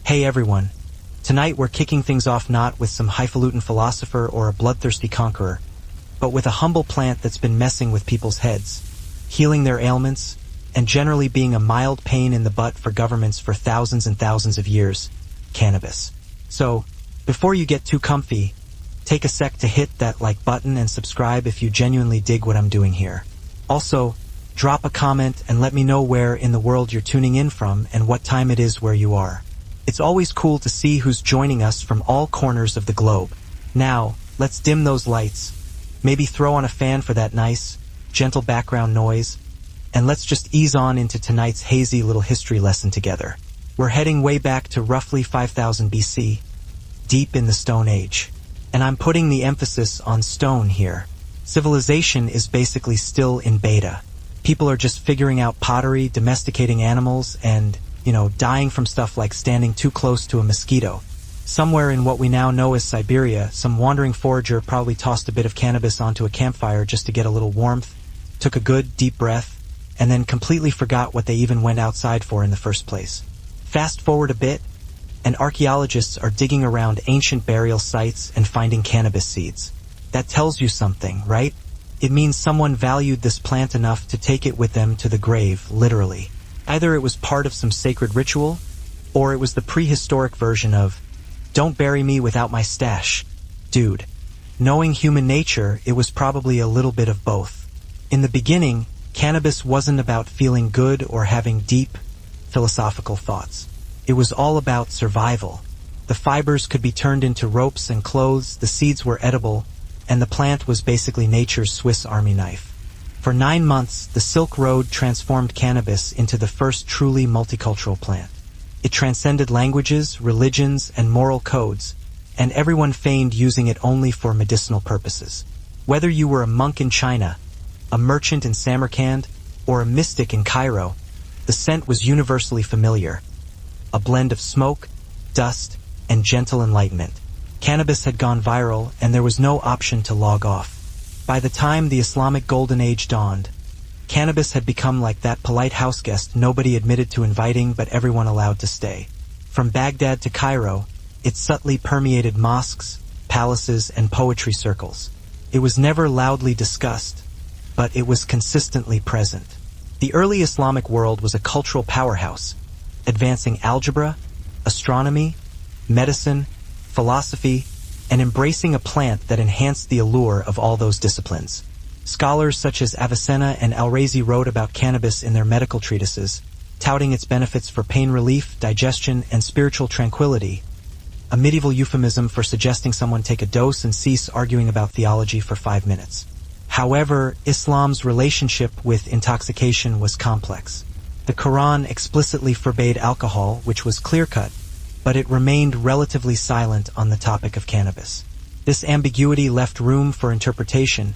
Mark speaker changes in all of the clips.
Speaker 1: Hey everyone. Tonight we're kicking things off not with some highfalutin philosopher or a bloodthirsty conqueror, but with a humble plant that's been messing with people's heads, healing their ailments, and generally being a mild pain in the butt for governments for thousands and thousands of years, cannabis. So, before you get too comfy, take a sec to hit that like button and subscribe if you genuinely dig what I'm doing here. Also, drop a comment and let me know where in the world you're tuning in from and what time it is where you are. It's always cool to see who's joining us from all corners of the globe. Now, let's dim those lights, maybe throw on a fan for that nice, gentle background noise, and let's just ease on into tonight's hazy little history lesson together. We're heading way back to roughly 5000 BC, deep in the Stone Age. And I'm putting the emphasis on stone here. Civilization is basically still in beta. People are just figuring out pottery, domesticating animals, and dying from stuff like standing too close to a mosquito. Somewhere in what we now know as Siberia, some wandering forager probably tossed a bit of cannabis onto a campfire just to get a little warmth, took a good, deep breath, and then completely forgot what they even went outside for in the first place. Fast forward a bit, and archaeologists are digging around ancient burial sites and finding cannabis seeds. That tells you something, right? It means someone valued this plant enough to take it with them to the grave, literally. Either it was part of some sacred ritual, or it was the prehistoric version of, "Don't bury me without my stash." Dude, knowing human nature, it was probably a little bit of both. In the beginning, cannabis wasn't about feeling good or having deep, philosophical thoughts. It was all about survival. The fibers could be turned into ropes and clothes, the seeds were edible, and the plant was basically nature's Swiss Army knife. For 9 months, the Silk Road transformed cannabis into the first truly multicultural plant. It transcended languages, religions, and moral codes, and everyone feigned using it only for medicinal purposes. Whether you were a monk in China, a merchant in Samarkand, or a mystic in Cairo, the scent was universally familiar. A blend of smoke, dust, and gentle enlightenment. Cannabis had gone viral, and there was no option to log off. By the time the Islamic Golden Age dawned, cannabis had become like that polite houseguest nobody admitted to inviting but everyone allowed to stay. From Baghdad to Cairo, it subtly permeated mosques, palaces, and poetry circles. It was never loudly discussed, but it was consistently present. The early Islamic world was a cultural powerhouse, advancing algebra, astronomy, medicine, philosophy, and embracing a plant that enhanced the allure of all those disciplines. Scholars such as Avicenna and Al-Razi wrote about cannabis in their medical treatises, touting its benefits for pain relief, digestion, and spiritual tranquility, a medieval euphemism for suggesting someone take a dose and cease arguing about theology for 5 minutes. However, Islam's relationship with intoxication was complex. The Quran explicitly forbade alcohol, which was clear-cut, but it remained relatively silent on the topic of cannabis. This ambiguity left room for interpretation,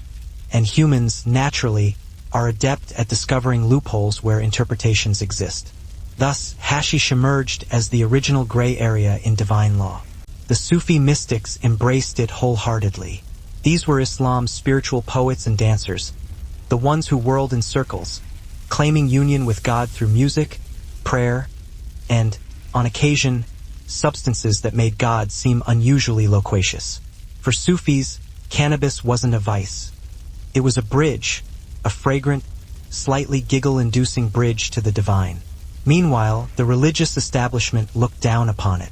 Speaker 1: and humans, naturally, are adept at discovering loopholes where interpretations exist. Thus, hashish emerged as the original gray area in divine law. The Sufi mystics embraced it wholeheartedly. These were Islam's spiritual poets and dancers, the ones who whirled in circles, claiming union with God through music, prayer, and, on occasion, substances that made God seem unusually loquacious. For Sufis, cannabis wasn't a vice. It was a bridge, a fragrant, slightly giggle-inducing bridge to the divine. Meanwhile, the religious establishment looked down upon it.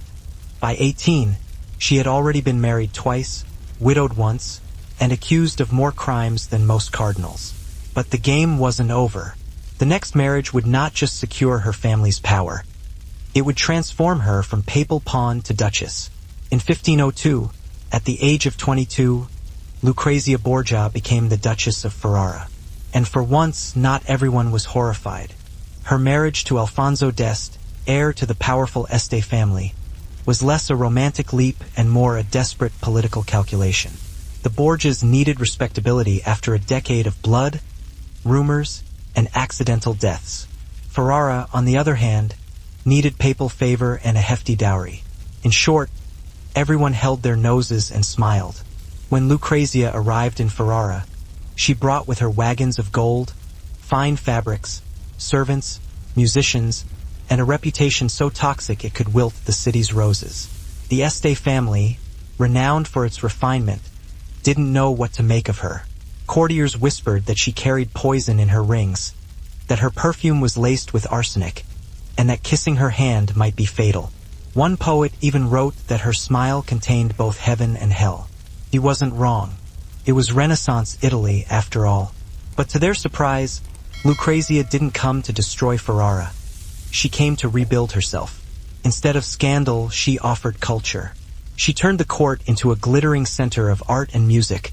Speaker 1: By 18, she had already been married twice, widowed once, and accused of more crimes than most cardinals. But the game wasn't over. The next marriage would not just secure her family's power. It would transform her from papal pawn to duchess. In 1502, at the age of 22, Lucrezia Borgia became the Duchess of Ferrara. And for once, not everyone was horrified. Her marriage to Alfonso d'Este, heir to the powerful Este family, was less a romantic leap and more a desperate political calculation. The Borgias needed respectability after a decade of blood, rumors, and accidental deaths. Ferrara, on the other hand, needed papal favor and a hefty dowry. In short, everyone held their noses and smiled. When Lucrezia arrived in Ferrara, she brought with her wagons of gold, fine fabrics, servants, musicians, and a reputation so toxic it could wilt the city's roses. The Este family, renowned for its refinement, didn't know what to make of her. Courtiers whispered that she carried poison in her rings, that her perfume was laced with arsenic, and that kissing her hand might be fatal. One poet even wrote that her smile contained both heaven and hell. He wasn't wrong. It was Renaissance Italy, after all. But to their surprise, Lucrezia didn't come to destroy Ferrara. She came to rebuild herself. Instead of scandal, she offered culture. She turned the court into a glittering center of art and music,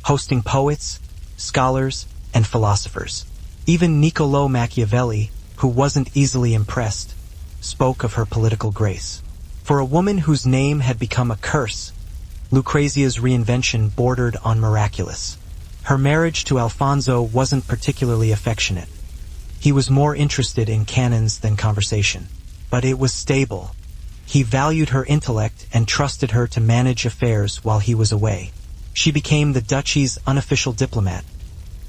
Speaker 1: hosting poets, scholars, and philosophers. Even Niccolò Machiavelli, who wasn't easily impressed, spoke of her political grace. For a woman whose name had become a curse, Lucrezia's reinvention bordered on miraculous. Her marriage to Alfonso wasn't particularly affectionate. He was more interested in cannons than conversation. But it was stable. He valued her intellect and trusted her to manage affairs while he was away. She became the duchy's unofficial diplomat,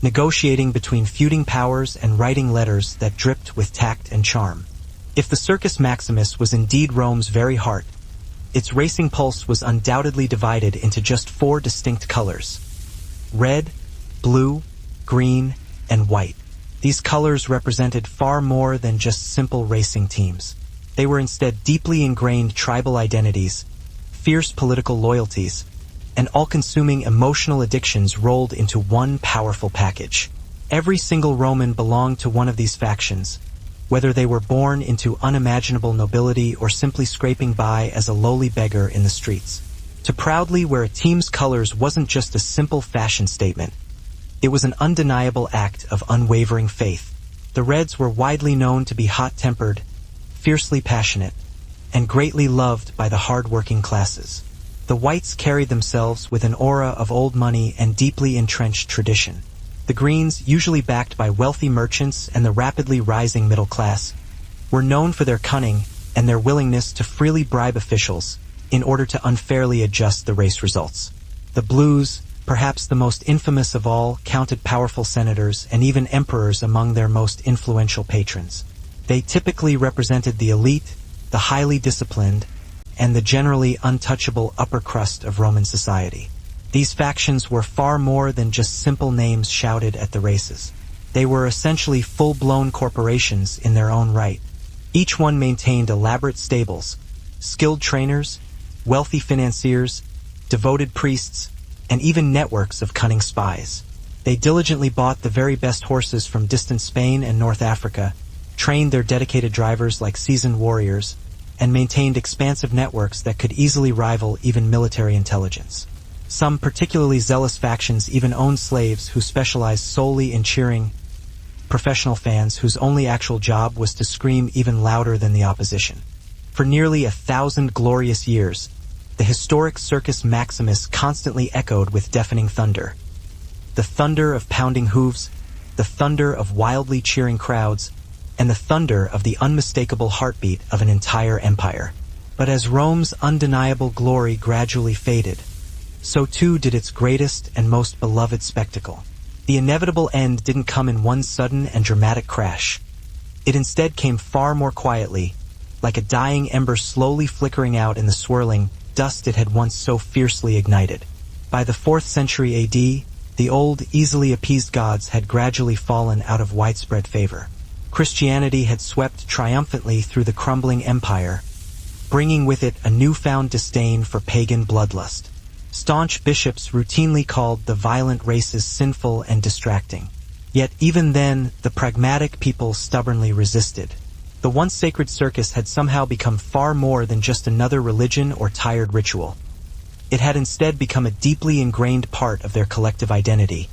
Speaker 1: negotiating between feuding powers and writing letters that dripped with tact and charm. If the Circus Maximus was indeed Rome's very heart, its racing pulse was undoubtedly divided into just 4 distinct colors: red, blue, green, and white. These colors represented far more than just simple racing teams. They were instead deeply ingrained tribal identities, fierce political loyalties, and all-consuming emotional addictions rolled into one powerful package. Every single Roman belonged to one of these factions, whether they were born into unimaginable nobility or simply scraping by as a lowly beggar in the streets. To proudly wear a team's colors wasn't just a simple fashion statement. It was an undeniable act of unwavering faith. The Reds were widely known to be hot-tempered, fiercely passionate, and greatly loved by the hard-working classes. The Whites carried themselves with an aura of old money and deeply entrenched tradition. The Greens, usually backed by wealthy merchants and the rapidly rising middle class, were known for their cunning and their willingness to freely bribe officials in order to unfairly adjust the race results. The Blues, perhaps the most infamous of all, counted powerful senators and even emperors among their most influential patrons. They typically represented the elite, the highly disciplined, and the generally untouchable upper crust of Roman society. These factions were far more than just simple names shouted at the races. They were essentially full-blown corporations in their own right. Each one maintained elaborate stables, skilled trainers, wealthy financiers, devoted priests, and even networks of cunning spies. They diligently bought the very best horses from distant Spain and North Africa, trained their dedicated drivers like seasoned warriors, and maintained expansive networks that could easily rival even military intelligence. Some particularly zealous factions even owned slaves who specialized solely in cheering professional fans whose only actual job was to scream even louder than the opposition. For nearly 1,000 glorious years, the historic Circus Maximus constantly echoed with deafening thunder. The thunder of pounding hooves, the thunder of wildly cheering crowds, and the thunder of the unmistakable heartbeat of an entire empire. But as Rome's undeniable glory gradually faded, so too did its greatest and most beloved spectacle. The inevitable end didn't come in one sudden and dramatic crash. It instead came far more quietly, like a dying ember slowly flickering out in the swirling dust it had once so fiercely ignited. By the 4th century AD, the old, easily appeased gods had gradually fallen out of widespread favor. Christianity had swept triumphantly through the crumbling empire, bringing with it a newfound disdain for pagan bloodlust. Staunch bishops routinely called the violent races sinful and distracting. Yet even then, the pragmatic people stubbornly resisted. The once sacred circus had somehow become far more than just another religion or tired ritual. It had instead become a deeply ingrained part of their collective identity,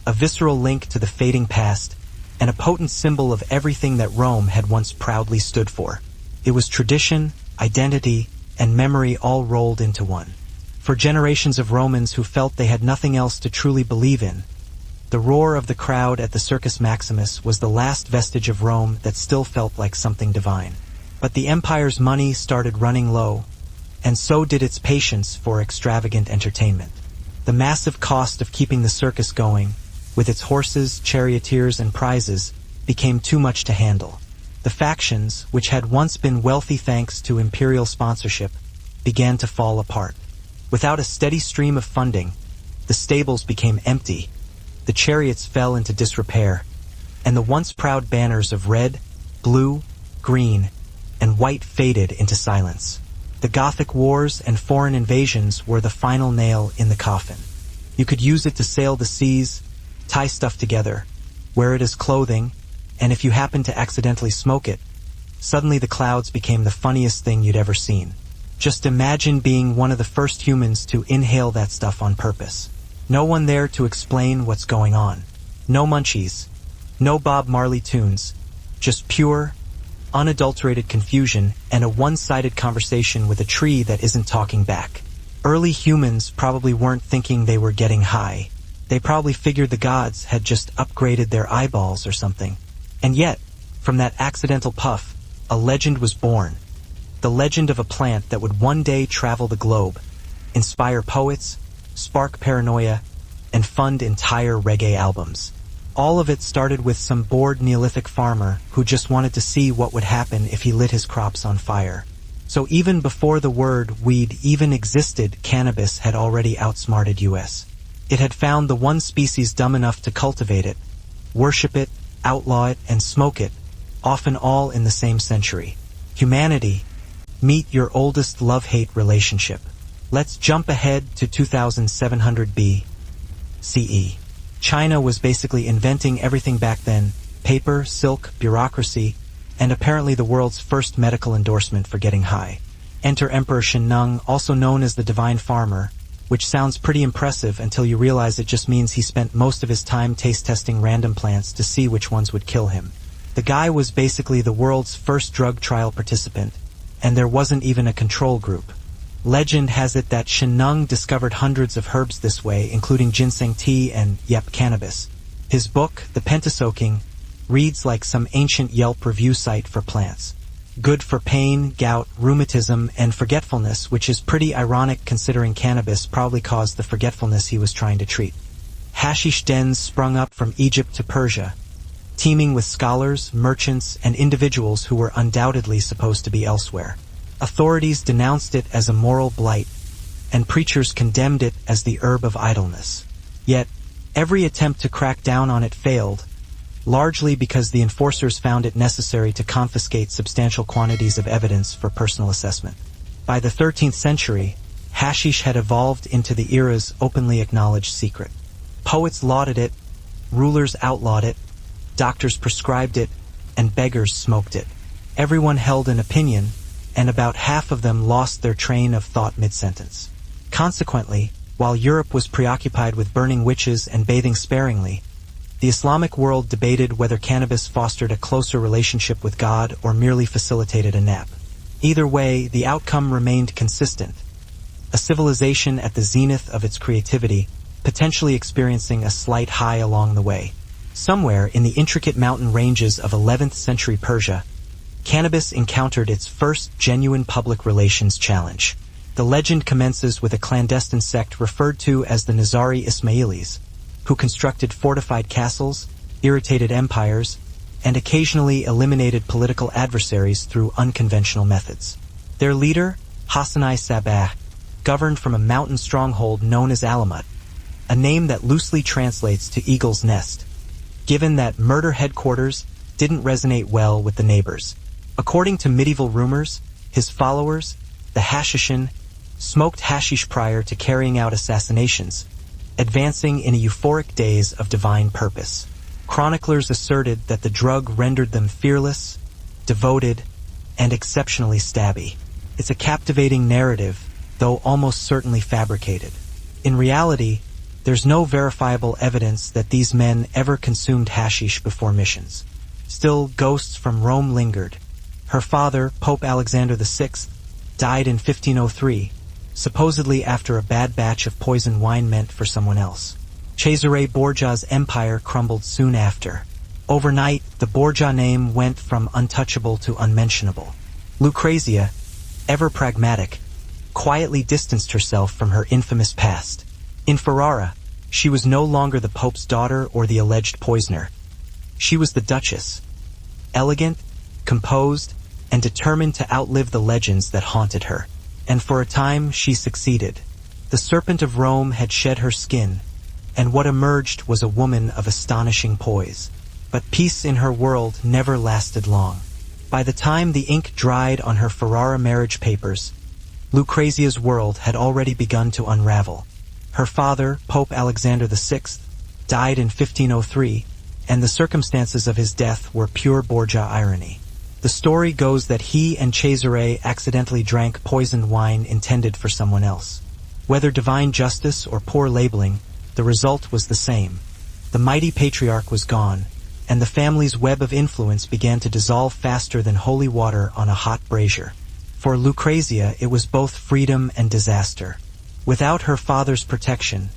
Speaker 1: a visceral link to the fading past, and a potent symbol of everything that Rome had once proudly stood for. It was tradition, identity, and memory all rolled into one. For generations of Romans who felt they had nothing else to truly believe in, the roar of the crowd at the Circus Maximus was the last vestige of Rome that still felt like something divine. But the empire's money started running low, and so did its patience for extravagant entertainment. The massive cost of keeping the circus going, with its horses, charioteers, and prizes, became too much to handle. The factions, which had once been wealthy thanks to imperial sponsorship, began to fall apart. Without a steady stream of funding, the stables became empty, the chariots fell into disrepair, and the once proud banners of red, blue, green, and white faded into silence. The Gothic wars and foreign invasions were the final nail in the coffin. You could use it to sail the seas, tie stuff together, wear it as clothing, and if you happened to accidentally smoke it, suddenly the clouds became the funniest thing you'd ever seen. Just imagine being one of the first humans to inhale that stuff on purpose. No one there to explain what's going on. No munchies. No Bob Marley tunes. Just pure, unadulterated confusion and a one-sided conversation with a tree that isn't talking back. Early humans probably weren't thinking they were getting high. They probably figured the gods had just upgraded their eyeballs or something. And yet, from that accidental puff, a legend was born. The legend of a plant that would one day travel the globe, inspire poets, spark paranoia, and fund entire reggae albums. All of it started with some bored Neolithic farmer who just wanted to see what would happen if he lit his crops on fire. So even before the word weed even existed, cannabis had already outsmarted us. It had found the one species dumb enough to cultivate it, worship it, outlaw it, and smoke it, often all in the same century. Humanity, meet your oldest love-hate relationship. Let's jump ahead to 2700 BCE. China was basically inventing everything back then: paper, silk, bureaucracy, and apparently the world's first medical endorsement for getting high. Enter Emperor Shennong, also known as the Divine Farmer, which sounds pretty impressive until you realize it just means he spent most of his time taste-testing random plants to see which ones would kill him. The guy was basically the world's first drug trial participant, and there wasn't even a control group. Legend has it that Shennong discovered hundreds of herbs this way, including ginseng tea and, cannabis. His book, The Pentasoking, reads like some ancient Yelp review site for plants. Good for pain, gout, rheumatism, and forgetfulness, which is pretty ironic considering cannabis probably caused the forgetfulness he was trying to treat. Hashish dens sprung up from Egypt to Persia, teeming with scholars, merchants, and individuals who were undoubtedly supposed to be elsewhere. Authorities denounced it as a moral blight, and preachers condemned it as the herb of idleness. Yet, every attempt to crack down on it failed, largely because the enforcers found it necessary to confiscate substantial quantities of evidence for personal assessment. By the 13th century, hashish had evolved into the era's openly acknowledged secret. Poets lauded it, rulers outlawed it, doctors prescribed it, and beggars smoked it. Everyone held an opinion, and about half of them lost their train of thought mid-sentence. Consequently, while Europe was preoccupied with burning witches and bathing sparingly, the Islamic world debated whether cannabis fostered a closer relationship with God or merely facilitated a nap. Either way, the outcome remained consistent: a civilization at the zenith of its creativity, potentially experiencing a slight high along the way. Somewhere in the intricate mountain ranges of 11th century Persia, cannabis encountered its first genuine public relations challenge. The legend commences with a clandestine sect referred to as the Nizari Ismailis, who constructed fortified castles, irritated empires, and occasionally eliminated political adversaries through unconventional methods. Their leader, Hassanai Sabah, governed from a mountain stronghold known as Alamut, a name that loosely translates to Eagle's Nest, given that murder headquarters didn't resonate well with the neighbors. According to medieval rumors, his followers, the Hashishin, smoked hashish prior to carrying out assassinations, advancing in a euphoric daze of divine purpose. Chroniclers asserted that the drug rendered them fearless, devoted, and exceptionally stabby. It's a captivating narrative, though almost certainly fabricated. In reality, there's no verifiable evidence that these men ever consumed hashish before missions. Still, ghosts from Rome lingered. Her father, Pope Alexander VI, died in 1503, supposedly after a bad batch of poison wine meant for someone else. Cesare Borgia's empire crumbled soon after. Overnight, the Borgia name went from untouchable to unmentionable. Lucrezia, ever pragmatic, quietly distanced herself from her infamous past. In Ferrara, she was no longer the Pope's daughter or the alleged poisoner. She was the Duchess. Elegant, composed, and determined to outlive the legends that haunted her. And for a time, she succeeded. The serpent of Rome had shed her skin, and what emerged was a woman of astonishing poise. But peace in her world never lasted long. By the time the ink dried on her Ferrara marriage papers, Lucrezia's world had already begun to unravel. Her father, Pope Alexander VI, died in 1503, and the circumstances of his death were pure Borgia irony. The story goes that he and Cesare accidentally drank poisoned wine intended for someone else. Whether divine justice or poor labeling, the result was the same. The mighty patriarch was gone, and the family's web of influence began to dissolve faster than holy water on a hot brazier. For Lucrezia, it was both freedom and disaster. Without her father's protection,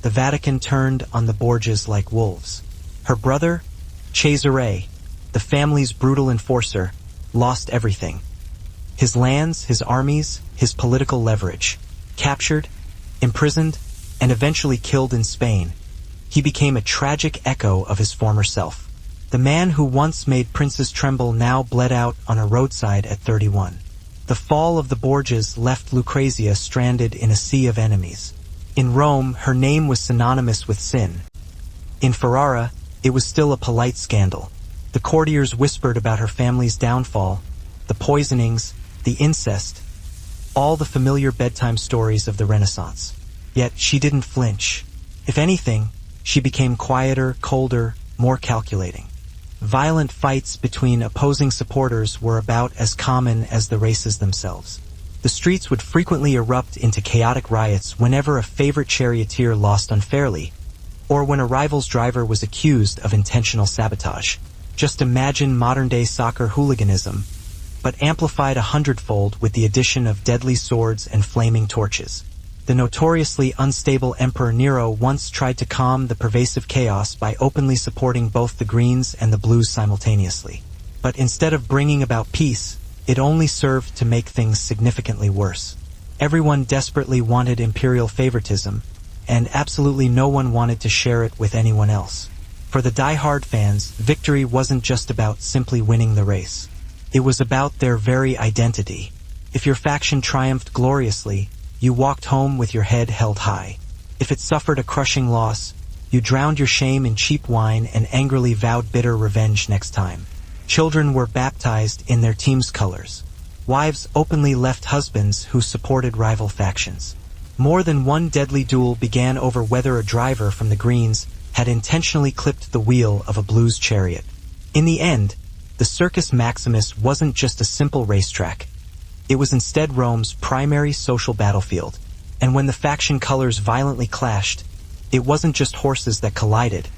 Speaker 1: the Vatican turned on the Borgias like wolves. Her brother, Cesare, the family's brutal enforcer, lost everything. His lands, his armies, his political leverage. Captured, imprisoned, and eventually killed in Spain, he became a tragic echo of his former self. The man who once made princes tremble now bled out on a roadside at 31. The fall of the Borgias left Lucrezia stranded in a sea of enemies. In Rome, her name was synonymous with sin. In Ferrara, it was still a polite scandal. The courtiers whispered about her family's downfall, the poisonings, the incest, all the familiar bedtime stories of the Renaissance. Yet she didn't flinch. If anything, she became quieter, colder, more calculating. Violent fights between opposing supporters were about as common as the races themselves. The streets would frequently erupt into chaotic riots whenever a favorite charioteer lost unfairly, or when a rival's driver was accused of intentional sabotage. Just imagine modern-day soccer hooliganism, but amplified 100-fold with the addition of deadly swords and flaming torches. The notoriously unstable Emperor Nero once tried to calm the pervasive chaos by openly supporting both the Greens and the Blues simultaneously. But instead of bringing about peace, it only served to make things significantly worse. Everyone desperately wanted imperial favoritism, and absolutely no one wanted to share it with anyone else. For the die-hard fans, victory wasn't just about simply winning the race. It was about their very identity. If your faction triumphed gloriously, you walked home with your head held high. If it suffered a crushing loss, you drowned your shame in cheap wine and angrily vowed bitter revenge next time. Children were baptized in their team's colors. Wives openly left husbands who supported rival factions. More than one deadly duel began over whether a driver from the Greens had intentionally clipped the wheel of a Blues chariot. In the end, the Circus Maximus wasn't just a simple racetrack. It was instead Rome's primary social battlefield, and when the faction colors violently clashed, it wasn't just horses that collided.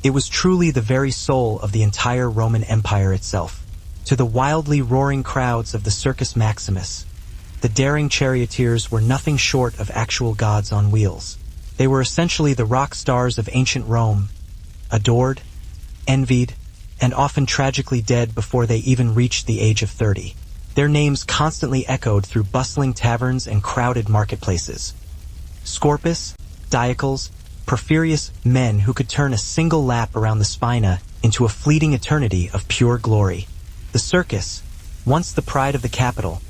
Speaker 1: It was truly the very soul of the entire Roman Empire itself. To the wildly roaring crowds of the Circus Maximus, the daring charioteers were nothing short of actual gods on wheels. They were essentially the rock stars of ancient Rome, adored, envied, and often tragically dead before they even reached the age of 30. Their names constantly echoed through bustling taverns and crowded marketplaces. Scorpus, Diocles, Porphyrius, men who could turn a single lap around the Spina into a fleeting eternity of pure glory. The circus, once the pride of the capital,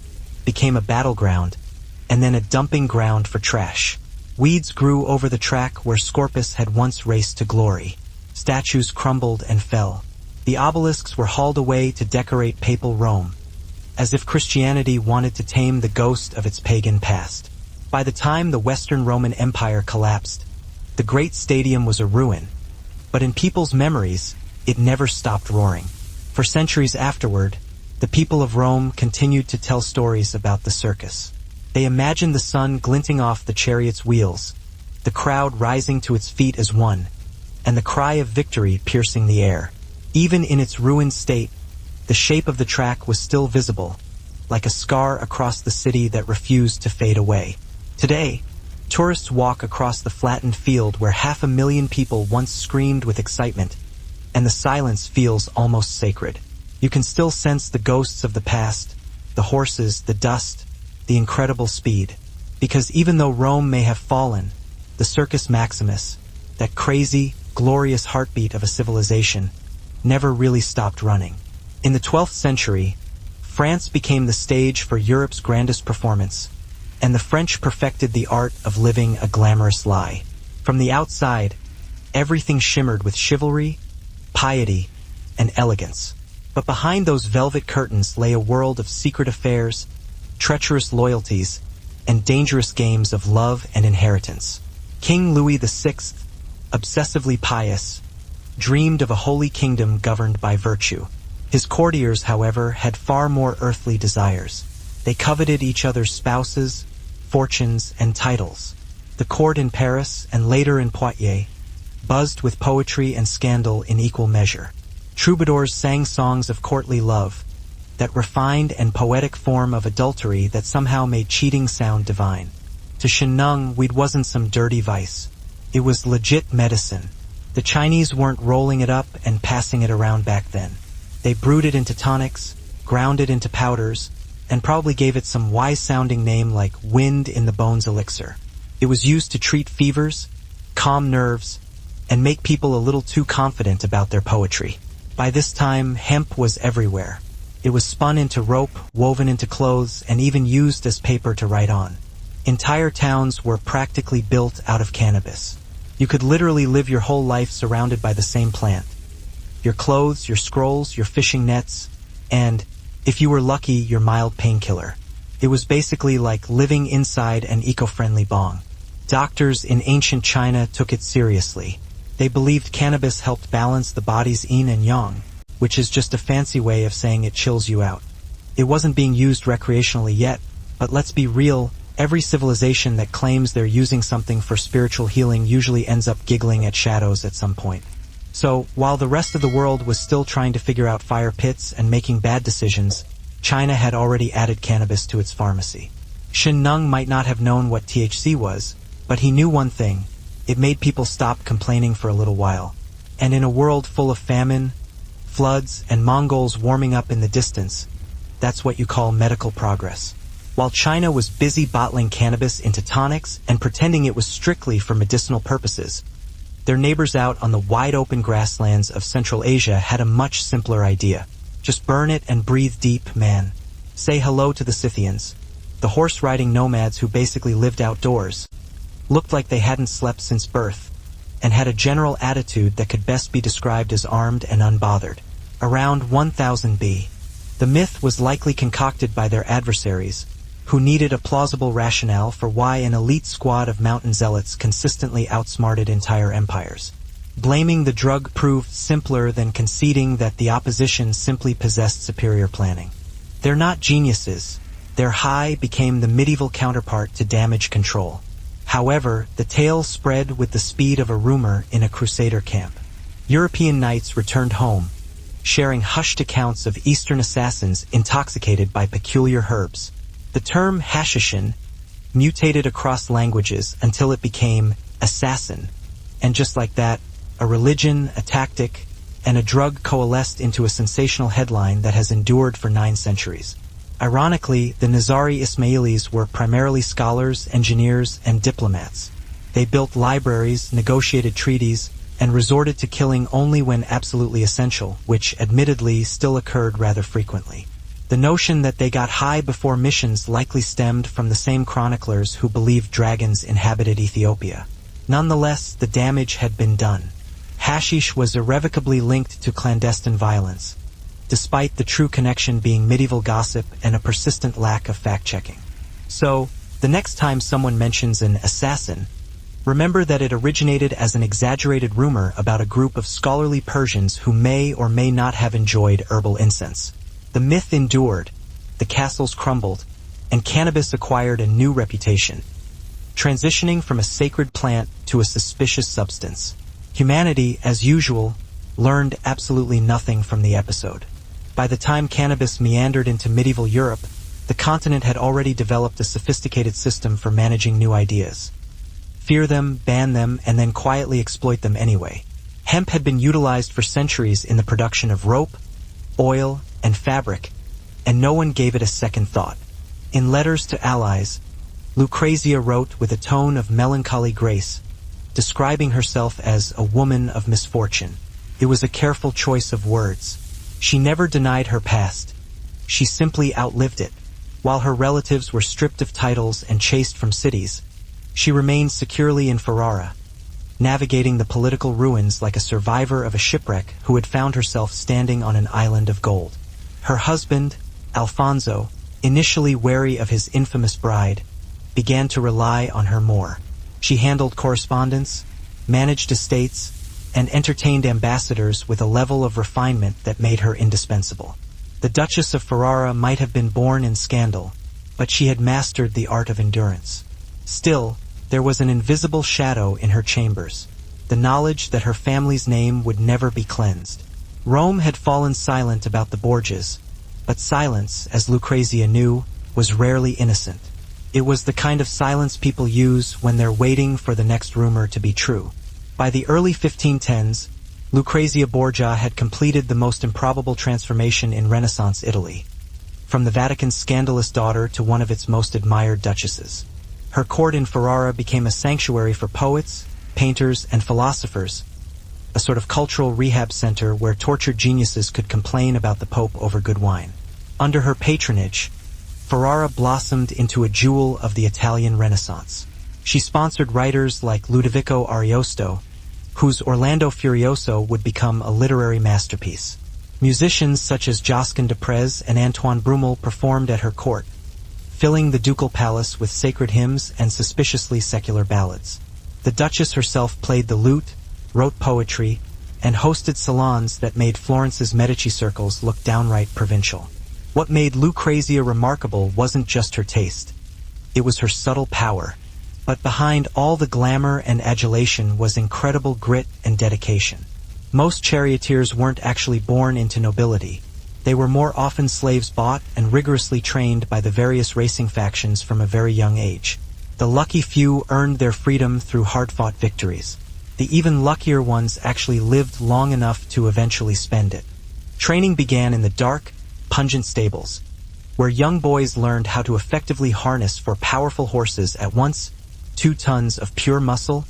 Speaker 1: became a battleground, and then a dumping ground for trash. Weeds grew over the track where Scorpus had once raced to glory. Statues crumbled and fell. The obelisks were hauled away to decorate papal Rome, as if Christianity wanted to tame the ghost of its pagan past. By the time the Western Roman Empire collapsed, the great stadium was a ruin, but in people's memories, it never stopped roaring. For centuries afterward, the people of Rome continued to tell stories about the circus. They imagined the sun glinting off the chariot's wheels, the crowd rising to its feet as one, and the cry of victory piercing the air. Even in its ruined state, the shape of the track was still visible, like a scar across the city that refused to fade away. Today, tourists walk across the flattened field where 500,000 people once screamed with excitement, and the silence feels almost sacred. You can still sense the ghosts of the past, the horses, the dust, the incredible speed. Because even though Rome may have fallen, the Circus Maximus, that crazy, glorious heartbeat of a civilization, never really stopped running. In the 12th century, France became the stage for Europe's grandest performance, and the French perfected the art of living a glamorous lie. From the outside, everything shimmered with chivalry, piety, and elegance. But behind those velvet curtains lay a world of secret affairs, treacherous loyalties, and dangerous games of love and inheritance. King Louis VI, obsessively pious, dreamed of a holy kingdom governed by virtue. His courtiers, however, had far more earthly desires. They coveted each other's spouses, fortunes, and titles. The court in Paris, and later in Poitiers, buzzed with poetry and scandal in equal measure. Troubadours sang songs of courtly love, that refined and poetic form of adultery that somehow made cheating sound divine. To Shen Nung, weed wasn't some dirty vice. It was legit medicine. The Chinese weren't rolling it up and passing it around back then. They brewed it into tonics, ground it into powders, and probably gave it some wise-sounding name like wind in the bones elixir. It was used to treat fevers, calm nerves, and make people a little too confident about their poetry. By this time, hemp was everywhere. It was spun into rope, woven into clothes, and even used as paper to write on. Entire towns were practically built out of cannabis. You could literally live your whole life surrounded by the same plant. Your clothes, your scrolls, your fishing nets, and, if you were lucky, your mild painkiller. It was basically like living inside an eco-friendly bong. Doctors in ancient China took it seriously. They believed cannabis helped balance the body's yin and yang, which is just a fancy way of saying it chills you out. It wasn't being used recreationally yet, but let's be real, every civilization that claims they're using something for spiritual healing usually ends up giggling at shadows at some point. So, while the rest of the world was still trying to figure out fire pits and making bad decisions, China had already added cannabis to its pharmacy. Shen Nung might not have known what THC was, but he knew one thing: it made people stop complaining for a little while. And in a world full of famine, floods, and Mongols warming up in the distance, that's what you call medical progress. While China was busy bottling cannabis into tonics and pretending it was strictly for medicinal purposes, their neighbors out on the wide-open grasslands of Central Asia had a much simpler idea. Just burn it and breathe deep, man. Say hello to the Scythians, the horse-riding nomads who basically lived outdoors, looked like they hadn't slept since birth, and had a general attitude that could best be described as armed and unbothered. Around 1000 B, the myth was likely concocted by their adversaries, who needed a plausible rationale for why an elite squad of mountain zealots consistently outsmarted entire empires. Blaming the drug proved simpler than conceding that the opposition simply possessed superior planning. They're not geniuses. Their high became the medieval counterpart to damage control. However, the tale spread with the speed of a rumor in a crusader camp. European knights returned home, sharing hushed accounts of Eastern assassins intoxicated by peculiar herbs. The term hashishin mutated across languages until it became assassin, and just like that, a religion, a tactic, and a drug coalesced into a sensational headline that has endured for 9 centuries. Ironically, the Nizari Ismailis were primarily scholars, engineers, and diplomats. They built libraries, negotiated treaties, and resorted to killing only when absolutely essential, which admittedly still occurred rather frequently. The notion that they got high before missions likely stemmed from the same chroniclers who believed dragons inhabited Ethiopia. Nonetheless, the damage had been done. Hashish was irrevocably linked to clandestine violence, despite the true connection being medieval gossip and a persistent lack of fact-checking. So, the next time someone mentions an assassin, remember that it originated as an exaggerated rumor about a group of scholarly Persians who may or may not have enjoyed herbal incense. The myth endured, the castles crumbled, and cannabis acquired a new reputation, transitioning from a sacred plant to a suspicious substance. Humanity, as usual, learned absolutely nothing from the episode. By the time cannabis meandered into medieval Europe, the continent had already developed a sophisticated system for managing new ideas. Fear them, ban them, and then quietly exploit them anyway. Hemp had been utilized for centuries in the production of rope, oil, and fabric, and no one gave it a second thought. In letters to allies, Lucrezia wrote with a tone of melancholy grace, describing herself as a woman of misfortune. It was a careful choice of words. She never denied her past. She simply outlived it. While her relatives were stripped of titles and chased from cities, she remained securely in Ferrara, navigating the political ruins like a survivor of a shipwreck who had found herself standing on an island of gold. Her husband, Alfonso, initially wary of his infamous bride, began to rely on her more. She handled correspondence, managed estates, and entertained ambassadors with a level of refinement that made her indispensable. The Duchess of Ferrara might have been born in scandal, but she had mastered the art of endurance. Still, there was an invisible shadow in her chambers, the knowledge that her family's name would never be cleansed. Rome had fallen silent about the Borgias, but silence, as Lucrezia knew, was rarely innocent. It was the kind of silence people use when they're waiting for the next rumor to be true. By the early 1510s, Lucrezia Borgia had completed the most improbable transformation in Renaissance Italy, from the Vatican's scandalous daughter to one of its most admired duchesses. Her court in Ferrara became a sanctuary for poets, painters, and philosophers, a sort of cultural rehab center where tortured geniuses could complain about the Pope over good wine. Under her patronage, Ferrara blossomed into a jewel of the Italian Renaissance. She sponsored writers like Ludovico Ariosto, whose Orlando Furioso would become a literary masterpiece. Musicians such as Josquin des Prez and Antoine Brummel performed at her court, filling the ducal palace with sacred hymns and suspiciously secular ballads. The Duchess herself played the lute, wrote poetry, and hosted salons that made Florence's Medici circles look downright provincial. What made Lucrezia remarkable wasn't just her taste. It was her subtle power. But behind all the glamour and adulation was incredible grit and dedication. Most charioteers weren't actually born into nobility. They were more often slaves bought and rigorously trained by the various racing factions from a very young age. The lucky few earned their freedom through hard-fought victories. The even luckier ones actually lived long enough to eventually spend it. Training began in the dark, pungent stables, where young boys learned how to effectively harness four powerful horses at once, 2 tons of pure muscle,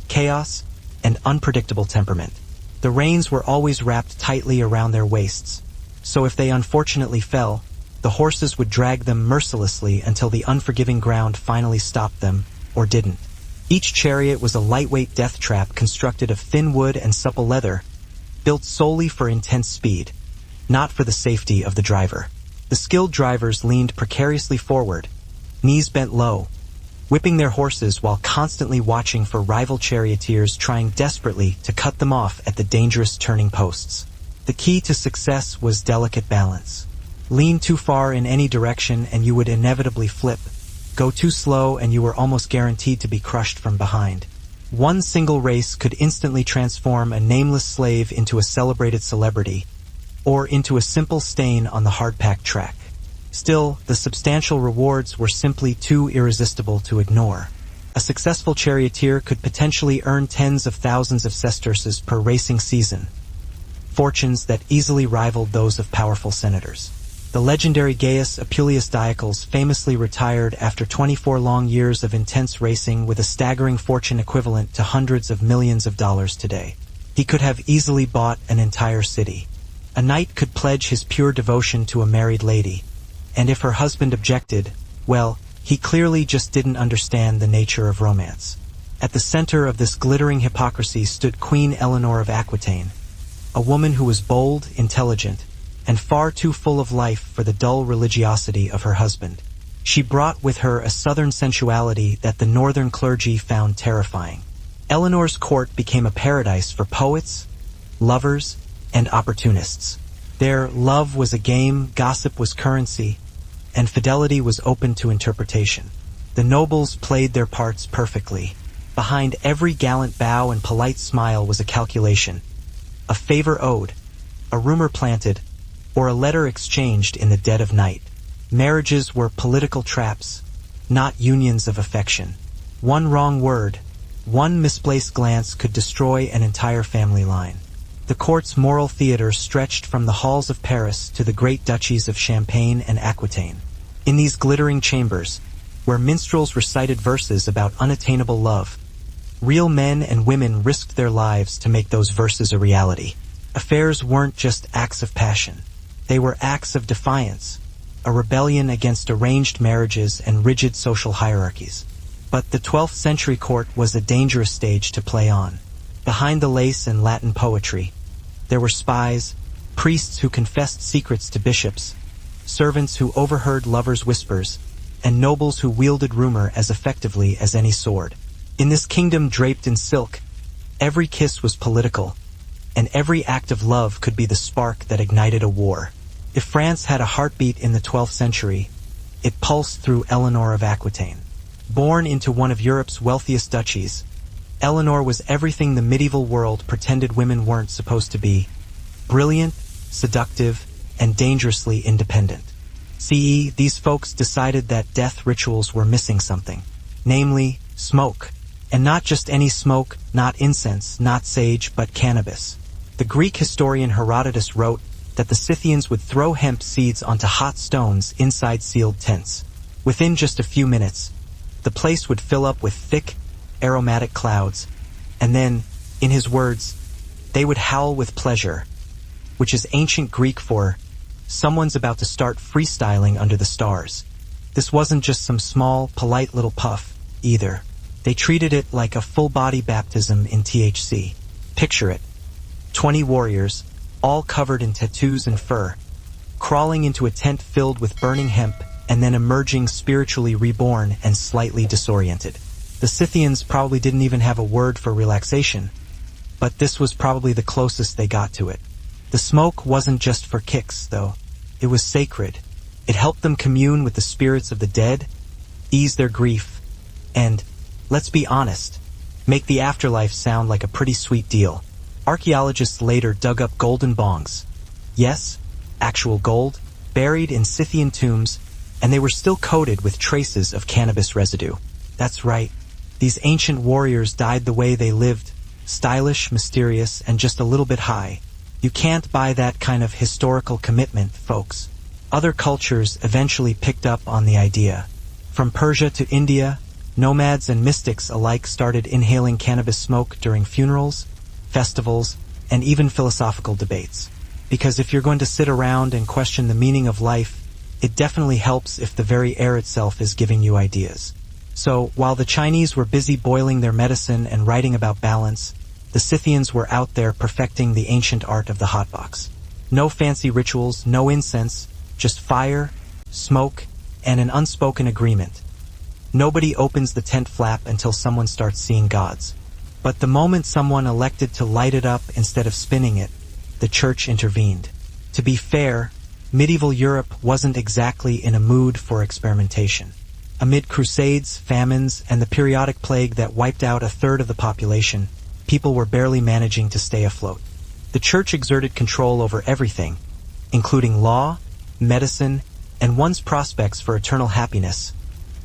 Speaker 1: chaos, and unpredictable temperament. The reins were always wrapped tightly around their waists, so if they unfortunately fell, the horses would drag them mercilessly until the unforgiving ground finally stopped them, or didn't. Each chariot was a lightweight death trap constructed of thin wood and supple leather, built solely for intense speed, not for the safety of the driver. The skilled drivers leaned precariously forward, knees bent low, whipping their horses while constantly watching for rival charioteers trying desperately to cut them off at the dangerous turning posts. The key to success was delicate balance. Lean too far in any direction and you would inevitably flip. Go too slow and you were almost guaranteed to be crushed from behind. One single race could instantly transform a nameless slave into a celebrated celebrity, or into a simple stain on the hard-packed track. Still, the substantial rewards were simply too irresistible to ignore. A successful charioteer could potentially earn tens of thousands of sesterces per racing season, fortunes that easily rivaled those of powerful senators. The legendary Gaius Appuleius Diocles famously retired after 24 long years of intense racing with a staggering fortune equivalent to hundreds of millions of dollars today. He could have easily bought an entire city. A knight could pledge his pure devotion to a married lady, and if her husband objected, well, he clearly just didn't understand the nature of romance. At the center of this glittering hypocrisy stood Queen Eleanor of Aquitaine, a woman who was bold, intelligent, and far too full of life for the dull religiosity of her husband. She brought with her a southern sensuality that the northern clergy found terrifying. Eleanor's court became a paradise for poets, lovers, and opportunists. There, love was a game, gossip was currency, and fidelity was open to interpretation. The nobles played their parts perfectly. Behind every gallant bow and polite smile was a calculation, a favor owed, a rumor planted, or a letter exchanged in the dead of night. Marriages were political traps, not unions of affection. One wrong word, one misplaced glance could destroy an entire family line. The court's moral theater stretched from the halls of Paris to the great duchies of Champagne and Aquitaine. In these glittering chambers, where minstrels recited verses about unattainable love, real men and women risked their lives to make those verses a reality. Affairs weren't just acts of passion. They were acts of defiance, a rebellion against arranged marriages and rigid social hierarchies. But the 12th century court was a dangerous stage to play on. Behind the lace and Latin poetry, there were spies, priests who confessed secrets to bishops, servants who overheard lovers' whispers, and nobles who wielded rumor as effectively as any sword. In this kingdom draped in silk, every kiss was political, and every act of love could be the spark that ignited a war. If France had a heartbeat in the 12th century, it pulsed through Eleanor of Aquitaine. Born into one of Europe's wealthiest duchies, Eleanor was everything the medieval world pretended women weren't supposed to be: brilliant, seductive, and dangerously independent. These folks decided that death rituals were missing something, namely, smoke. And not just any smoke, not incense, not sage, but cannabis. The Greek historian Herodotus wrote that the Scythians would throw hemp seeds onto hot stones inside sealed tents. Within just a few minutes, the place would fill up with thick, aromatic clouds, and then, in his words, they would howl with pleasure, which is ancient Greek for someone's about to start freestyling under the stars. This wasn't just some small, polite little puff, either. They treated it like a full-body baptism in THC. Picture it. 20 warriors, all covered in tattoos and fur, crawling into a tent filled with burning hemp and then emerging spiritually reborn and slightly disoriented. The Scythians probably didn't even have a word for relaxation, but this was probably the closest they got to it. The smoke wasn't just for kicks, though. It was sacred. It helped them commune with the spirits of the dead, ease their grief, and, let's be honest, make the afterlife sound like a pretty sweet deal. Archaeologists later dug up golden bongs. Yes, actual gold, buried in Scythian tombs, and they were still coated with traces of cannabis residue. That's right. These ancient warriors died the way they lived, stylish, mysterious, and just a little bit high. You can't buy that kind of historical commitment, folks. Other cultures eventually picked up on the idea. From Persia to India, nomads and mystics alike started inhaling cannabis smoke during funerals, festivals, and even philosophical debates. Because if you're going to sit around and question the meaning of life, it definitely helps if the very air itself is giving you ideas. So, while the Chinese were busy boiling their medicine and writing about balance, the Scythians were out there perfecting the ancient art of the hotbox. No fancy rituals, no incense, just fire, smoke, and an unspoken agreement. Nobody opens the tent flap until someone starts seeing gods. But the moment someone elected to light it up instead of spinning it, the church intervened. To be fair, medieval Europe wasn't exactly in a mood for experimentation. Amid crusades, famines, and the periodic plague that wiped out a third of the population, people were barely managing to stay afloat. The church exerted control over everything, including law, medicine, and one's prospects for eternal happiness,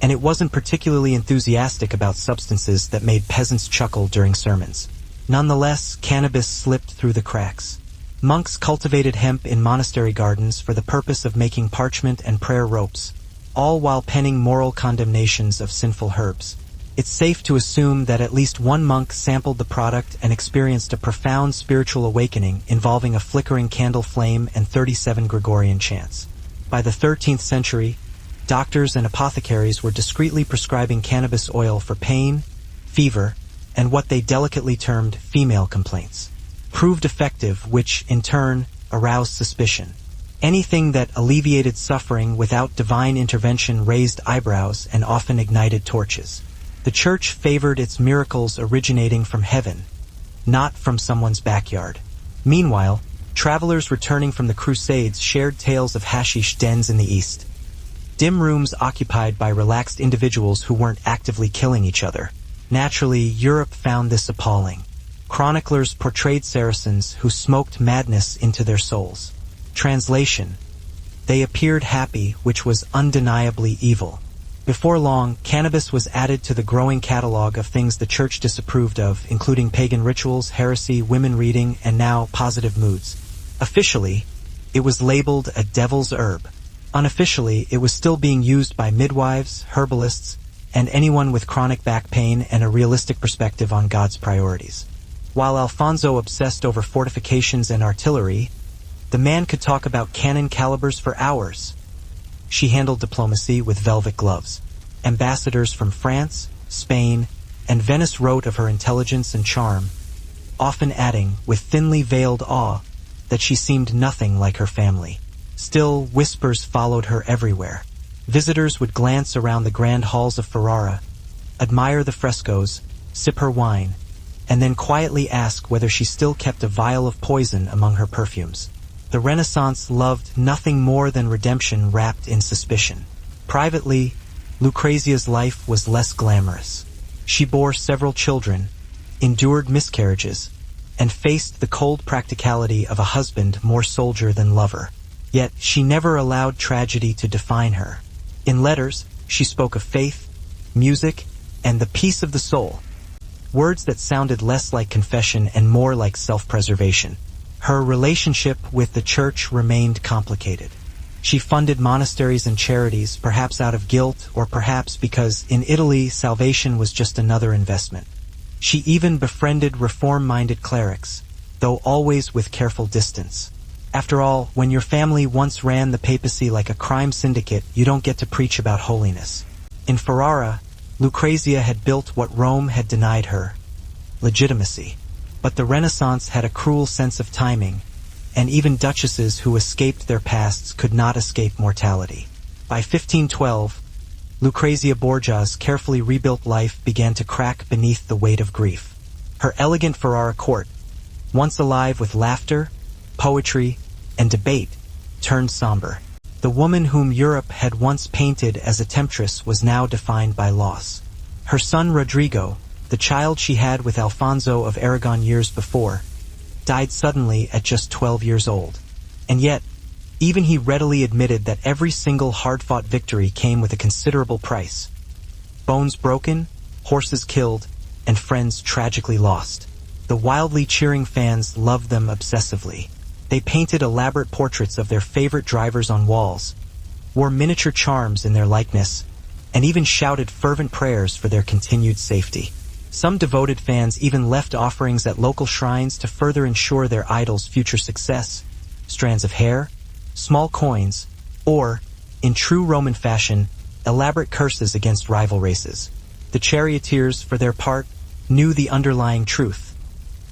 Speaker 1: and it wasn't particularly enthusiastic about substances that made peasants chuckle during sermons. Nonetheless, cannabis slipped through the cracks. Monks cultivated hemp in monastery gardens for the purpose of making parchment and prayer ropes, all while penning moral condemnations of sinful herbs. It's safe to assume that at least one monk sampled the product and experienced a profound spiritual awakening involving a flickering candle flame and 37 Gregorian chants. By the 13th century, doctors and apothecaries were discreetly prescribing cannabis oil for pain, fever, and what they delicately termed female complaints. Proved effective, which, in turn, aroused suspicion. Anything that alleviated suffering without divine intervention raised eyebrows and often ignited torches. The church favored its miracles originating from heaven, not from someone's backyard. Meanwhile, travelers returning from the Crusades shared tales of hashish dens in the East. Dim rooms occupied by relaxed individuals who weren't actively killing each other. Naturally, Europe found this appalling. Chroniclers portrayed Saracens who smoked madness into their souls. Translation: they appeared happy, which was undeniably evil. Before long, cannabis was added to the growing catalog of things the church disapproved of, including pagan rituals, heresy, women reading, and now positive moods. Officially, it was labeled a devil's herb. Unofficially, it was still being used by midwives, herbalists, and anyone with chronic back pain and a realistic perspective on God's priorities. While Alfonso obsessed over fortifications and artillery, the man could talk about cannon calibers for hours. She handled diplomacy with velvet gloves. Ambassadors from France, Spain, and Venice wrote of her intelligence and charm, often adding, with thinly veiled awe, that she seemed nothing like her family. Still, whispers followed her everywhere. Visitors would glance around the grand halls of Ferrara, admire the frescoes, sip her wine, and then quietly ask whether she still kept a vial of poison among her perfumes. The Renaissance loved nothing more than redemption wrapped in suspicion. Privately, Lucrezia's life was less glamorous. She bore several children, endured miscarriages, and faced the cold practicality of a husband more soldier than lover. Yet she never allowed tragedy to define her. In letters, she spoke of faith, music, and the peace of the soul, words that sounded less like confession and more like self-preservation. Her relationship with the church remained complicated. She funded monasteries and charities, perhaps out of guilt or perhaps because in Italy salvation was just another investment. She even befriended reform-minded clerics, though always with careful distance. After all, when your family once ran the papacy like a crime syndicate, you don't get to preach about holiness. In Ferrara, Lucrezia had built what Rome had denied her: legitimacy. But the Renaissance had a cruel sense of timing, and even duchesses who escaped their pasts could not escape mortality. By 1512, Lucrezia Borgia's carefully rebuilt life began to crack beneath the weight of grief. Her elegant Ferrara court, once alive with laughter, poetry, and debate, turned somber. The woman whom Europe had once painted as a temptress was now defined by loss. Her son Rodrigo, the child she had with Alfonso of Aragon years before, died suddenly at just 12 years old. And yet, even he readily admitted that every single hard-fought victory came with a considerable price. Bones broken, horses killed, and friends tragically lost. The wildly cheering fans loved them obsessively. They painted elaborate portraits of their favorite drivers on walls, wore miniature charms in their likeness, and even shouted fervent prayers for their continued safety. Some devoted fans even left offerings at local shrines to further ensure their idol's future success: strands of hair, small coins, or, in true Roman fashion, elaborate curses against rival races. The charioteers, for their part, knew the underlying truth.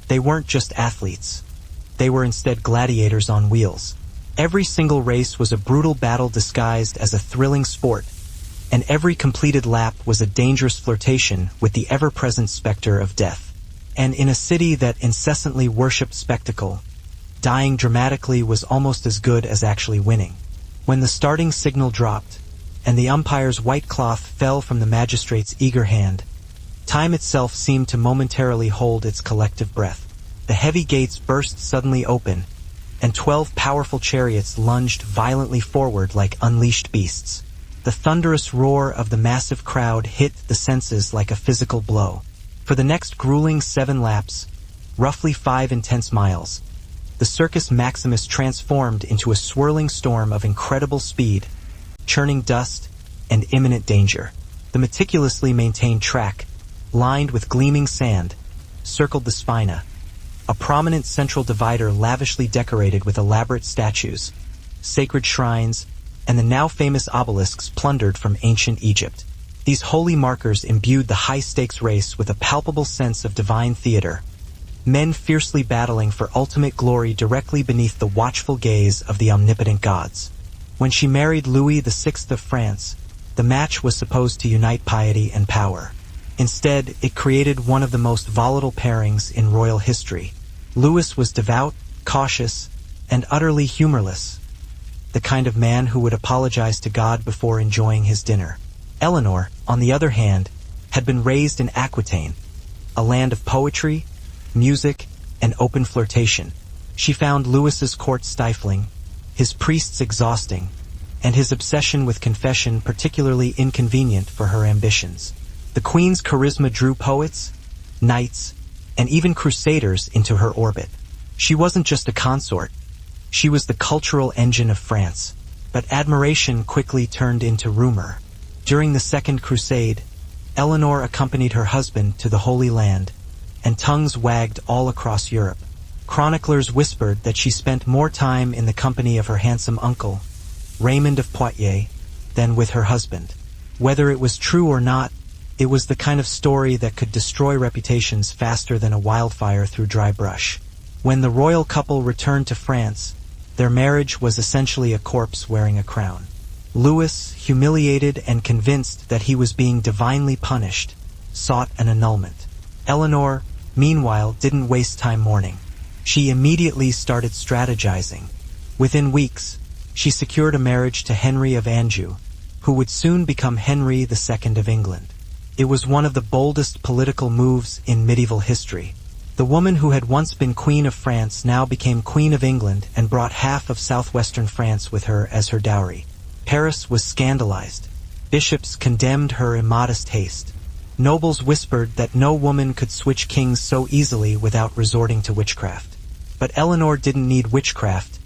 Speaker 1: They weren't just athletes. They were instead gladiators on wheels. Every single race was a brutal battle disguised as a thrilling sport, and every completed lap was a dangerous flirtation with the ever-present specter of death. And in a city that incessantly worshipped spectacle, dying dramatically was almost as good as actually winning. When the starting signal dropped, and the umpire's white cloth fell from the magistrate's eager hand, time itself seemed to momentarily hold its collective breath. The heavy gates burst suddenly open, and 12 powerful chariots lunged violently forward like unleashed beasts. The thunderous roar of the massive crowd hit the senses like a physical blow. For the next grueling 7 laps, roughly 5 intense miles, the Circus Maximus transformed into a swirling storm of incredible speed, churning dust, and imminent danger. The meticulously maintained track, lined with gleaming sand, circled the Spina, a prominent central divider lavishly decorated with elaborate statues, sacred shrines, and the now famous obelisks plundered from ancient Egypt. These holy markers imbued the high-stakes race with a palpable sense of divine theater, men fiercely battling for ultimate glory directly beneath the watchful gaze of the omnipotent gods. When she married Louis VI of France, the match was supposed to unite piety and power. Instead, it created one of the most volatile pairings in royal history. Louis was devout, cautious, and utterly humorless, the kind of man who would apologize to God before enjoying his dinner. Eleanor, on the other hand, had been raised in Aquitaine, a land of poetry, music, and open flirtation. She found Louis's court stifling, his priests exhausting, and his obsession with confession particularly inconvenient for her ambitions. The Queen's charisma drew poets, knights, and even crusaders into her orbit. She wasn't just a consort, she was the cultural engine of France. But admiration quickly turned into rumor. During the Second Crusade, Eleanor accompanied her husband to the Holy Land, and tongues wagged all across Europe. Chroniclers whispered that she spent more time in the company of her handsome uncle, Raymond of Poitiers, than with her husband. Whether it was true or not, it was the kind of story that could destroy reputations faster than a wildfire through dry brush. When the royal couple returned to France, their marriage was essentially a corpse wearing a crown. Louis, humiliated and convinced that he was being divinely punished, sought an annulment. Eleanor, meanwhile, didn't waste time mourning. She immediately started strategizing. Within weeks, she secured a marriage to Henry of Anjou, who would soon become Henry II of England. It was one of the boldest political moves in medieval history. The woman who had once been Queen of France now became Queen of England and brought half of southwestern France with her as her dowry. Paris was scandalized. Bishops condemned her immodest haste. Nobles whispered that no woman could switch kings so easily without resorting to witchcraft. But Eleanor didn't need witchcraft,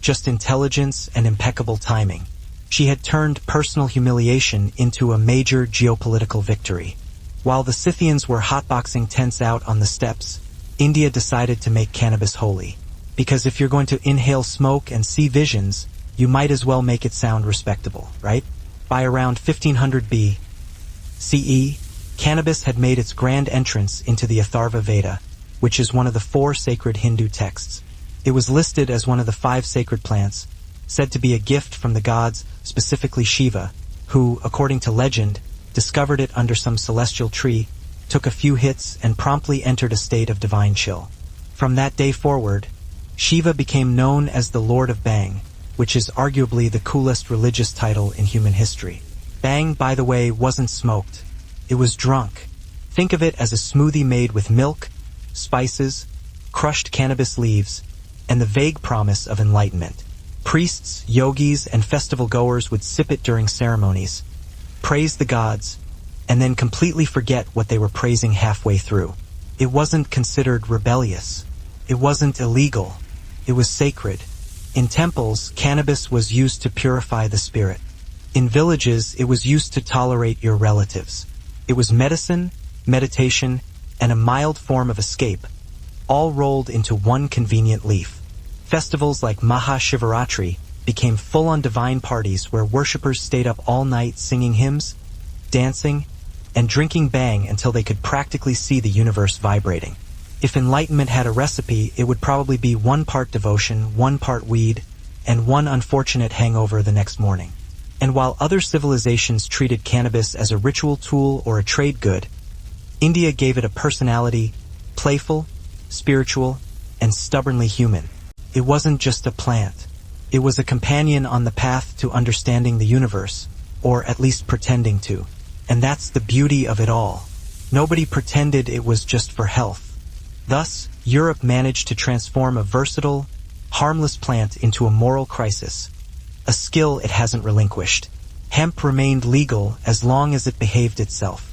Speaker 1: just intelligence and impeccable timing. She had turned personal humiliation into a major geopolitical victory. While the Scythians were hotboxing tents out on the steppes, India decided to make cannabis holy. Because if you're going to inhale smoke and see visions, you might as well make it sound respectable, right? By around 1500 BCE, cannabis had made its grand entrance into the Atharva Veda, which is one of the 4 sacred Hindu texts. It was listed as one of the 5 sacred plants, said to be a gift from the gods, specifically Shiva, who, according to legend, discovered it under some celestial tree, took a few hits, and promptly entered a state of divine chill. From that day forward, Shiva became known as the Lord of Bang, which is arguably the coolest religious title in human history. Bang, by the way, wasn't smoked. It was drunk. Think of it as a smoothie made with milk, spices, crushed cannabis leaves, and the vague promise of enlightenment. Priests, yogis, and festival-goers would sip it during ceremonies, praise the gods, and then completely forget what they were praising halfway through. It wasn't considered rebellious. It wasn't illegal. It was sacred. In temples, cannabis was used to purify the spirit. In villages, it was used to tolerate your relatives. It was medicine, meditation, and a mild form of escape, all rolled into one convenient leaf. Festivals like Mahashivaratri became full-on divine parties where worshippers stayed up all night singing hymns, dancing, and drinking bang until they could practically see the universe vibrating. If enlightenment had a recipe, it would probably be 1 part devotion, 1 part weed, and 1 unfortunate hangover the next morning. And while other civilizations treated cannabis as a ritual tool or a trade good, India gave it a personality, playful, spiritual, and stubbornly human. It wasn't just a plant. It was a companion on the path to understanding the universe, or at least pretending to. And that's the beauty of it all. Nobody pretended it was just for health. Thus, Europe managed to transform a versatile, harmless plant into a moral crisis, a skill it hasn't relinquished. Hemp remained legal as long as it behaved itself.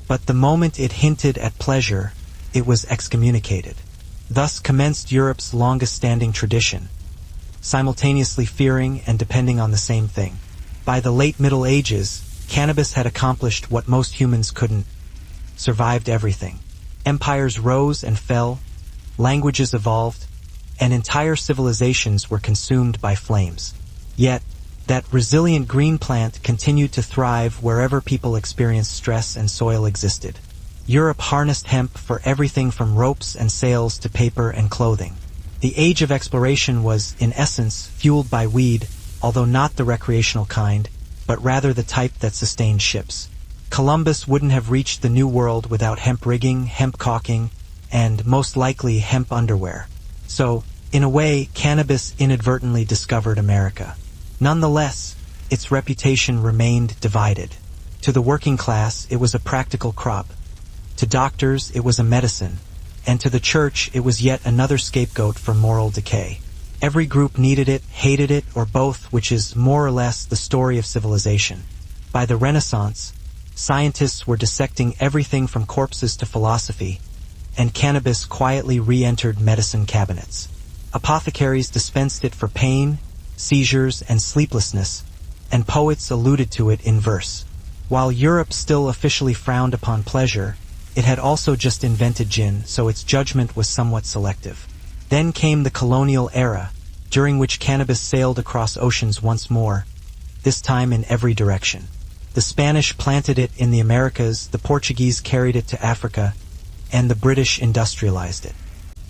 Speaker 1: But the moment it hinted at pleasure, it was excommunicated. Thus commenced Europe's longest-standing tradition, simultaneously fearing and depending on the same thing. By the late Middle Ages, cannabis had accomplished what most humans couldn't: survived everything. Empires rose and fell, languages evolved, and entire civilizations were consumed by flames. Yet, that resilient green plant continued to thrive wherever people experienced stress and soil existed. Europe harnessed hemp for everything from ropes and sails to paper and clothing. The age of exploration was, in essence, fueled by weed, although not the recreational kind, but rather the type that sustained ships. Columbus wouldn't have reached the New World without hemp rigging, hemp caulking, and most likely hemp underwear. So, in a way, cannabis inadvertently discovered America. Nonetheless, its reputation remained divided. To the working class, it was a practical crop. To doctors, it was a medicine. And to the church, it was yet another scapegoat for moral decay. Every group needed it, hated it, or both, which is more or less the story of civilization. By the Renaissance, scientists were dissecting everything from corpses to philosophy, and cannabis quietly re-entered medicine cabinets. Apothecaries dispensed it for pain, seizures, and sleeplessness, and poets alluded to it in verse. While Europe still officially frowned upon pleasure, It had also just invented gin, so its judgment was somewhat selective. Then came the colonial era, during which cannabis sailed across oceans once more, this time in every direction. The Spanish planted it in the Americas, the Portuguese carried it to Africa, and the British industrialized it.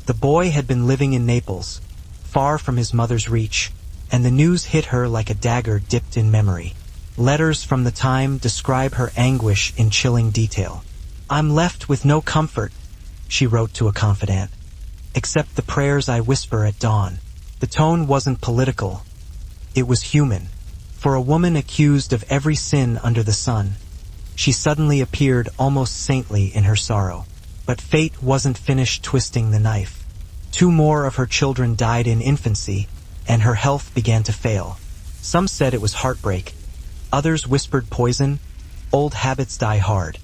Speaker 1: The boy had been living in Naples, far from his mother's reach, and the news hit her like a dagger dipped in memory. Letters from the time describe her anguish in chilling detail. "I'm left with no comfort," she wrote to a confidant, "except the prayers I whisper at dawn." The tone wasn't political. It was human. For a woman accused of every sin under the sun, she suddenly appeared almost saintly in her sorrow. But fate wasn't finished twisting the knife. 2 more of her children died in infancy, and her health began to fail. Some said it was heartbreak. Others whispered poison. Old habits die hard.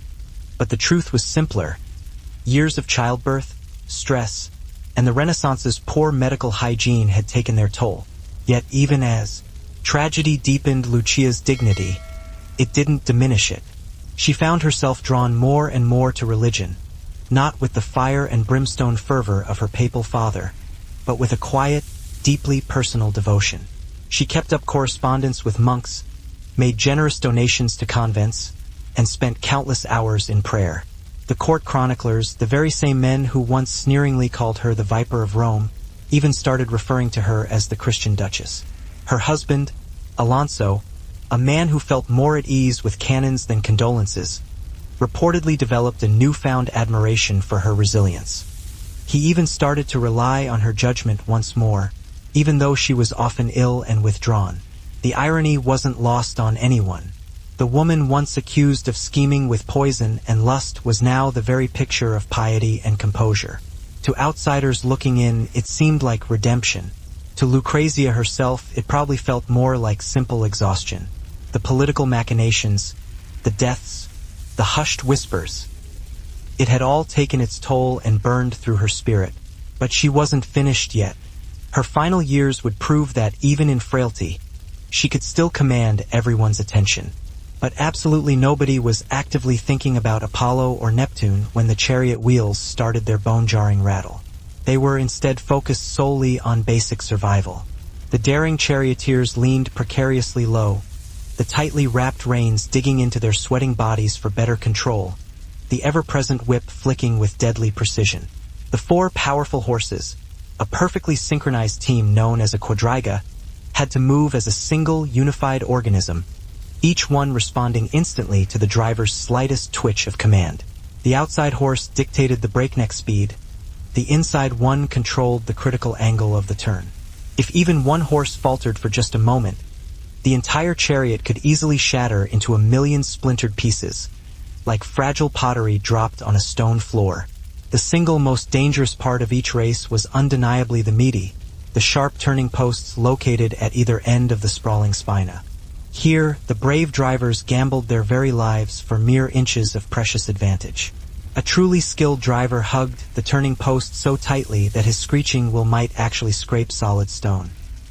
Speaker 1: But the truth was simpler. Years of childbirth, stress, and the Renaissance's poor medical hygiene had taken their toll. Yet even as tragedy deepened Lucia's dignity, it didn't diminish it. She found herself drawn more and more to religion, not with the fire and brimstone fervor of her papal father, but with a quiet, deeply personal devotion. She kept up correspondence with monks, made generous donations to convents, and spent countless hours in prayer. The court chroniclers, the very same men who once sneeringly called her the Viper of Rome, even started referring to her as the Christian Duchess. Her husband, Alonso, a man who felt more at ease with cannons than condolences, reportedly developed a newfound admiration for her resilience. He even started to rely on her judgment once more, even though she was often ill and withdrawn. The irony wasn't lost on anyone. The woman once accused of scheming with poison and lust was now the very picture of piety and composure. To outsiders looking in, it seemed like redemption. To Lucrezia herself, it probably felt more like simple exhaustion. The political machinations, the deaths, the hushed whispers. It had all taken its toll and burned through her spirit. But she wasn't finished yet. Her final years would prove that, even in frailty, she could still command everyone's attention. But absolutely nobody was actively thinking about Apollo or Neptune when the chariot wheels started their bone-jarring rattle. They were instead focused solely on basic survival. The daring charioteers leaned precariously low, the tightly wrapped reins digging into their sweating bodies for better control, the ever-present whip flicking with deadly precision. The 4 powerful horses, a perfectly synchronized team known as a quadriga, had to move as a single, unified organism, each one responding instantly to the driver's slightest twitch of command. The outside horse dictated the breakneck speed. The inside one controlled the critical angle of the turn. If even one horse faltered for just a moment, the entire chariot could easily shatter into a million splintered pieces, like fragile pottery dropped on a stone floor. The single most dangerous part of each race was undeniably the meaty, the sharp turning posts located at either end of the sprawling spina. Here, the brave drivers gambled their very lives for mere inches of precious advantage. A truly skilled driver hugged the turning post so tightly that his screeching will might actually scrape solid stone.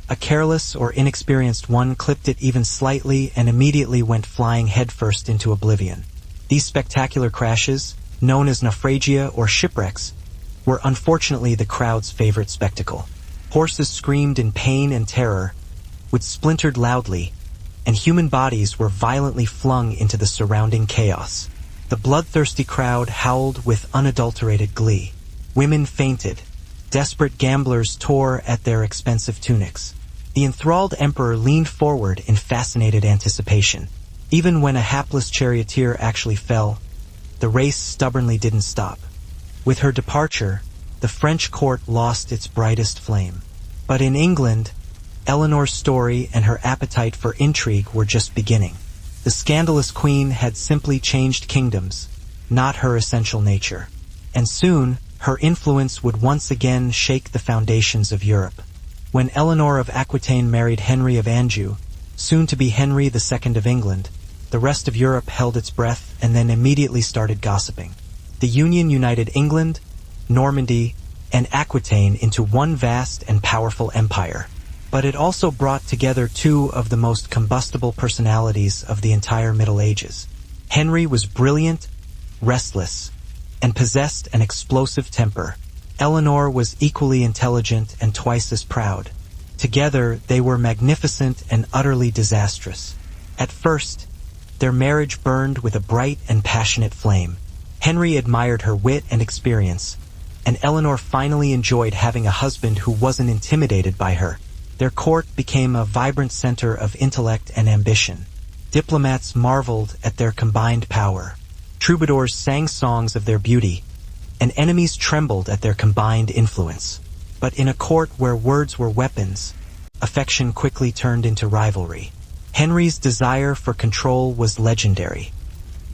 Speaker 1: A careless or inexperienced one clipped it even slightly and immediately went flying headfirst into oblivion. These spectacular crashes, known as naufragia or shipwrecks, were unfortunately the crowd's favorite spectacle. Horses screamed in pain and terror, would splintered loudly, and human bodies were violently flung into the surrounding chaos. The bloodthirsty crowd howled with unadulterated glee. Women fainted. Desperate gamblers tore at their expensive tunics. The enthralled emperor leaned forward in fascinated anticipation. Even when a hapless charioteer actually fell, the race stubbornly didn't stop. With her departure, the French court lost its brightest flame. But in England, Eleanor's story and her appetite for intrigue were just beginning. The scandalous queen had simply changed kingdoms, not her essential nature. And soon, her influence would once again shake the foundations of Europe. When Eleanor of Aquitaine married Henry of Anjou, soon to be Henry II of England, the rest of Europe held its breath and then immediately started gossiping. The union united England, Normandy, and Aquitaine into one vast and powerful empire. But it also brought together 2 of the most combustible personalities of the entire Middle Ages. Henry was brilliant, restless, and possessed an explosive temper. Eleanor was equally intelligent and twice as proud. Together, they were magnificent and utterly disastrous. At first, their marriage burned with a bright and passionate flame. Henry admired her wit and experience, and Eleanor finally enjoyed having a husband who wasn't intimidated by her. Their court became a vibrant center of intellect and ambition. Diplomats marveled at their combined power. Troubadours sang songs of their beauty, and enemies trembled at their combined influence. But in a court where words were weapons, affection quickly turned into rivalry. Henry's desire for control was legendary.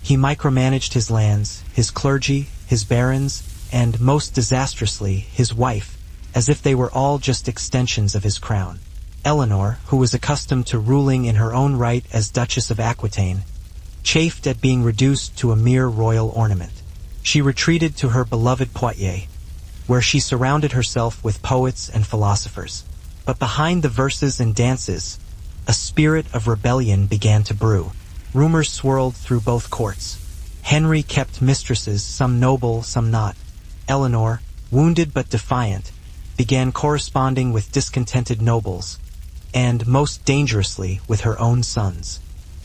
Speaker 1: He micromanaged his lands, his clergy, his barons, and, most disastrously, his wife, as if they were all just extensions of his crown. Eleanor, who was accustomed to ruling in her own right as Duchess of Aquitaine, chafed at being reduced to a mere royal ornament. She retreated to her beloved Poitiers, where she surrounded herself with poets and philosophers. But behind the verses and dances, a spirit of rebellion began to brew. Rumors swirled through both courts. Henry kept mistresses, some noble, some not. Eleanor, wounded but defiant, began corresponding with discontented nobles, and, most dangerously, with her own sons.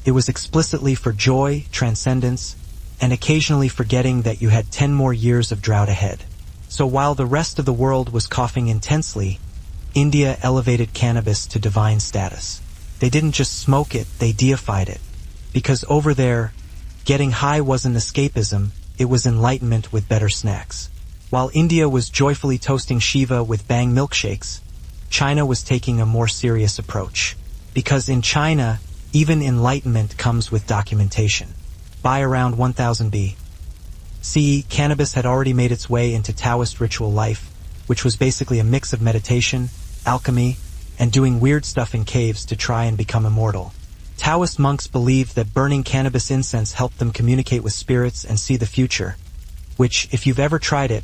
Speaker 1: It was explicitly for joy, transcendence, and occasionally forgetting that you had 10 more years of drought ahead. So while the rest of the world was coughing intensely, India elevated cannabis to divine status. They didn't just smoke it, they deified it. Because over there, getting high wasn't escapism, it was enlightenment with better snacks. While India was joyfully toasting Shiva with Bang milkshakes, China was taking a more serious approach. Because in China, even enlightenment comes with documentation. By around 1000 BCE, cannabis had already made its way into Taoist ritual life, which was basically a mix of meditation, alchemy, and doing weird stuff in caves to try and become immortal. Taoist monks believed that burning cannabis incense helped them communicate with spirits and see the future, which, if you've ever tried it,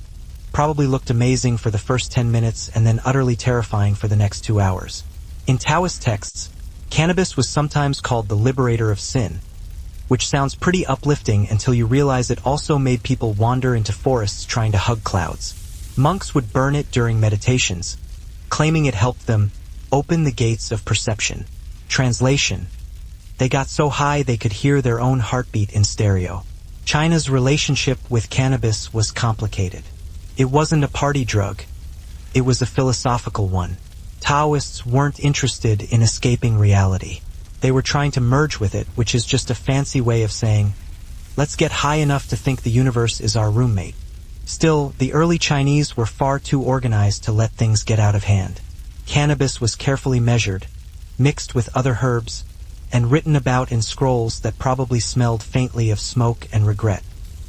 Speaker 1: probably looked amazing for the first 10 minutes and then utterly terrifying for the next 2 hours. In Taoist texts, cannabis was sometimes called the liberator of sin, which sounds pretty uplifting until you realize it also made people wander into forests trying to hug clouds. Monks would burn it during meditations, claiming it helped them open the gates of perception. Translation: they got so high they could hear their own heartbeat in stereo. China's relationship with cannabis was complicated. It wasn't a party drug. It was a philosophical one. Taoists weren't interested in escaping reality. They were trying to merge with it, which is just a fancy way of saying, let's get high enough to think the universe is our roommate. Still, the early Chinese were far too organized to let things get out of hand. Cannabis was carefully measured, mixed with other herbs, and written about in scrolls that probably smelled faintly of smoke and regret.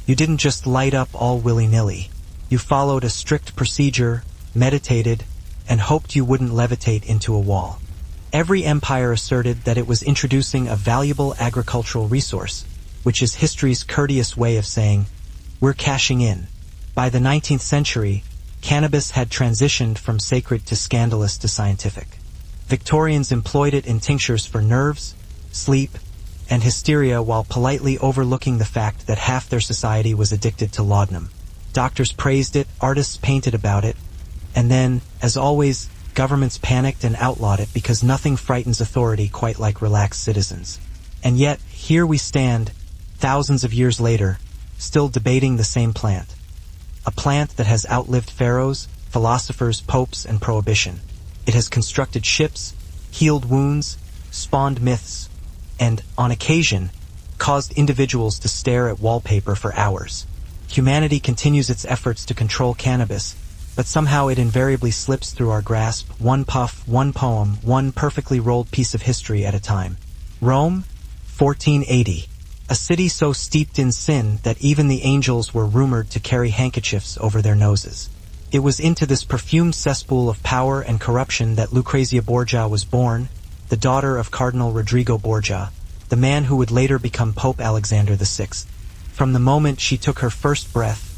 Speaker 1: You didn't just light up all willy-nilly. You followed a strict procedure, meditated, and hoped you wouldn't levitate into a wall. Every empire asserted that it was introducing a valuable agricultural resource, which is history's courteous way of saying, we're cashing in. By the 19th century, cannabis had transitioned from sacred to scandalous to scientific. Victorians employed it in tinctures for nerves, sleep, and hysteria while politely overlooking the fact that half their society was addicted to laudanum. Doctors praised it, artists painted about it, and then, as always, governments panicked and outlawed it because nothing frightens authority quite like relaxed citizens. And yet, here we stand, thousands of years later, still debating the same plant. A plant that has outlived pharaohs, philosophers, popes, and prohibition. It has constructed ships, healed wounds, spawned myths, and, on occasion, caused individuals to stare at wallpaper for hours. Humanity continues its efforts to control cannabis, but somehow it invariably slips through our grasp, one puff, one poem, one perfectly rolled piece of history at a time. Rome, 1480. A city so steeped in sin that even the angels were rumored to carry handkerchiefs over their noses. It was into this perfumed cesspool of power and corruption that Lucrezia Borgia was born, the daughter of Cardinal Rodrigo Borgia, the man who would later become Pope Alexander VI. From the moment she took her first breath,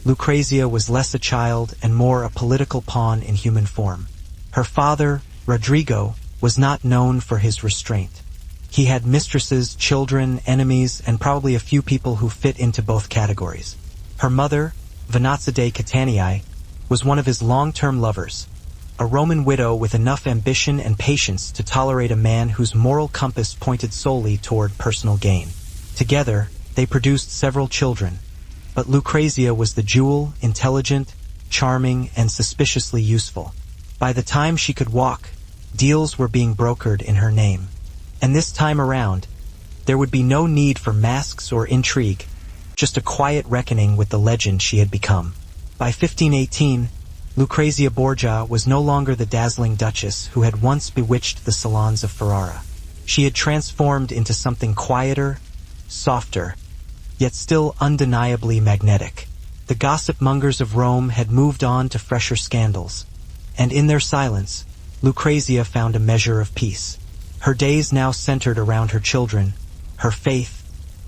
Speaker 1: Lucrezia was less a child and more a political pawn in human form. Her father, Rodrigo, was not known for his restraint. He had mistresses, children, enemies, and probably a few people who fit into both categories. Her mother, Venazia de Catanii, was one of his long-term lovers, a Roman widow with enough ambition and patience to tolerate a man whose moral compass pointed solely toward personal gain. Together, they produced several children, but Lucrezia was the jewel, intelligent, charming, and suspiciously useful. By the time she could walk, deals were being brokered in her name. And this time around, there would be no need for masks or intrigue, just a quiet reckoning with the legend she had become. By 1518, Lucrezia Borgia was no longer the dazzling duchess who had once bewitched the salons of Ferrara. She had transformed into something quieter, softer, yet still undeniably magnetic. The gossip mongers of Rome had moved on to fresher scandals, and in their silence, Lucrezia found a measure of peace. Her days now centered around her children, her faith,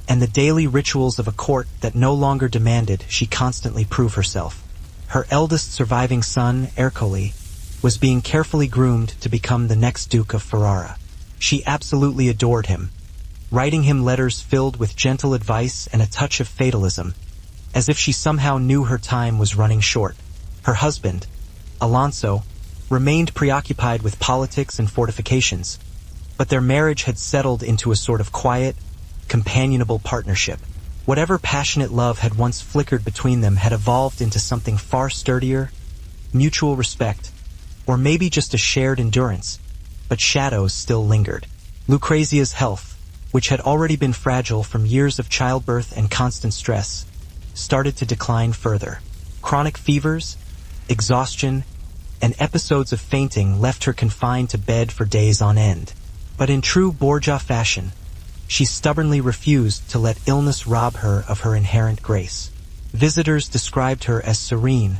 Speaker 1: and the daily rituals of a court that no longer demanded she constantly prove herself. Her eldest surviving son, Ercole, was being carefully groomed to become the next Duke of Ferrara. She absolutely adored him, writing him letters filled with gentle advice and a touch of fatalism, as if she somehow knew her time was running short. Her husband, Alonso, remained preoccupied with politics and fortifications, but their marriage had settled into a sort of quiet, companionable partnership. Whatever passionate love had once flickered between them had evolved into something far sturdier, mutual respect, or maybe just a shared endurance, but shadows still lingered. Lucrezia's health, which had already been fragile from years of childbirth and constant stress, started to decline further. Chronic fevers, exhaustion, and episodes of fainting left her confined to bed for days on end. But in true Borgia fashion, she stubbornly refused to let illness rob her of her inherent grace. Visitors described her as serene,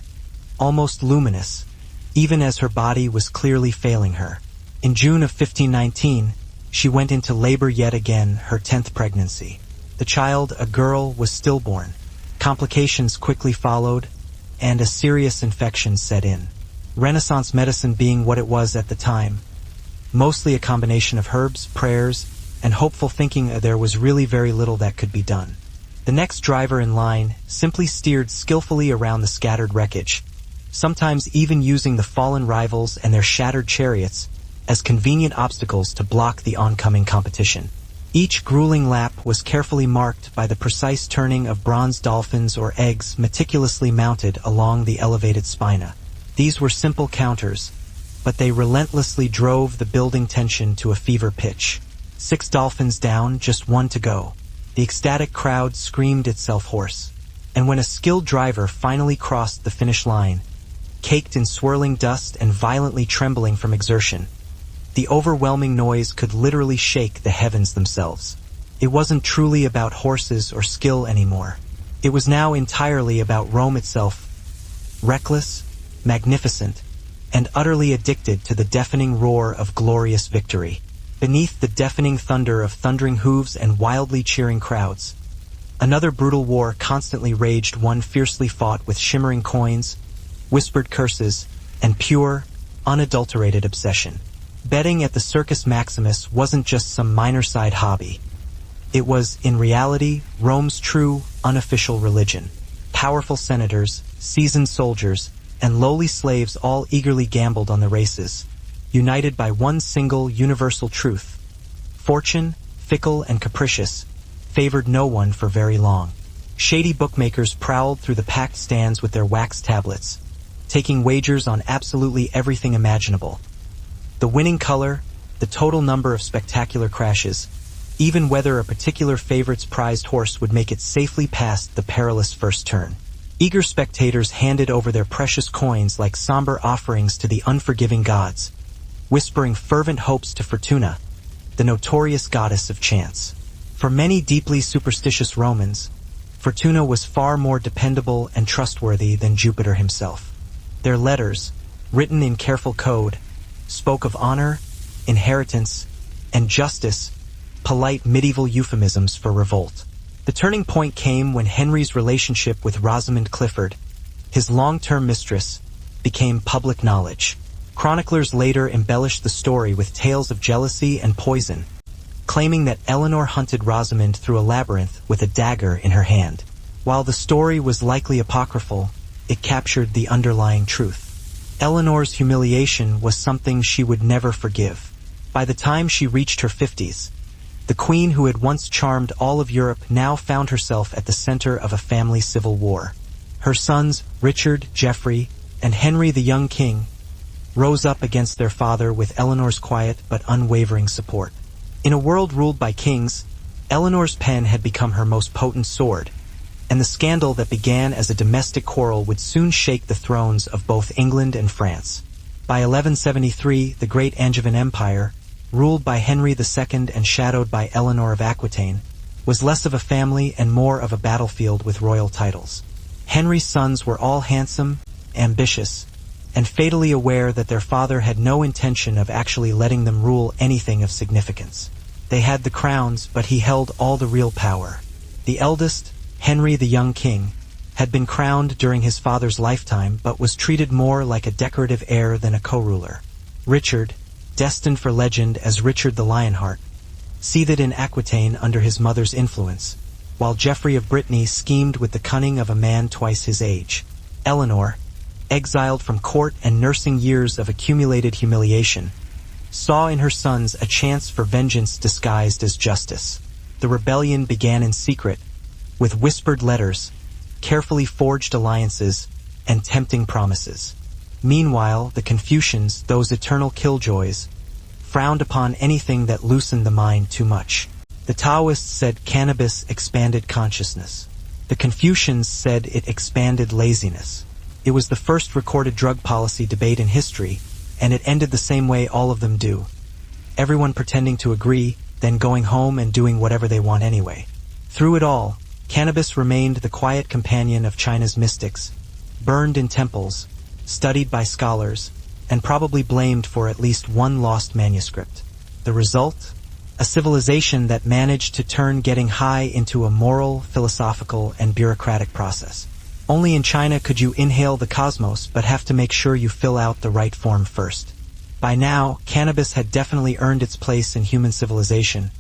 Speaker 1: almost luminous, even as her body was clearly failing her. In June of 1519, she went into labor yet again, her 10th pregnancy. The child, a girl, was stillborn. Complications quickly followed, and a serious infection set in. Renaissance medicine being what it was at the time, mostly a combination of herbs, prayers, and hopeful thinking, there was really very little that could be done. The next driver in line simply steered skillfully around the scattered wreckage, sometimes even using the fallen rivals and their shattered chariots as convenient obstacles to block the oncoming competition. Each grueling lap was carefully marked by the precise turning of bronze dolphins or eggs meticulously mounted along the elevated spina. These were simple counters, but they relentlessly drove the building tension to a fever pitch. 6 dolphins down, just 1 to go. The ecstatic crowd screamed itself hoarse, and when a skilled driver finally crossed the finish line, caked in swirling dust and violently trembling from exertion, the overwhelming noise could literally shake the heavens themselves. It wasn't truly about horses or skill anymore. It was now entirely about Rome itself, reckless, magnificent, and utterly addicted to the deafening roar of glorious victory. Beneath the deafening thunder of thundering hooves and wildly cheering crowds, another brutal war constantly raged, one fiercely fought with shimmering coins, whispered curses, and pure, unadulterated obsession. Betting at the Circus Maximus wasn't just some minor side hobby. It was, in reality, Rome's true, unofficial religion. Powerful senators, seasoned soldiers, and lowly slaves all eagerly gambled on the races, united by one single universal truth. Fortune, fickle and capricious, favored no one for very long. Shady bookmakers prowled through the packed stands with their wax tablets, taking wagers on absolutely everything imaginable. The winning color, the total number of spectacular crashes, even whether a particular favorite's prized horse would make it safely past the perilous first turn. Eager spectators handed over their precious coins like somber offerings to the unforgiving gods, whispering fervent hopes to Fortuna, the notorious goddess of chance. For many deeply superstitious Romans, Fortuna was far more dependable and trustworthy than Jupiter himself. Their letters, written in careful code, spoke of honor, inheritance, and justice, polite medieval euphemisms for revolt. The turning point came when Henry's relationship with Rosamund Clifford, his long-term mistress, became public knowledge. Chroniclers later embellished the story with tales of jealousy and poison, claiming that Eleanor hunted Rosamund through a labyrinth with a dagger in her hand. While the story was likely apocryphal, it captured the underlying truth. Eleanor's humiliation was something she would never forgive. By the time she reached her 50s, the queen who had once charmed all of Europe now found herself at the center of a family civil war. Her sons, Richard, Geoffrey, and Henry the young king, rose up against their father with Eleanor's quiet but unwavering support. In a world ruled by kings, Eleanor's pen had become her most potent sword, and the scandal that began as a domestic quarrel would soon shake the thrones of both England and France. By 1173, the great Angevin Empire, ruled by Henry II and shadowed by Eleanor of Aquitaine, was less of a family and more of a battlefield with royal titles. Henry's sons were all handsome, ambitious, and fatally aware that their father had no intention of actually letting them rule anything of significance. They had the crowns, but he held all the real power. The eldest, Henry the young king, had been crowned during his father's lifetime but was treated more like a decorative heir than a co-ruler. Richard, destined for legend as Richard the Lionheart, seethed in Aquitaine under his mother's influence, while Geoffrey of Brittany schemed with the cunning of a man twice his age. Eleanor, exiled from court and nursing years of accumulated humiliation, saw in her sons a chance for vengeance disguised as justice. The rebellion began in secret, with whispered letters, carefully forged alliances, and tempting promises. Meanwhile, the Confucians, those eternal killjoys, frowned upon anything that loosened the mind too much. The Taoists said cannabis expanded consciousness. The Confucians said it expanded laziness. It was the first recorded drug policy debate in history, and it ended the same way all of them do. Everyone pretending to agree, then going home and doing whatever they want anyway. Through it all, cannabis remained the quiet companion of China's mystics, burned in temples, studied by scholars, and probably blamed for at least one lost manuscript. The result? A civilization that managed to turn getting high into a moral, philosophical, and bureaucratic process. Only in China could you inhale the cosmos but have to make sure you fill out the right form first. By now, cannabis had definitely earned its place in human civilization,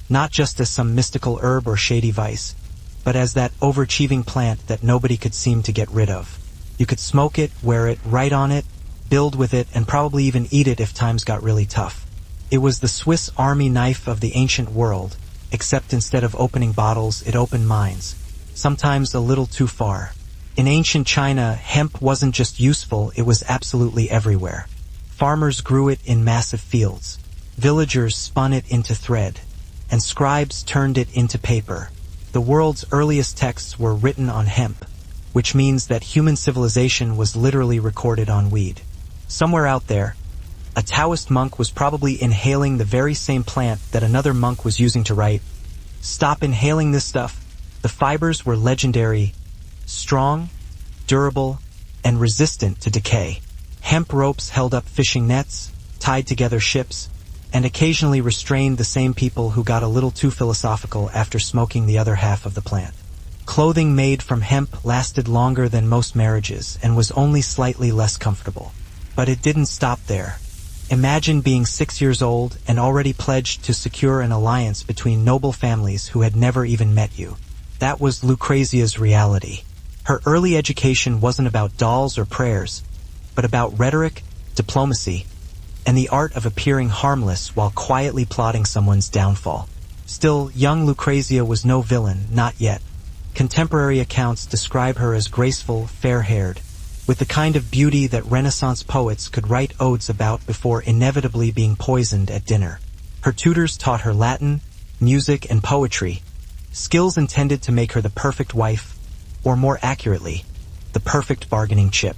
Speaker 1: not just as some mystical herb or shady vice, but as that overachieving plant that nobody could seem to get rid of. You could smoke it, wear it, write on it, build with it, and probably even eat it if times got really tough. It was the Swiss Army knife of the ancient world, except instead of opening bottles, it opened minds, sometimes a little too far. In ancient China, hemp wasn't just useful, it was absolutely everywhere. Farmers grew it in massive fields. Villagers spun it into thread, and scribes turned it into paper. The world's earliest texts were written on hemp, which means that human civilization was literally recorded on weed. Somewhere out there, a Taoist monk was probably inhaling the very same plant that another monk was using to write, "Stop inhaling this stuff." The fibers were legendary, strong, durable, and resistant to decay. Hemp ropes held up fishing nets, tied together ships, and occasionally restrained the same people who got a little too philosophical after smoking the other half of the plant. Clothing made from hemp lasted longer than most marriages and was only slightly less comfortable. But it didn't stop there. Imagine being 6 years old and already pledged to secure an alliance between noble families who had never even met you. That was Lucrezia's reality. Her early education wasn't about dolls or prayers, but about rhetoric, diplomacy, and the art of appearing harmless while quietly plotting someone's downfall. Still, young Lucrezia was no villain, not yet. Contemporary accounts describe her as graceful, fair-haired, with the kind of beauty that Renaissance poets could write odes about before inevitably being poisoned at dinner. Her tutors taught her Latin, music, and poetry, skills intended to make her the perfect wife, or more accurately, the perfect bargaining chip.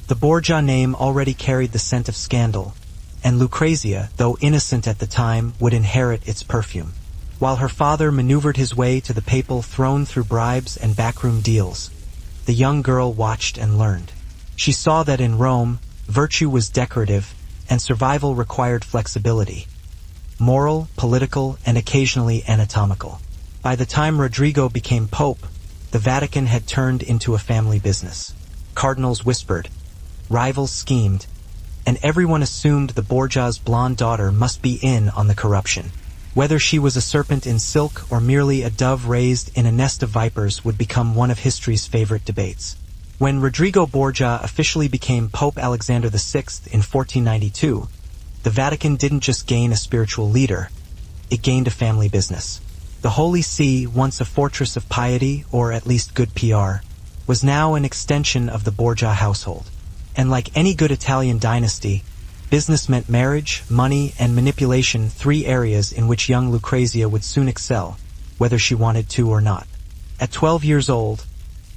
Speaker 1: The Borgia name already carried the scent of scandal, and Lucrezia, though innocent at the time, would inherit its perfume. While her father maneuvered his way to the papal throne through bribes and backroom deals, the young girl watched and learned. She saw that in Rome, virtue was decorative, and survival required flexibility. Moral, political, and occasionally anatomical. By the time Rodrigo became pope, the Vatican had turned into a family business. Cardinals whispered, rivals schemed, and everyone assumed the Borgia's blonde daughter must be in on the corruption. Whether she was a serpent in silk or merely a dove raised in a nest of vipers would become one of history's favorite debates. When Rodrigo Borgia officially became Pope Alexander VI in 1492, the Vatican didn't just gain a spiritual leader, it gained a family business. The Holy See, once a fortress of piety, or at least good PR, was now an extension of the Borgia household. And like any good Italian dynasty, business meant marriage, money, and manipulation, three areas in which young Lucrezia would soon excel, whether she wanted to or not. At 12 years old,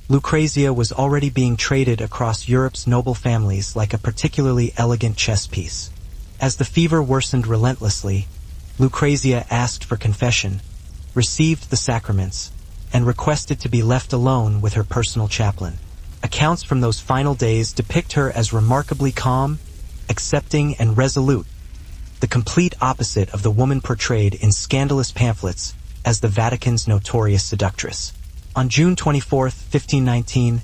Speaker 1: Lucrezia was already being traded across Europe's noble families like a particularly elegant chess piece. As the fever worsened relentlessly, Lucrezia asked for confession, received the sacraments, and requested to be left alone with her personal chaplain. Accounts from those final days depict her as remarkably calm, accepting, and resolute, the complete opposite of the woman portrayed in scandalous pamphlets as the Vatican's notorious seductress. On June 24, 1519,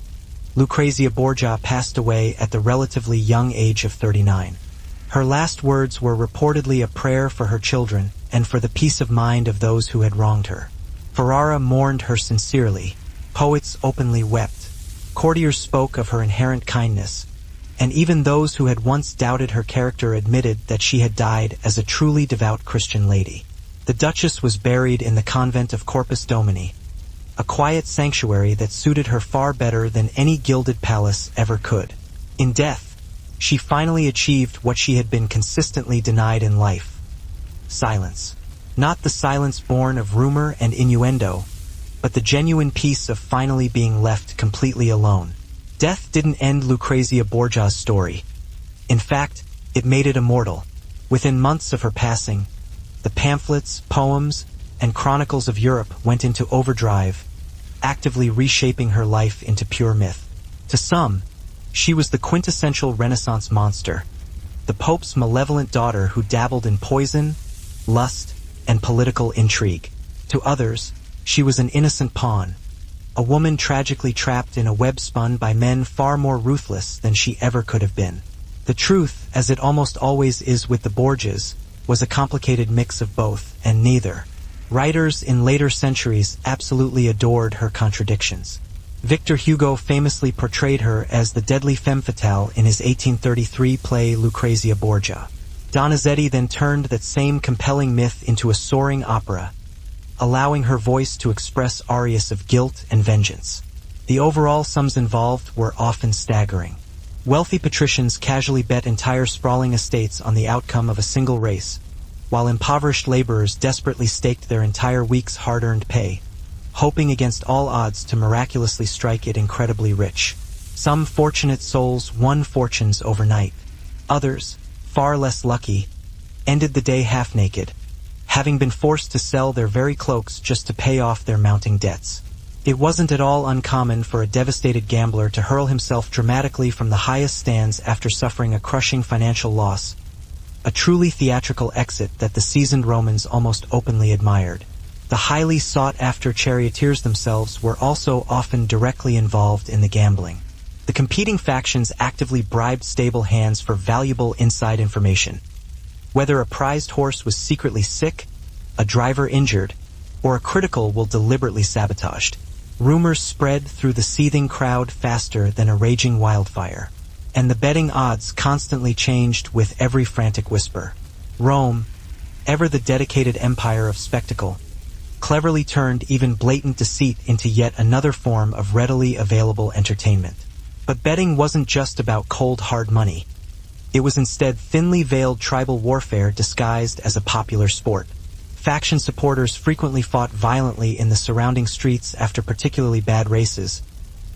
Speaker 1: Lucrezia Borgia passed away at the relatively young age of 39. Her last words were reportedly a prayer for her children and for the peace of mind of those who had wronged her. Ferrara mourned her sincerely, poets openly wept, courtiers spoke of her inherent kindness, and even those who had once doubted her character admitted that she had died as a truly devout Christian lady. The Duchess was buried in the convent of Corpus Domini, a quiet sanctuary that suited her far better than any gilded palace ever could. In death, she finally achieved what she had been consistently denied in life: silence. Not the silence born of rumor and innuendo, but the genuine peace of finally being left completely alone. Death didn't end Lucrezia Borgia's story. In fact, it made it immortal. Within months of her passing, the pamphlets, poems, and chronicles of Europe went into overdrive, actively reshaping her life into pure myth. To some, she was the quintessential Renaissance monster, the Pope's malevolent daughter who dabbled in poison, lust, and political intrigue. To others, she was an innocent pawn, a woman tragically trapped in a web spun by men far more ruthless than she ever could have been. The truth, as it almost always is with the Borgias, was a complicated mix of both and neither. Writers in later centuries absolutely adored her contradictions. Victor Hugo famously portrayed her as the deadly femme fatale in his 1833 play Lucrezia Borgia. Donizetti then turned that same compelling myth into a soaring opera, allowing her voice to express arias of guilt and vengeance. The overall sums involved were often staggering. Wealthy patricians casually bet entire sprawling estates on the outcome of a single race, while impoverished laborers desperately staked their entire week's hard-earned pay, hoping against all odds to miraculously strike it incredibly rich. Some fortunate souls won fortunes overnight. Others, far less lucky, ended the day half-naked, having been forced to sell their very cloaks just to pay off their mounting debts. It wasn't at all uncommon for a devastated gambler to hurl himself dramatically from the highest stands after suffering a crushing financial loss, a truly theatrical exit that the seasoned Romans almost openly admired. The highly sought-after charioteers themselves were also often directly involved in the gambling. The competing factions actively bribed stable hands for valuable inside information. Whether a prized horse was secretly sick, a driver injured, or a critical will deliberately sabotaged, rumors spread through the seething crowd faster than a raging wildfire, and the betting odds constantly changed with every frantic whisper. Rome, ever the dedicated empire of spectacle, cleverly turned even blatant deceit into yet another form of readily available entertainment. But betting wasn't just about cold, hard money. It was instead thinly veiled tribal warfare disguised as a popular sport. Faction supporters frequently fought violently in the surrounding streets after particularly bad races,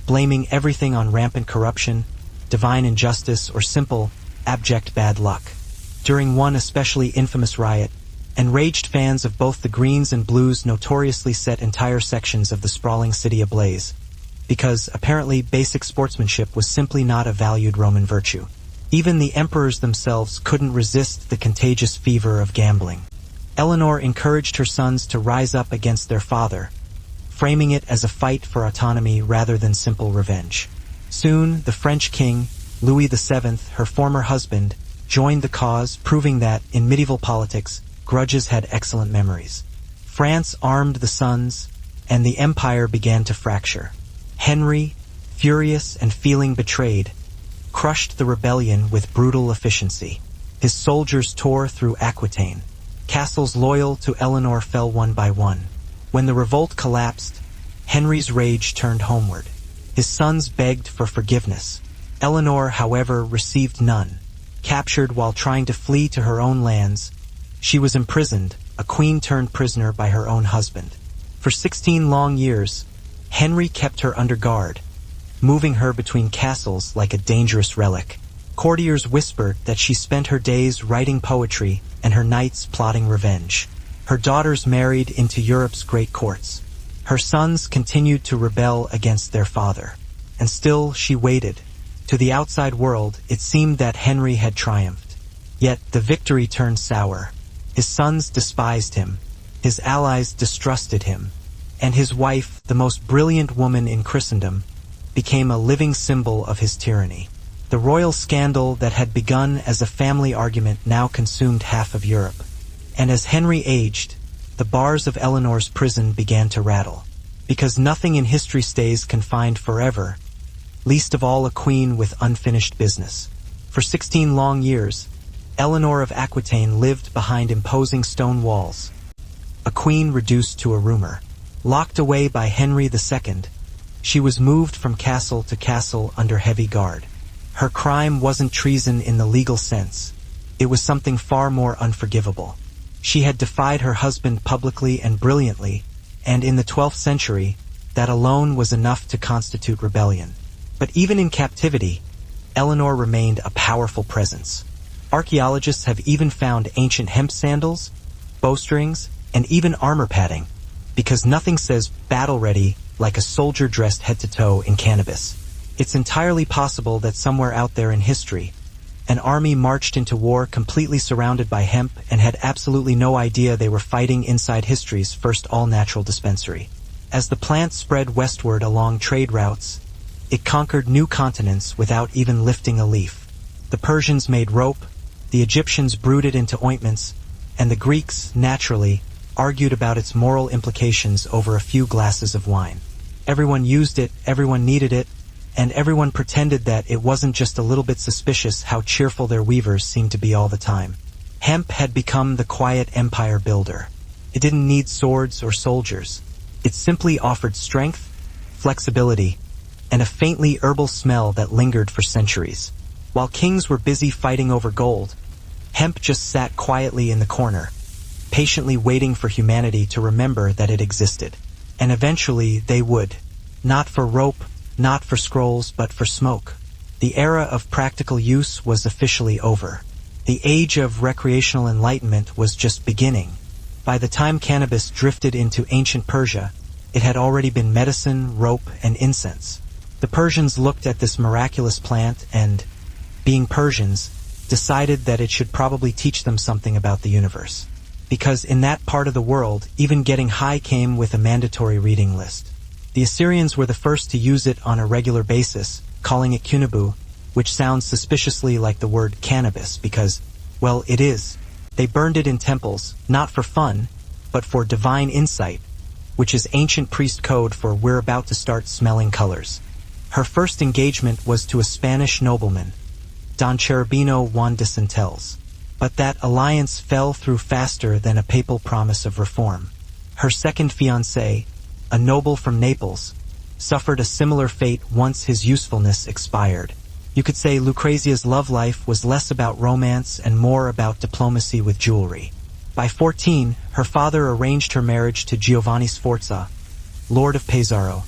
Speaker 1: blaming everything on rampant corruption, divine injustice, or simple, abject bad luck. During one especially infamous riot, enraged fans of both the Greens and Blues notoriously set entire sections of the sprawling city ablaze, because apparently basic sportsmanship was simply not a valued Roman virtue. Even the emperors themselves couldn't resist the contagious fever of gambling. Eleanor encouraged her sons to rise up against their father, framing it as a fight for autonomy rather than simple revenge. Soon, the French king, Louis VII, her former husband, joined the cause, proving that, in medieval politics, grudges had excellent memories. France armed the sons, and the empire began to fracture. Henry, furious and feeling betrayed, crushed the rebellion with brutal efficiency. His soldiers tore through Aquitaine. Castles loyal to Eleanor fell one by one. When the revolt collapsed, Henry's rage turned homeward. His sons begged for forgiveness. Eleanor, however, received none. Captured while trying to flee to her own lands, she was imprisoned, a queen turned prisoner by her own husband. For 16 long years, Henry kept her under guard, moving her between castles like a dangerous relic. Courtiers whispered that she spent her days writing poetry and her nights plotting revenge. Her daughters married into Europe's great courts. Her sons continued to rebel against their father. And still she waited. To the outside world, it seemed that Henry had triumphed. Yet the victory turned sour. His sons despised him. His allies distrusted him. And his wife, the most brilliant woman in Christendom, became a living symbol of his tyranny. The royal scandal that had begun as a family argument now consumed half of Europe. And as Henry aged, the bars of Eleanor's prison began to rattle. Because nothing in history stays confined forever, least of all a queen with unfinished business. For 16 long years, Eleanor of Aquitaine lived behind imposing stone walls, a queen reduced to a rumor. Locked away by Henry II, she was moved from castle to castle under heavy guard. Her crime wasn't treason in the legal sense. It was something far more unforgivable. She had defied her husband publicly and brilliantly, and in the 12th century, that alone was enough to constitute rebellion. But even in captivity, Eleanor remained a powerful presence. Archaeologists have even found ancient hemp sandals, bowstrings, and even armor padding, because nothing says battle-ready like a soldier dressed head to toe in cannabis. It's entirely possible that somewhere out there in history, an army marched into war completely surrounded by hemp and had absolutely no idea they were fighting inside history's first all-natural dispensary. As the plant spread westward along trade routes, it conquered new continents without even lifting a leaf. The Persians made rope, the Egyptians brewed it into ointments, and the Greeks, naturally, argued about its moral implications over a few glasses of wine. Everyone used it, everyone needed it, and everyone pretended that it wasn't just a little bit suspicious how cheerful their weavers seemed to be all the time. Hemp had become the quiet empire builder. It didn't need swords or soldiers. It simply offered strength, flexibility, and a faintly herbal smell that lingered for centuries. While kings were busy fighting over gold, hemp just sat quietly in the corner, patiently waiting for humanity to remember that it existed. And eventually they would. Not for rope, not for scrolls, but for smoke. The era of practical use was officially over. The age of recreational enlightenment was just beginning. By the time cannabis drifted into ancient Persia, it had already been medicine, rope, and incense. The Persians looked at this miraculous plant and, being Persians, decided that it should probably teach them something about the universe. Because in that part of the world, even getting high came with a mandatory reading list. The Assyrians were the first to use it on a regular basis, calling it kunabu, which sounds suspiciously like the word cannabis because, well, it is. They burned it in temples, not for fun, but for divine insight, which is ancient priest code for we're about to start smelling colors. Her first engagement was to a Spanish nobleman, Don Cherubino Juan de Centelles. But that alliance fell through faster than a papal promise of reform. Her second fiancé, a noble from Naples, suffered a similar fate once his usefulness expired. You could say Lucrezia's love life was less about romance and more about diplomacy with jewelry. By 14, her father arranged her marriage to Giovanni Sforza, Lord of Pesaro,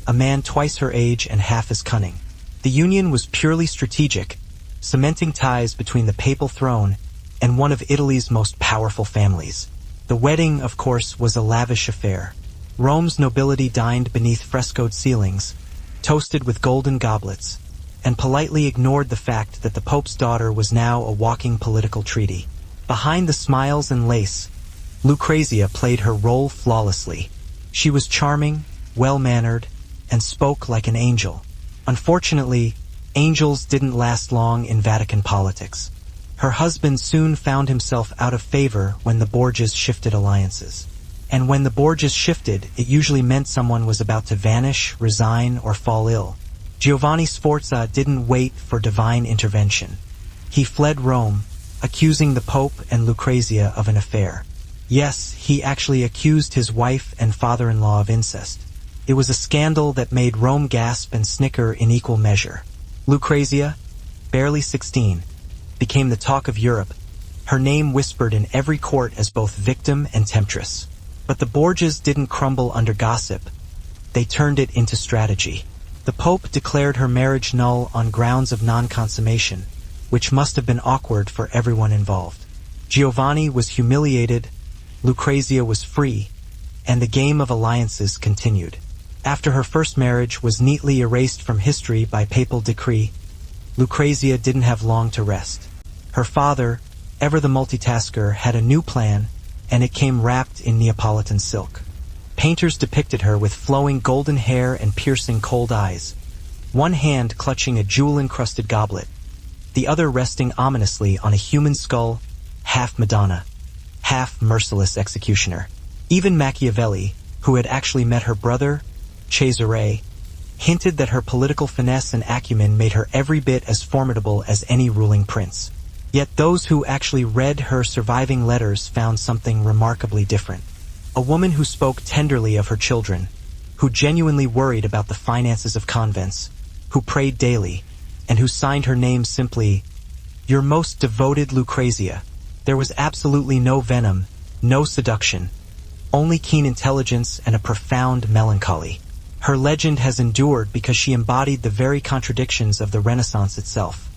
Speaker 1: a man twice her age and half as cunning. The union was purely strategic, cementing ties between the papal throne and one of Italy's most powerful families. The wedding, of course, was a lavish affair. Rome's nobility dined beneath frescoed ceilings, toasted with golden goblets, and politely ignored the fact that the Pope's daughter was now a walking political treaty. Behind the smiles and lace, Lucrezia played her role flawlessly. She was charming, well-mannered, and spoke like an angel. Unfortunately, angels didn't last long in Vatican politics. Her husband soon found himself out of favor when the Borgias shifted alliances. And when the Borgias shifted, it usually meant someone was about to vanish, resign, or fall ill. Giovanni Sforza didn't wait for divine intervention. He fled Rome, accusing the Pope and Lucrezia of an affair. Yes, he actually accused his wife and father-in-law of incest. It was a scandal that made Rome gasp and snicker in equal measure. Lucrezia, barely 16, became the talk of Europe, her name whispered in every court as both victim and temptress. But the Borgias didn't crumble under gossip. They turned it into strategy. The Pope declared her marriage null on grounds of non-consummation, which must have been awkward for everyone involved. Giovanni was humiliated, Lucrezia was free, and the game of alliances continued. After her first marriage was neatly erased from history by papal decree, Lucrezia didn't have long to rest. Her father, ever the multitasker, had a new plan, and it came wrapped in Neapolitan silk. Painters depicted her with flowing golden hair and piercing cold eyes, one hand clutching a jewel-encrusted goblet, the other resting ominously on a human skull, half Madonna, half merciless executioner. Even Machiavelli, who had actually met her brother, Cesare, hinted that her political finesse and acumen made her every bit as formidable as any ruling prince. Yet those who actually read her surviving letters found something remarkably different. A woman who spoke tenderly of her children, who genuinely worried about the finances of convents, who prayed daily, and who signed her name simply, "Your most devoted Lucrezia." There was absolutely no venom, no seduction, only keen intelligence and a profound melancholy. Her legend has endured because she embodied the very contradictions of the Renaissance itself.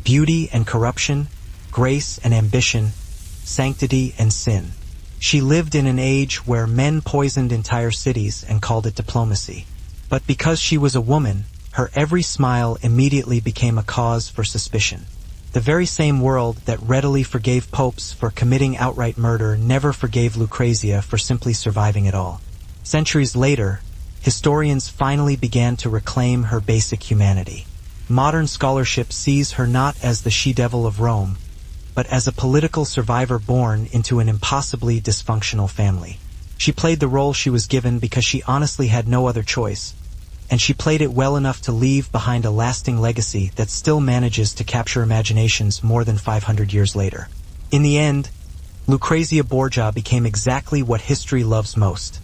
Speaker 1: Beauty and corruption, grace and ambition, sanctity and sin. She lived in an age where men poisoned entire cities and called it diplomacy. But because she was a woman, her every smile immediately became a cause for suspicion. The very same world that readily forgave popes for committing outright murder never forgave Lucrezia for simply surviving at all. Centuries later, historians finally began to reclaim her basic humanity. Modern scholarship sees her not as the she-devil of Rome, but as a political survivor born into an impossibly dysfunctional family. She played the role she was given because she honestly had no other choice, and she played it well enough to leave behind a lasting legacy that still manages to capture imaginations more than 500 years later. In the end, Lucrezia Borgia became exactly what history loves most: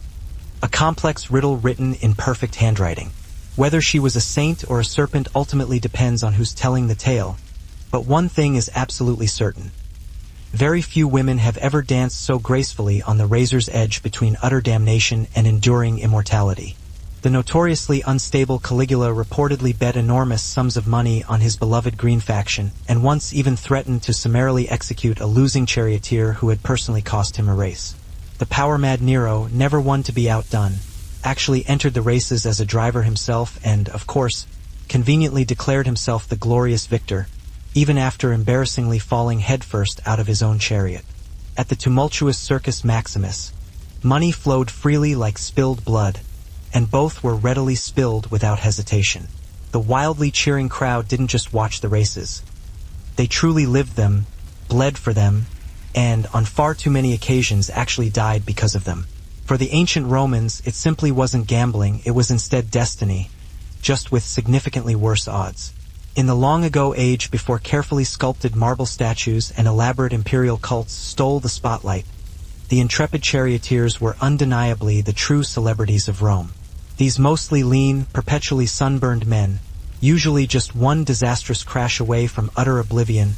Speaker 1: a complex riddle written in perfect handwriting. Whether she was a saint or a serpent ultimately depends on who's telling the tale, but one thing is absolutely certain. Very few women have ever danced so gracefully on the razor's edge between utter damnation and enduring immortality. The notoriously unstable Caligula reportedly bet enormous sums of money on his beloved Green faction, and once even threatened to summarily execute a losing charioteer who had personally cost him a race. The power-mad Nero, never one to be outdone, actually entered the races as a driver himself and, of course, conveniently declared himself the glorious victor, even after embarrassingly falling headfirst out of his own chariot. At the tumultuous Circus Maximus, money flowed freely like spilled blood, and both were readily spilled without hesitation. The wildly cheering crowd didn't just watch the races. They truly lived them, bled for them, and, on far too many occasions, actually died because of them. For the ancient Romans, it simply wasn't gambling, it was instead destiny, just with significantly worse odds. In the long-ago age before carefully sculpted marble statues and elaborate imperial cults stole the spotlight, the intrepid charioteers were undeniably the true celebrities of Rome. These mostly lean, perpetually sunburned men, usually just one disastrous crash away from utter oblivion,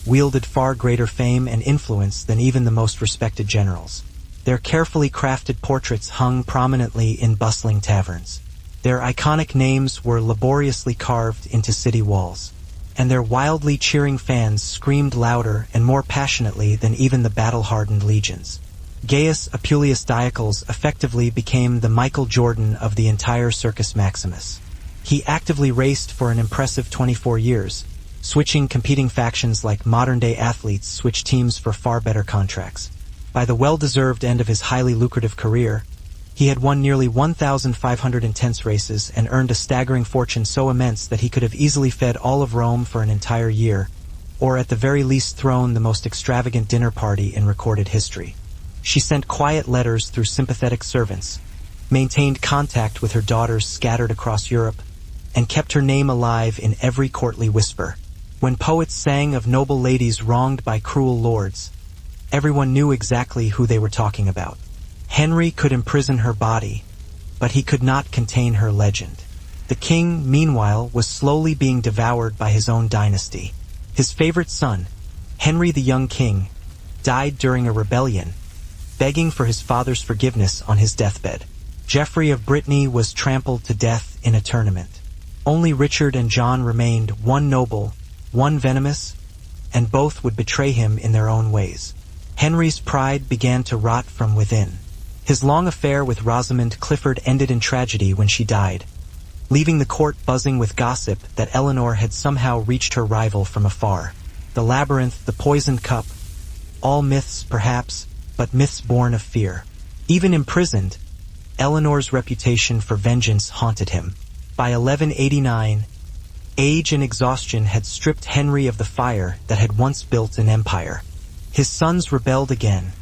Speaker 1: wielded far greater fame and influence than even the most respected generals. Their carefully crafted portraits hung prominently in bustling taverns. Their iconic names were laboriously carved into city walls, and their wildly cheering fans screamed louder and more passionately than even the battle-hardened legions. Gaius Appuleius Diocles effectively became the Michael Jordan of the entire Circus Maximus. He actively raced for an impressive 24 years, switching competing factions like modern-day athletes switch teams for far better contracts. By the well-deserved end of his highly lucrative career, he had won nearly 1,500 intense races and earned a staggering fortune so immense that he could have easily fed all of Rome for an entire year, or at the very least thrown the most extravagant dinner party in recorded history. She sent quiet letters through sympathetic servants, maintained contact with her daughters scattered across Europe, and kept her name alive in every courtly whisper. When poets sang of noble ladies wronged by cruel lords, everyone knew exactly who they were talking about. Henry could imprison her body, but he could not contain her legend. The king, meanwhile, was slowly being devoured by his own dynasty. His favorite son, Henry the young king, died during a rebellion, begging for his father's forgiveness on his deathbed. Geoffrey of Brittany was trampled to death in a tournament. Only Richard and John remained, one noble, one venomous, and both would betray him in their own ways. Henry's pride began to rot from within. His long affair with Rosamund Clifford ended in tragedy when she died, leaving the court buzzing with gossip that Eleanor had somehow reached her rival from afar. The labyrinth, the poisoned cup, all myths perhaps, but myths born of fear. Even imprisoned, Eleanor's reputation for vengeance haunted him. By 1189, age and exhaustion had stripped Henry of the fire that had once built an empire. His sons rebelled again,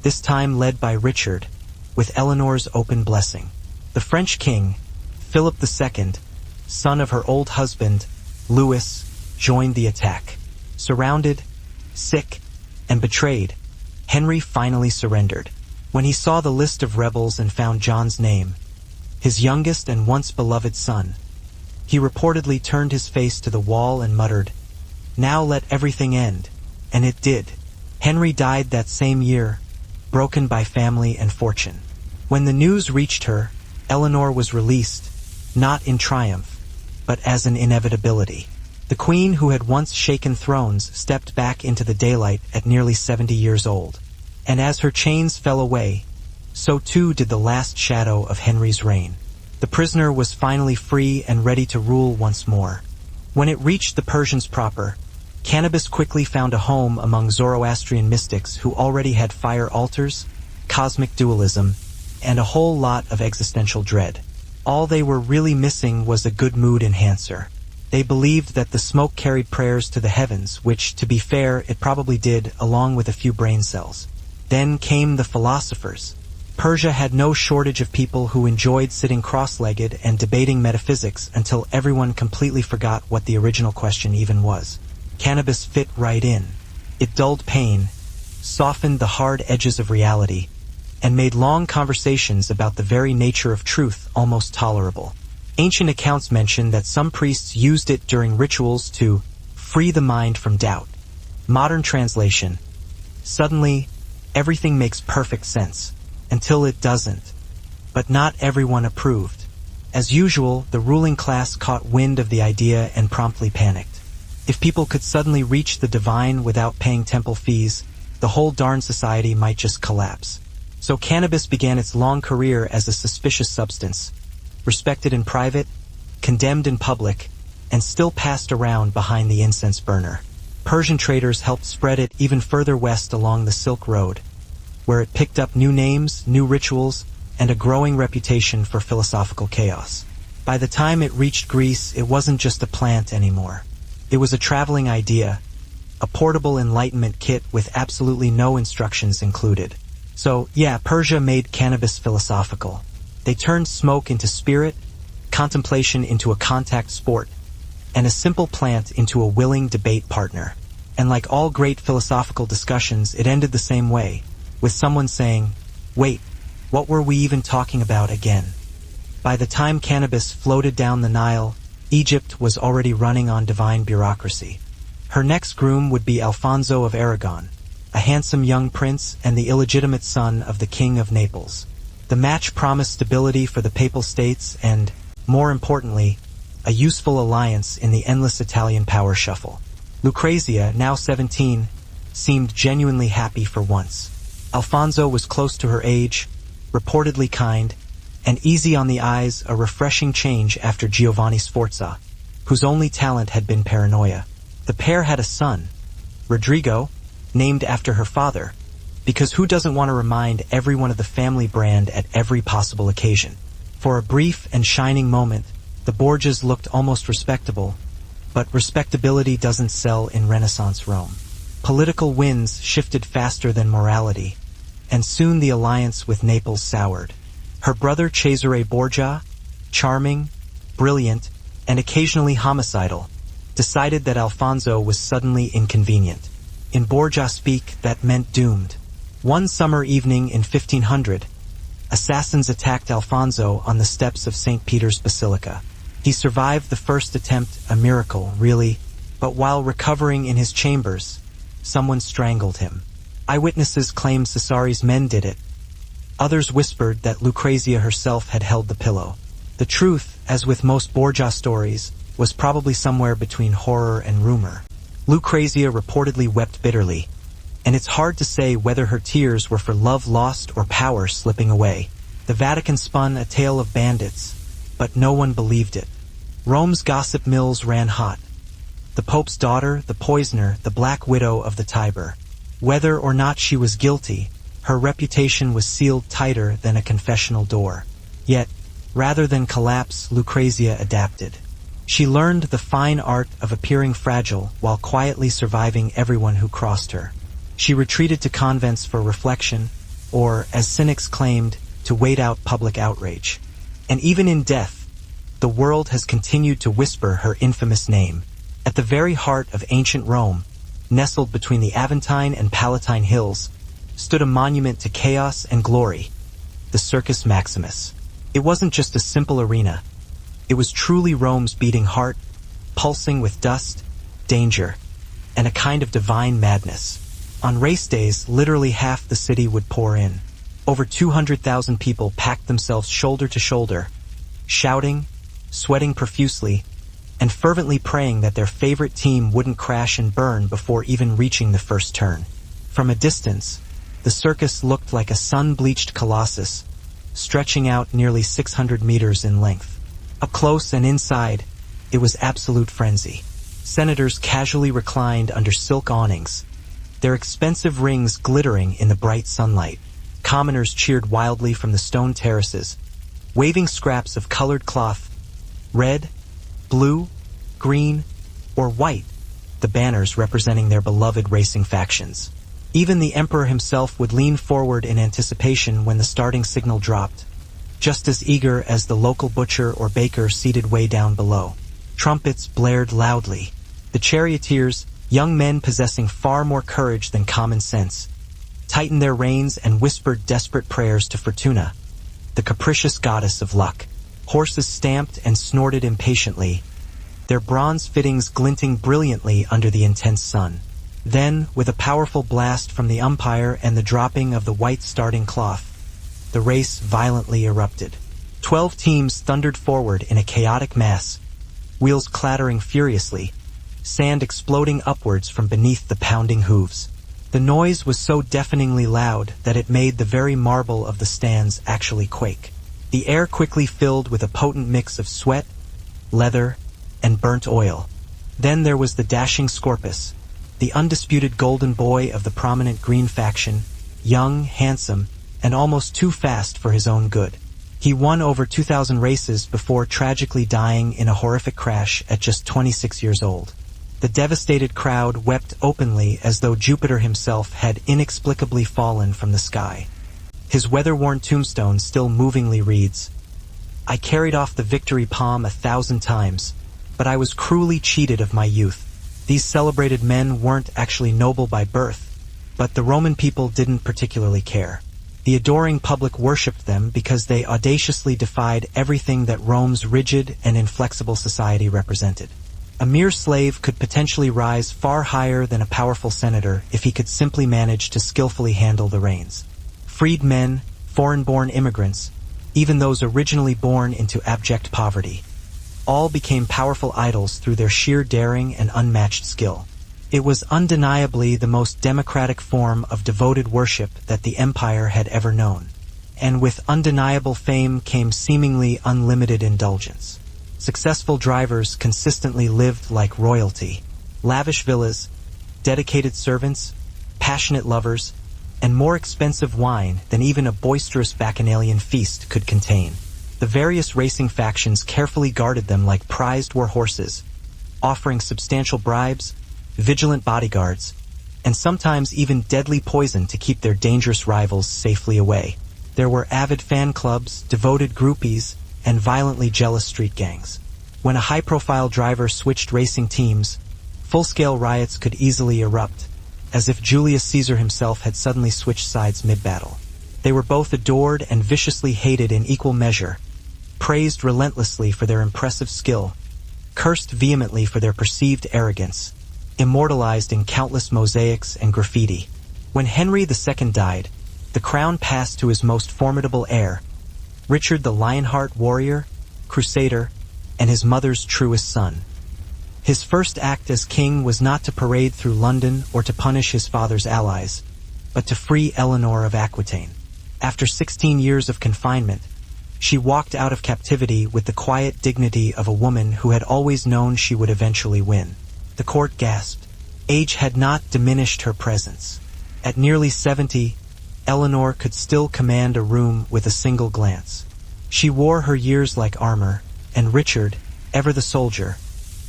Speaker 1: this time led by Richard, with Eleanor's open blessing. The French king, Philip II, son of her old husband, Louis, joined the attack. Surrounded, sick, and betrayed, Henry finally surrendered. When he saw the list of rebels and found John's name, his youngest and once beloved son, he reportedly turned his face to the wall and muttered, "Now let everything end." And it did. Henry died that same year, broken by family and fortune. When the news reached her, Eleanor was released, not in triumph, but as an inevitability. The queen who had once shaken thrones stepped back into the daylight at nearly 70 years old. And as her chains fell away, so too did the last shadow of Henry's reign. The prisoner was finally free and ready to rule once more. When it reached the Persians proper, cannabis quickly found a home among Zoroastrian mystics who already had fire altars, cosmic dualism, and a whole lot of existential dread. All they were really missing was a good mood enhancer. They believed that the smoke carried prayers to the heavens, which, to be fair, it probably did, along with a few brain cells. Then came the philosophers. Persia had no shortage of people who enjoyed sitting cross-legged and debating metaphysics until everyone completely forgot what the original question even was. Cannabis fit right in. It dulled pain, softened the hard edges of reality, and made long conversations about the very nature of truth almost tolerable. Ancient accounts mention that some priests used it during rituals to free the mind from doubt. Modern translation: suddenly, everything makes perfect sense, until it doesn't. But not everyone approved. As usual, the ruling class caught wind of the idea and promptly panicked. If people could suddenly reach the divine without paying temple fees, the whole darn society might just collapse. So cannabis began its long career as a suspicious substance, respected in private, condemned in public, and still passed around behind the incense burner. Persian traders helped spread it even further west along the Silk Road, where it picked up new names, new rituals, and a growing reputation for philosophical chaos. By the time it reached Greece, it wasn't just a plant anymore. It was a traveling idea, a portable enlightenment kit with absolutely no instructions included. So, yeah, Persia made cannabis philosophical. They turned smoke into spirit, contemplation into a contact sport, and a simple plant into a willing debate partner. And like all great philosophical discussions, it ended the same way, with someone saying, "Wait, what were we even talking about again?" By the time cannabis floated down the Nile, Egypt was already running on divine bureaucracy. Her next groom would be Alfonso of Aragon, a handsome young prince and the illegitimate son of the King of Naples. The match promised stability for the Papal States and, more importantly, a useful alliance in the endless Italian power shuffle. Lucrezia, now 17, seemed genuinely happy for once. Alfonso was close to her age, reportedly kind, and easy on the eyes, a refreshing change after Giovanni Sforza, whose only talent had been paranoia. The pair had a son, Rodrigo, named after her father, because who doesn't want to remind everyone of the family brand at every possible occasion? For a brief and shining moment, the Borgias looked almost respectable, But respectability doesn't sell in Renaissance Rome. Political winds shifted faster than morality, and soon the alliance with Naples soured. Her brother Cesare Borgia, charming, brilliant, and occasionally homicidal, decided that Alfonso was suddenly inconvenient. In Borgia speak, that meant doomed. One summer evening in 1500, assassins attacked Alfonso on the steps of St. Peter's Basilica. He survived the first attempt, a miracle, really, but while recovering in his chambers, someone strangled him. Eyewitnesses claim Cesare's men did it. Others whispered that Lucrezia herself had held the pillow. The truth, as with most Borgia stories, was probably somewhere between horror and rumor. Lucrezia reportedly wept bitterly, and it's hard to say whether her tears were for love lost or power slipping away. The Vatican spun a tale of bandits, but no one believed it. Rome's gossip mills ran hot. The Pope's daughter, the poisoner, the Black Widow of the Tiber. Whether or not she was guilty, her reputation was sealed tighter than a confessional door. Yet, rather than collapse, Lucrezia adapted. She learned the fine art of appearing fragile while quietly surviving everyone who crossed her. She retreated to convents for reflection, or, as cynics claimed, to wait out public outrage. And even in death, the world has continued to whisper her infamous name. At the very heart of ancient Rome, nestled between the Aventine and Palatine hills, stood a monument to chaos and glory, the Circus Maximus. It wasn't just a simple arena. It was truly Rome's beating heart, pulsing with dust, danger, and a kind of divine madness. On race days, literally half the city would pour in. Over 200,000 people packed themselves shoulder to shoulder, shouting, sweating profusely, and fervently praying that their favorite team wouldn't crash and burn before even reaching the first turn. From a distance, the circus looked like a sun-bleached colossus, stretching out nearly 600 meters in length. Up close and inside, it was absolute frenzy. Senators casually reclined under silk awnings, their expensive rings glittering in the bright sunlight. Commoners cheered wildly from the stone terraces, waving scraps of colored cloth, red, blue, green, or white, the banners representing their beloved racing factions. Even the emperor himself would lean forward in anticipation when the starting signal dropped, just as eager as the local butcher or baker seated way down below. Trumpets blared loudly. The charioteers, young men possessing far more courage than common sense, tightened their reins and whispered desperate prayers to Fortuna, the capricious goddess of luck. Horses stamped and snorted impatiently, their bronze fittings glinting brilliantly under the intense sun. Then, with a powerful blast from the umpire and the dropping of the white starting cloth, the race violently erupted. 12 teams thundered forward in a chaotic mass, wheels clattering furiously, sand exploding upwards from beneath the pounding hooves. The noise was so deafeningly loud that it made the very marble of the stands actually quake. The air quickly filled with a potent mix of sweat, leather, and burnt oil. Then there was the dashing Scorpus, the undisputed golden boy of the prominent green faction, young, handsome, and almost too fast for his own good. He won over 2,000 races before tragically dying in a horrific crash at just 26 years old. The devastated crowd wept openly as though Jupiter himself had inexplicably fallen from the sky. His weather-worn tombstone still movingly reads, "I carried off the victory palm 1,000 times, but I was cruelly cheated of my youth." These celebrated men weren't actually noble by birth, but the Roman people didn't particularly care. The adoring public worshipped them because they audaciously defied everything that Rome's rigid and inflexible society represented. A mere slave could potentially rise far higher than a powerful senator if he could simply manage to skillfully handle the reins. Freed men, foreign-born immigrants, even those originally born into abject poverty, all became powerful idols through their sheer daring and unmatched skill. It was undeniably the most democratic form of devoted worship that the empire had ever known. And with undeniable fame came seemingly unlimited indulgence. Successful drivers consistently lived like royalty. Lavish villas, dedicated servants, passionate lovers, and more expensive wine than even a boisterous bacchanalian feast could contain. The various racing factions carefully guarded them like prized war horses, offering substantial bribes, vigilant bodyguards, and sometimes even deadly poison to keep their dangerous rivals safely away. There were avid fan clubs, devoted groupies, and violently jealous street gangs. When a high-profile driver switched racing teams, full-scale riots could easily erupt, as if Julius Caesar himself had suddenly switched sides mid-battle. They were both adored and viciously hated in equal measure, praised relentlessly for their impressive skill, cursed vehemently for their perceived arrogance, immortalized in countless mosaics and graffiti. When Henry II died, the crown passed to his most formidable heir, Richard the Lionheart warrior, crusader, and his mother's truest son. His first act as king was not to parade through London or to punish his father's allies, but to free Eleanor of Aquitaine. After 16 years of confinement, she walked out of captivity with the quiet dignity of a woman who had always known she would eventually win. The court gasped. Age had not diminished her presence. At nearly 70, Eleanor could still command a room with a single glance. She wore her years like armor, and Richard, ever the soldier,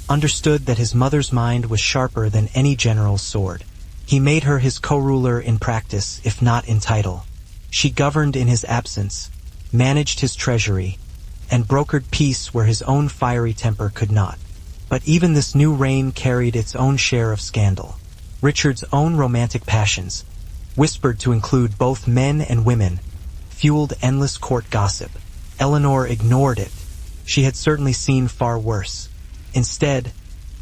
Speaker 1: understood that his mother's mind was sharper than any general's sword. He made her his co-ruler in practice, if not in title. She governed in his absence, managed his treasury, and brokered peace where his own fiery temper could not. But even this new reign carried its own share of scandal. Richard's own romantic passions, whispered to include both men and women, fueled endless court gossip. Eleanor ignored it. She had certainly seen far worse. Instead,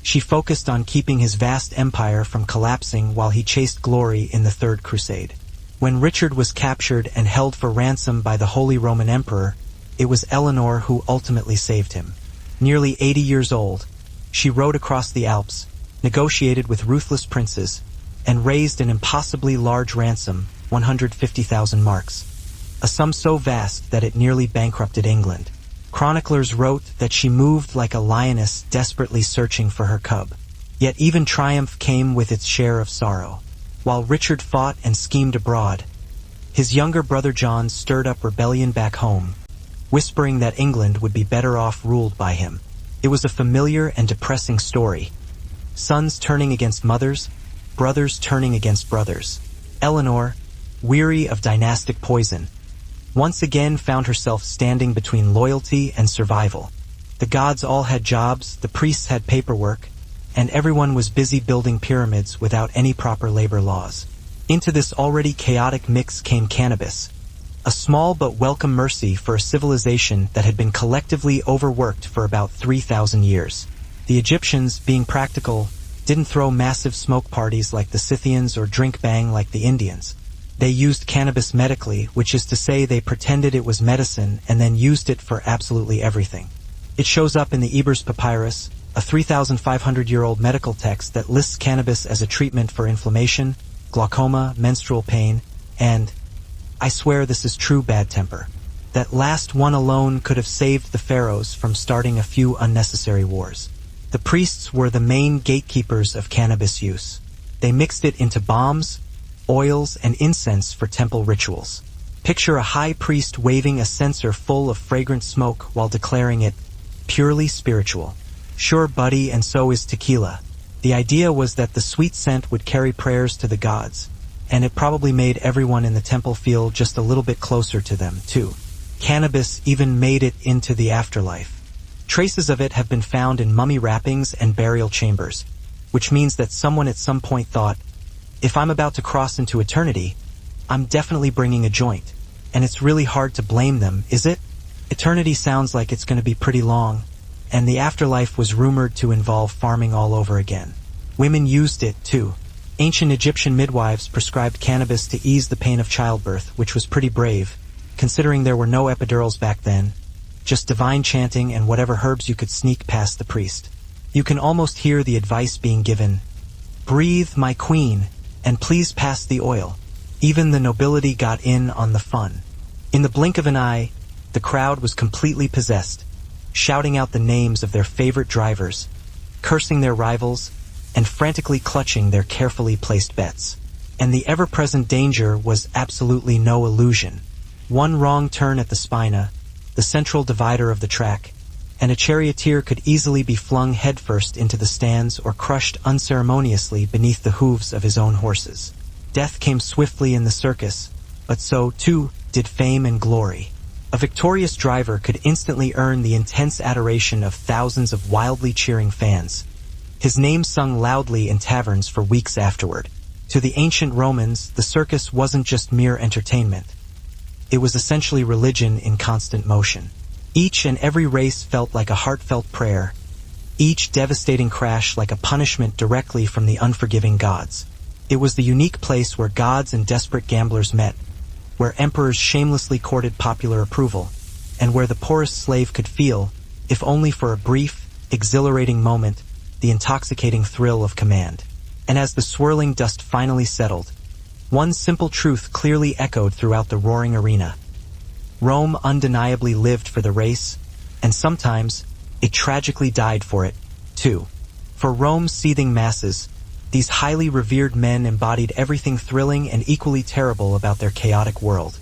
Speaker 1: she focused on keeping his vast empire from collapsing while he chased glory in the Third Crusade. When Richard was captured and held for ransom by the Holy Roman Emperor, it was Eleanor who ultimately saved him. Nearly 80 years old, she rode across the Alps, negotiated with ruthless princes, and raised an impossibly large ransom, 150,000 marks, a sum so vast that it nearly bankrupted England. Chroniclers wrote that she moved like a lioness desperately searching for her cub. Yet even triumph came with its share of sorrow. While Richard fought and schemed abroad, his younger brother John stirred up rebellion back home, whispering that England would be better off ruled by him. It was a familiar and depressing story. Sons turning against mothers, brothers turning against brothers. Eleanor, weary of dynastic poison, once again found herself standing between loyalty and survival. The gods all had jobs, the priests had paperwork, and everyone was busy building pyramids without any proper labor laws. Into this already chaotic mix came cannabis, a small but welcome mercy for a civilization that had been collectively overworked for about 3,000 years. The Egyptians, being practical, didn't throw massive smoke parties like the Scythians or drink bang like the Indians. They used cannabis medically, which is to say they pretended it was medicine and then used it for absolutely everything. It shows up in the Ebers Papyrus, a 3,500-year-old medical text that lists cannabis as a treatment for inflammation, glaucoma, menstrual pain, and, I swear this is true, bad temper. That last one alone could have saved the pharaohs from starting a few unnecessary wars. The priests were the main gatekeepers of cannabis use. They mixed it into bombs, oils, and incense for temple rituals. Picture a high priest waving a censer full of fragrant smoke while declaring it purely spiritual. Sure, buddy, and so is tequila. The idea was that the sweet scent would carry prayers to the gods, and it probably made everyone in the temple feel just a little bit closer to them, too. Cannabis even made it into the afterlife. Traces of it have been found in mummy wrappings and burial chambers, which means that someone at some point thought, if I'm about to cross into eternity, I'm definitely bringing a joint. And it's really hard to blame them, is it? Eternity sounds like it's going to be pretty long, and the afterlife was rumored to involve farming all over again. Women used it, too. Ancient Egyptian midwives prescribed cannabis to ease the pain of childbirth, which was pretty brave, considering there were no epidurals back then, just divine chanting and whatever herbs you could sneak past the priest. You can almost hear the advice being given, "Breathe, my queen, and please pass the oil." Even the nobility got in on the fun. In the blink of an eye, the crowd was completely possessed, shouting out the names of their favorite drivers, cursing their rivals, and frantically clutching their carefully placed bets. And the ever-present danger was absolutely no illusion. One wrong turn at the spina, the central divider of the track, and a charioteer could easily be flung headfirst into the stands or crushed unceremoniously beneath the hooves of his own horses. Death came swiftly in the circus, but so, too, did fame and glory. A victorious driver could instantly earn the intense adoration of thousands of wildly cheering fans, his name sung loudly in taverns for weeks afterward. To the ancient Romans, the circus wasn't just mere entertainment. It was essentially religion in constant motion. Each and every race felt like a heartfelt prayer, each devastating crash like a punishment directly from the unforgiving gods. It was the unique place where gods and desperate gamblers met, where emperors shamelessly courted popular approval, and where the poorest slave could feel, if only for a brief, exhilarating moment, the intoxicating thrill of command. And as the swirling dust finally settled, one simple truth clearly echoed throughout the roaring arena. Rome undeniably lived for the race, and sometimes it tragically died for it, too. For Rome's seething masses, these highly revered men embodied everything thrilling and equally terrible about their chaotic world.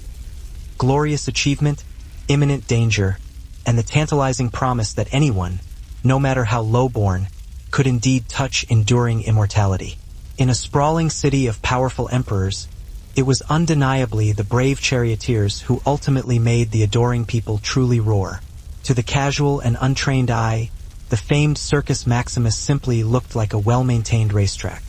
Speaker 1: Glorious achievement, imminent danger, and the tantalizing promise that anyone, no matter how low-born, could indeed touch enduring immortality. In a sprawling city of powerful emperors, it was undeniably the brave charioteers who ultimately made the adoring people truly roar. To the casual and untrained eye, the famed Circus Maximus simply looked like a well-maintained racetrack.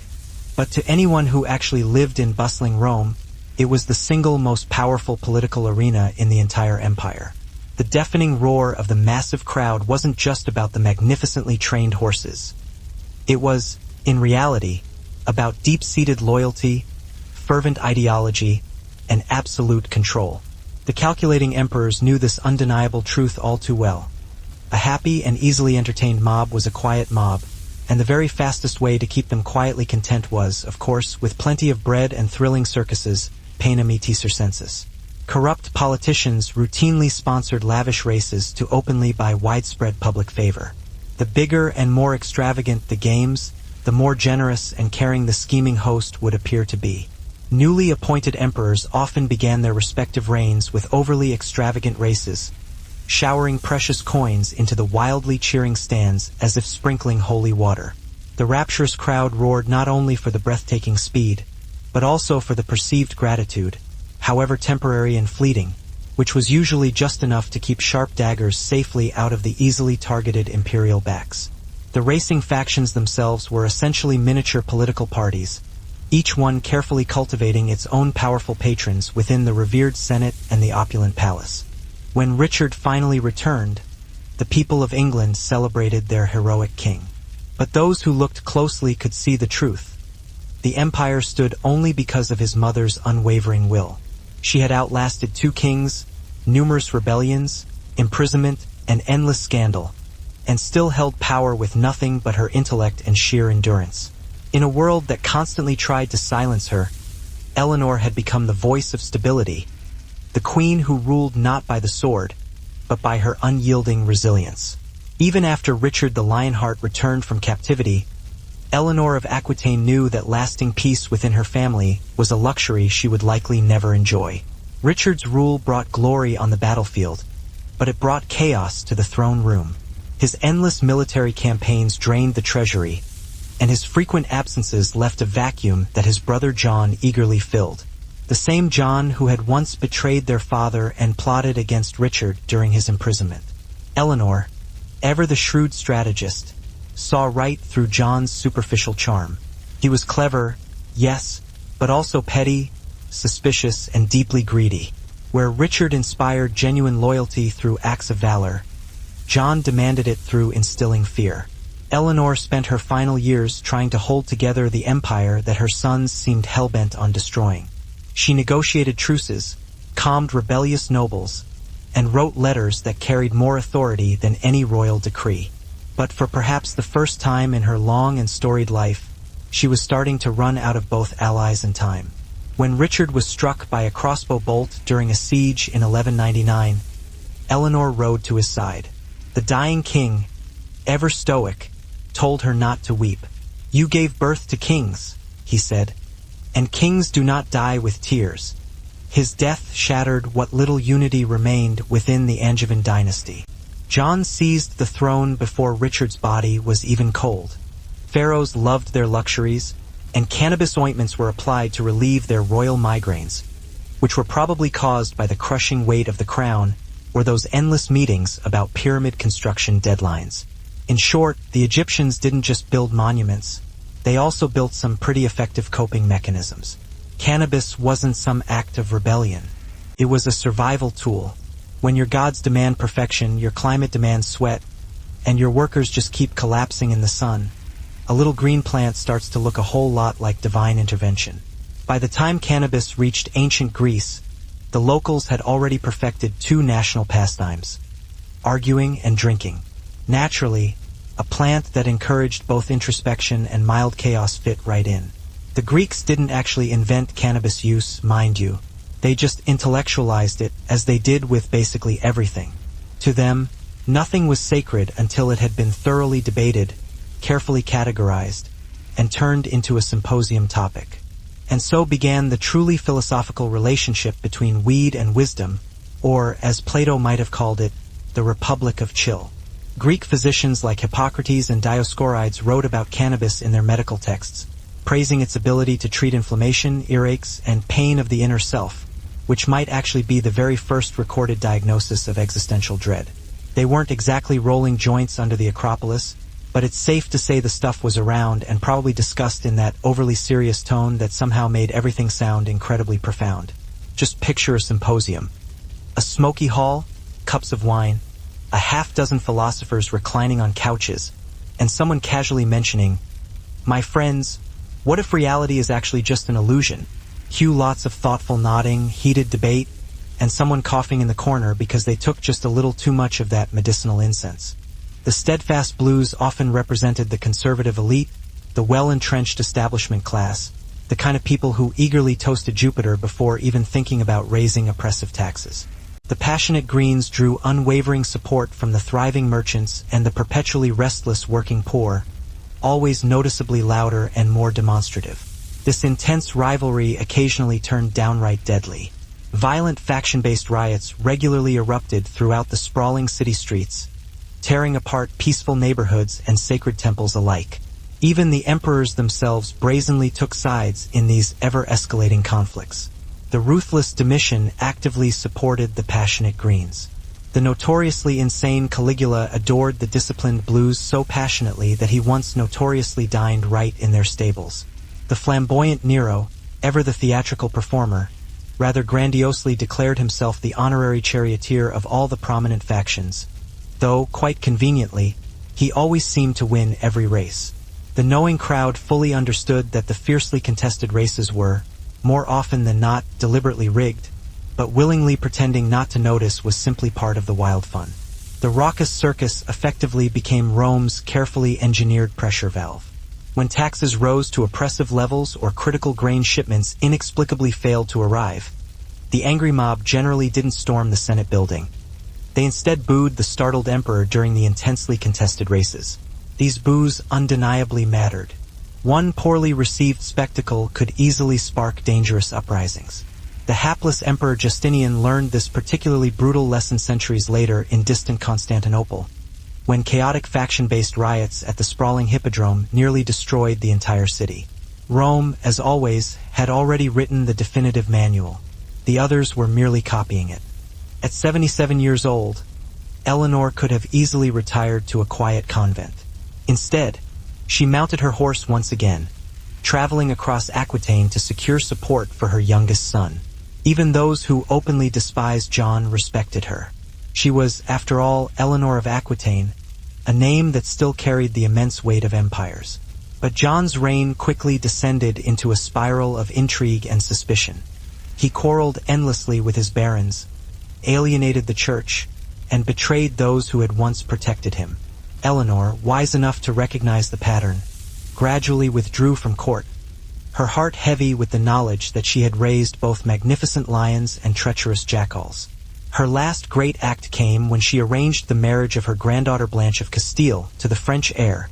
Speaker 1: But to anyone who actually lived in bustling Rome, it was the single most powerful political arena in the entire empire. The deafening roar of the massive crowd wasn't just about the magnificently trained horses. It was, in reality, about deep-seated loyalty, fervent ideology, and absolute control. The calculating emperors knew this undeniable truth all too well. A happy and easily entertained mob was a quiet mob, and the very fastest way to keep them quietly content was, of course, with plenty of bread and thrilling circuses, pena miti circenses. Corrupt politicians routinely sponsored lavish races to openly buy widespread public favor. The bigger and more extravagant the games, the more generous and caring the scheming host would appear to be. Newly appointed emperors often began their respective reigns with overly extravagant races, showering precious coins into the wildly cheering stands as if sprinkling holy water. The rapturous crowd roared not only for the breathtaking speed, but also for the perceived gratitude, however temporary and fleeting, which was usually just enough to keep sharp daggers safely out of the easily targeted imperial backs. The racing factions themselves were essentially miniature political parties, each one carefully cultivating its own powerful patrons within the revered Senate and the opulent palace. When Richard finally returned, the people of England celebrated their heroic king. But those who looked closely could see the truth. The empire stood only because of his mother's unwavering will. She had outlasted 2 kings, numerous rebellions, imprisonment, and endless scandal, and still held power with nothing but her intellect and sheer endurance. In a world that constantly tried to silence her, Eleanor had become the voice of stability, the queen who ruled not by the sword, but by her unyielding resilience. Even after Richard the Lionheart returned from captivity, Eleanor of Aquitaine knew that lasting peace within her family was a luxury she would likely never enjoy. Richard's rule brought glory on the battlefield, but it brought chaos to the throne room. His endless military campaigns drained the treasury, and his frequent absences left a vacuum that his brother John eagerly filled. The same John who had once betrayed their father and plotted against Richard during his imprisonment. Eleanor, ever the shrewd strategist, saw right through John's superficial charm. He was clever, yes, but also petty, suspicious, and deeply greedy. Where Richard inspired genuine loyalty through acts of valor, John demanded it through instilling fear. Eleanor spent her final years trying to hold together the empire that her sons seemed hell-bent on destroying. She negotiated truces, calmed rebellious nobles, and wrote letters that carried more authority than any royal decree. But for perhaps the first time in her long and storied life, she was starting to run out of both allies and time. When Richard was struck by a crossbow bolt during a siege in 1199, Eleanor rode to his side. The dying king, ever stoic, told her not to weep. "You gave birth to kings," he said, "and kings do not die with tears." His death shattered what little unity remained within the Angevin dynasty. John seized the throne before Richard's body was even cold. Pharaohs loved their luxuries, and cannabis ointments were applied to relieve their royal migraines, which were probably caused by the crushing weight of the crown or those endless meetings about pyramid construction deadlines. In short, the Egyptians didn't just build monuments, they also built some pretty effective coping mechanisms. Cannabis wasn't some act of rebellion. It was a survival tool. When your gods demand perfection, your climate demands sweat, and your workers just keep collapsing in the sun, a little green plant starts to look a whole lot like divine intervention. By the time cannabis reached ancient Greece, the locals had already perfected two national pastimes: arguing and drinking. Naturally, a plant that encouraged both introspection and mild chaos fit right in. The Greeks didn't actually invent cannabis use, mind you. They just intellectualized it, as they did with basically everything. To them, nothing was sacred until it had been thoroughly debated, carefully categorized, and turned into a symposium topic. And so began the truly philosophical relationship between weed and wisdom, or, as Plato might have called it, the Republic of Chill. Greek physicians like Hippocrates and Dioscorides wrote about cannabis in their medical texts, praising its ability to treat inflammation, earaches, and pain of the inner self, which might actually be the very first recorded diagnosis of existential dread. They weren't exactly rolling joints under the Acropolis, but it's safe to say the stuff was around and probably discussed in that overly serious tone that somehow made everything sound incredibly profound. Just picture a symposium. A smoky hall, cups of wine, a half-dozen philosophers reclining on couches, and someone casually mentioning, "My friends, what if reality is actually just an illusion?" Cue lots of thoughtful nodding, heated debate, and someone coughing in the corner because they took just a little too much of that medicinal incense. The steadfast blues often represented the conservative elite, the well-entrenched establishment class, the kind of people who eagerly toasted Jupiter before even thinking about raising oppressive taxes. The passionate greens drew unwavering support from the thriving merchants and the perpetually restless working poor, always noticeably louder and more demonstrative. This intense rivalry occasionally turned downright deadly. Violent faction-based riots regularly erupted throughout the sprawling city streets, tearing apart peaceful neighborhoods and sacred temples alike. Even the emperors themselves brazenly took sides in these ever-escalating conflicts. The ruthless Domitian actively supported the passionate Greens. The notoriously insane Caligula adored the disciplined Blues so passionately that he once notoriously dined right in their stables. The flamboyant Nero, ever the theatrical performer, rather grandiosely declared himself the honorary charioteer of all the prominent factions, though, quite conveniently, he always seemed to win every race. The knowing crowd fully understood that the fiercely contested races were, more often than not, deliberately rigged, but willingly pretending not to notice was simply part of the wild fun. The raucous circus effectively became Rome's carefully engineered pressure valve. When taxes rose to oppressive levels or critical grain shipments inexplicably failed to arrive, the angry mob generally didn't storm the Senate building. They instead booed the startled emperor during the intensely contested races. These boos undeniably mattered. One poorly received spectacle could easily spark dangerous uprisings. The hapless Emperor Justinian learned this particularly brutal lesson centuries later in distant Constantinople, when chaotic faction-based riots at the sprawling hippodrome nearly destroyed the entire city. Rome, as always, had already written the definitive manual. The others were merely copying it. At 77 years old, Eleanor could have easily retired to a quiet convent. Instead, she mounted her horse once again, traveling across Aquitaine to secure support for her youngest son. Even those who openly despised John respected her. She was, after all, Eleanor of Aquitaine, a name that still carried the immense weight of empires. But John's reign quickly descended into a spiral of intrigue and suspicion. He quarreled endlessly with his barons, alienated the church, and betrayed those who had once protected him. Eleanor, wise enough to recognize the pattern, gradually withdrew from court, her heart heavy with the knowledge that she had raised both magnificent lions and treacherous jackals. Her last great act came when she arranged the marriage of her granddaughter Blanche of Castile to the French heir,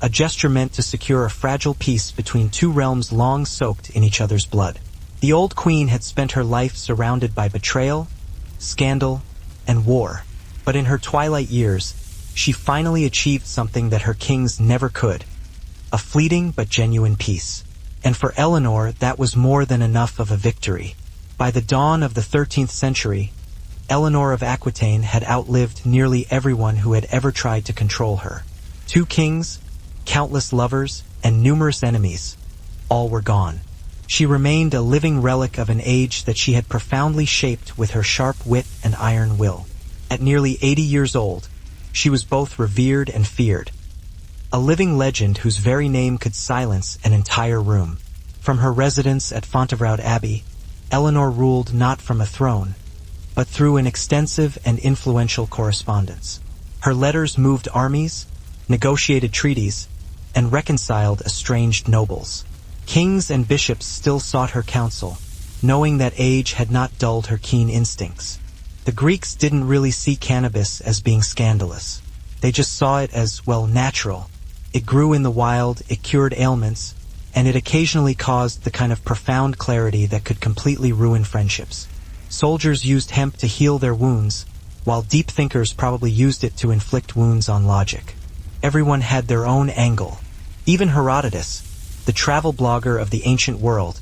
Speaker 1: a gesture meant to secure a fragile peace between two realms long soaked in each other's blood. The old queen had spent her life surrounded by betrayal, scandal, and war. But in her twilight years, she finally achieved something that her kings never could: a fleeting but genuine peace. And for Eleanor, that was more than enough of a victory. By the dawn of the 13th century, Eleanor of Aquitaine had outlived nearly everyone who had ever tried to control her. 2 kings, countless lovers, and numerous enemies, all were gone. She remained a living relic of an age that she had profoundly shaped with her sharp wit and iron will. At nearly 80 years old, she was both revered and feared, a living legend whose very name could silence an entire room. From her residence at Fontevraud Abbey, Eleanor ruled not from a throne, but through an extensive and influential correspondence. Her letters moved armies, negotiated treaties, and reconciled estranged nobles. Kings and bishops still sought her counsel, knowing that age had not dulled her keen instincts. The Greeks didn't really see cannabis as being scandalous. They just saw it as, well, natural. It grew in the wild, it cured ailments, and it occasionally caused the kind of profound clarity that could completely ruin friendships. Soldiers used hemp to heal their wounds, while deep thinkers probably used it to inflict wounds on logic. Everyone had their own angle. Even Herodotus, the travel blogger of the ancient world,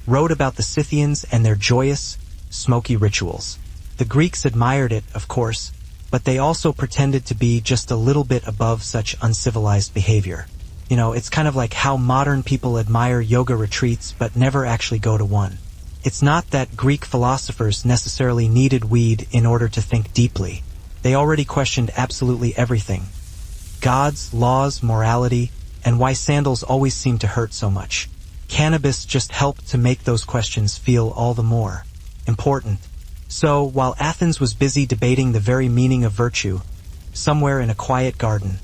Speaker 1: wrote about the Scythians and their joyous, smoky rituals. The Greeks admired it, of course, but they also pretended to be just a little bit above such uncivilized behavior. It's kind of like how modern people admire yoga retreats but never actually go to one. It's not that Greek philosophers necessarily needed weed in order to think deeply. They already questioned absolutely everything: gods, laws, morality, and why sandals always seem to hurt so much. Cannabis just helped to make those questions feel all the more important. So, while Athens was busy debating the very meaning of virtue, somewhere in a quiet garden,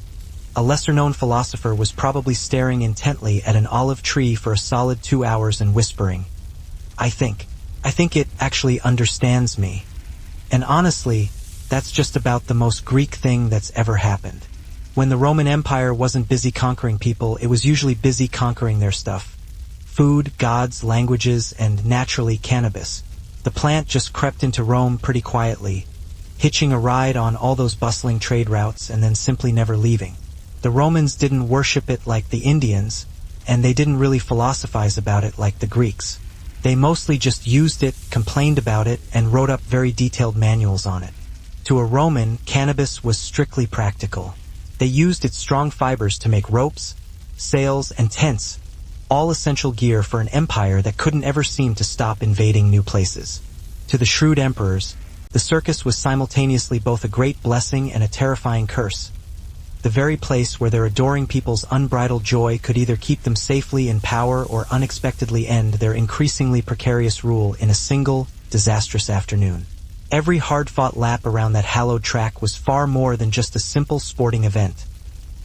Speaker 1: a lesser-known philosopher was probably staring intently at an olive tree for a solid 2 hours and whispering, I think it actually understands me. And honestly, that's just about the most Greek thing that's ever happened. When the Roman Empire wasn't busy conquering people, it was usually busy conquering their stuff: food, gods, languages, and naturally cannabis. The plant just crept into Rome pretty quietly, hitching a ride on all those bustling trade routes and then simply never leaving. The Romans didn't worship it like the Indians, and they didn't really philosophize about it like the Greeks. They mostly just used it, complained about it, and wrote up very detailed manuals on it. To a Roman, cannabis was strictly practical. They used its strong fibers to make ropes, sails, and tents, all essential gear for an empire that couldn't ever seem to stop invading new places. To the shrewd emperors, the circus was simultaneously both a great blessing and a terrifying curse. The very place where their adoring people's unbridled joy could either keep them safely in power or unexpectedly end their increasingly precarious rule in a single, disastrous afternoon. Every hard-fought lap around that hallowed track was far more than just a simple sporting event.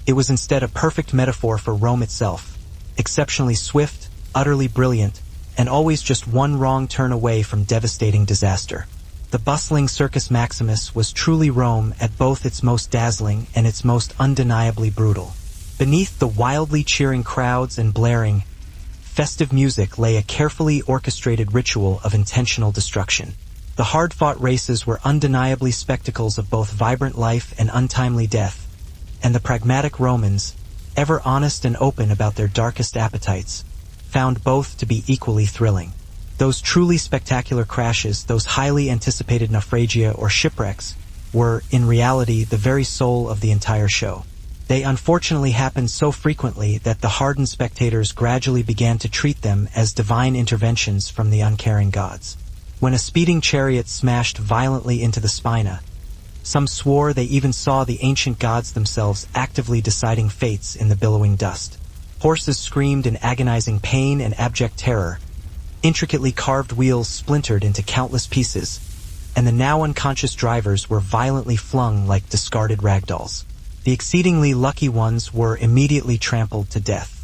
Speaker 1: It was instead a perfect metaphor for Rome itself, exceptionally swift, utterly brilliant, and always just one wrong turn away from devastating disaster. The bustling Circus Maximus was truly Rome at both its most dazzling and its most undeniably brutal. Beneath the wildly cheering crowds and blaring, festive music lay a carefully orchestrated ritual of intentional destruction. The hard-fought races were undeniably spectacles of both vibrant life and untimely death, and the pragmatic Romans, ever honest and open about their darkest appetites, found both to be equally thrilling. Those truly spectacular crashes, those highly anticipated naufragia or shipwrecks, were, in reality, the very soul of the entire show. They unfortunately happened so frequently that the hardened spectators gradually began to treat them as divine interventions from the uncaring gods. When a speeding chariot smashed violently into the spina, some swore they even saw the ancient gods themselves actively deciding fates in the billowing dust. Horses screamed in agonizing pain and abject terror. Intricately carved wheels splintered into countless pieces, and the now unconscious drivers were violently flung like discarded ragdolls. The exceedingly lucky ones were immediately trampled to death.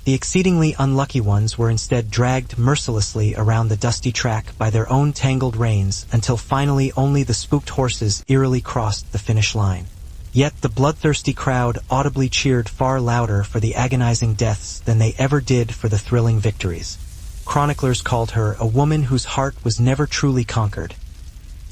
Speaker 1: The exceedingly unlucky ones were instead dragged mercilessly around the dusty track by their own tangled reins until finally only the spooked horses eerily crossed the finish line. Yet the bloodthirsty crowd audibly cheered far louder for the agonizing deaths than they ever did for the thrilling victories. Chroniclers called her a woman whose heart was never truly conquered.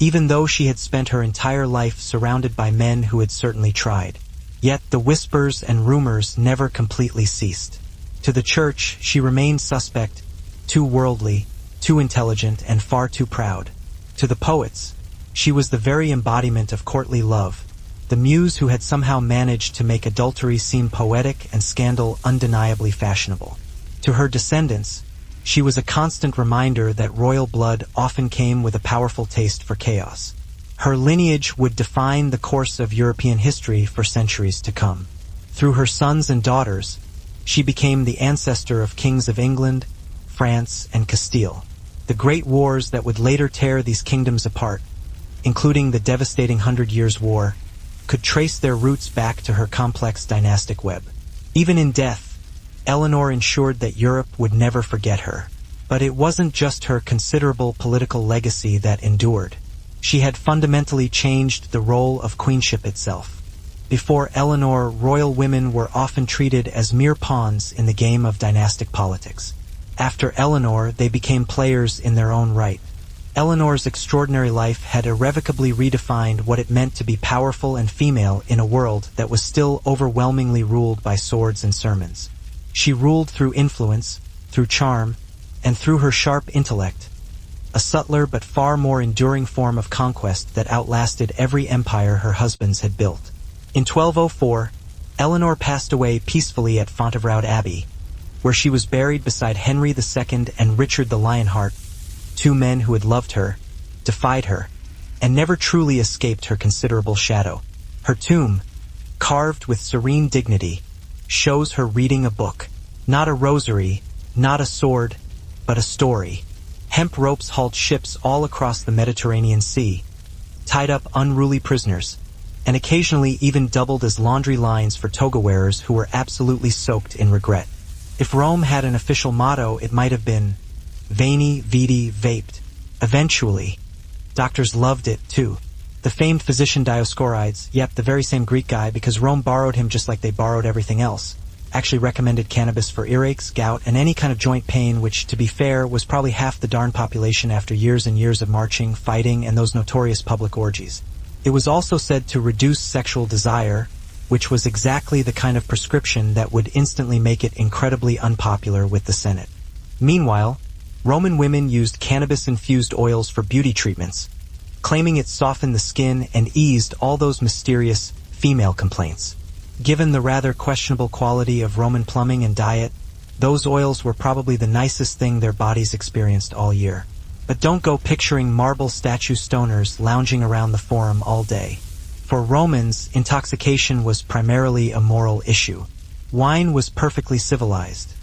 Speaker 1: even though she had spent her entire life surrounded by men who had certainly tried. Yet the whispers and rumors never completely ceased. To the church, she remained suspect, too worldly, too intelligent, and far too proud. To the poets, she was the very embodiment of courtly love, the muse who had somehow managed to make adultery seem poetic and scandal undeniably fashionable. To her descendants, she was a constant reminder that royal blood often came with a powerful taste for chaos. Her lineage would define the course of European history for centuries to come. Through her sons and daughters, she became the ancestor of kings of England, France, and Castile. The great wars that would later tear these kingdoms apart, including the devastating 100 Years' War, could trace their roots back to her complex dynastic web. Even in death, Eleanor ensured that Europe would never forget her. But it wasn't just her considerable political legacy that endured. She had fundamentally changed the role of queenship itself. Before Eleanor, royal women were often treated as mere pawns in the game of dynastic politics. After Eleanor, they became players in their own right. Eleanor's extraordinary life had irrevocably redefined what it meant to be powerful and female in a world that was still overwhelmingly ruled by swords and sermons. She ruled through influence, through charm, and through her sharp intellect, a subtler but far more enduring form of conquest that outlasted every empire her husbands had built. In 1204, Eleanor passed away peacefully at Fontevraud Abbey, where she was buried beside Henry II and Richard the Lionheart, two men who had loved her, defied her, and never truly escaped her considerable shadow. Her tomb, carved with serene dignity, shows her reading a book, not a rosary, not a sword, but a story. Hemp ropes hauled ships all across the Mediterranean Sea, tied up unruly prisoners, and occasionally even doubled as laundry lines for toga wearers who were absolutely soaked in regret. If Rome had an official motto, it might have been Veni, Vidi, Vaped. Eventually, doctors loved it too. The famed physician Dioscorides, yep, the very same Greek guy, because Rome borrowed him just like they borrowed everything else, actually recommended cannabis for earaches, gout, and any kind of joint pain, which, to be fair, was probably half the darn population after years and years of marching, fighting, and those notorious public orgies. It was also said to reduce sexual desire, which was exactly the kind of prescription that would instantly make it incredibly unpopular with the Senate. Meanwhile, Roman women used cannabis-infused oils for beauty treatments, claiming it softened the skin and eased all those mysterious female complaints. Given the rather questionable quality of Roman plumbing and diet, those oils were probably the nicest thing their bodies experienced all year. But don't go picturing marble statue stoners lounging around the forum all day. For Romans, intoxication was primarily a moral issue. Wine was perfectly civilized.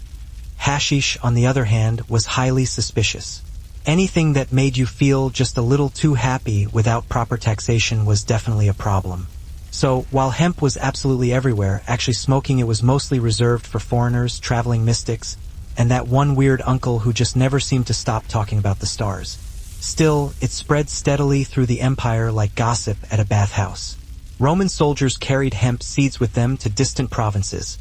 Speaker 1: Hashish, on the other hand, was highly suspicious. Anything that made you feel just a little too happy without proper taxation was definitely a problem. So, while hemp was absolutely everywhere, actually smoking it was mostly reserved for foreigners, traveling mystics, and that one weird uncle who just never seemed to stop talking about the stars. Still, it spread steadily through the empire like gossip at a bathhouse. Roman soldiers carried hemp seeds with them to distant provinces,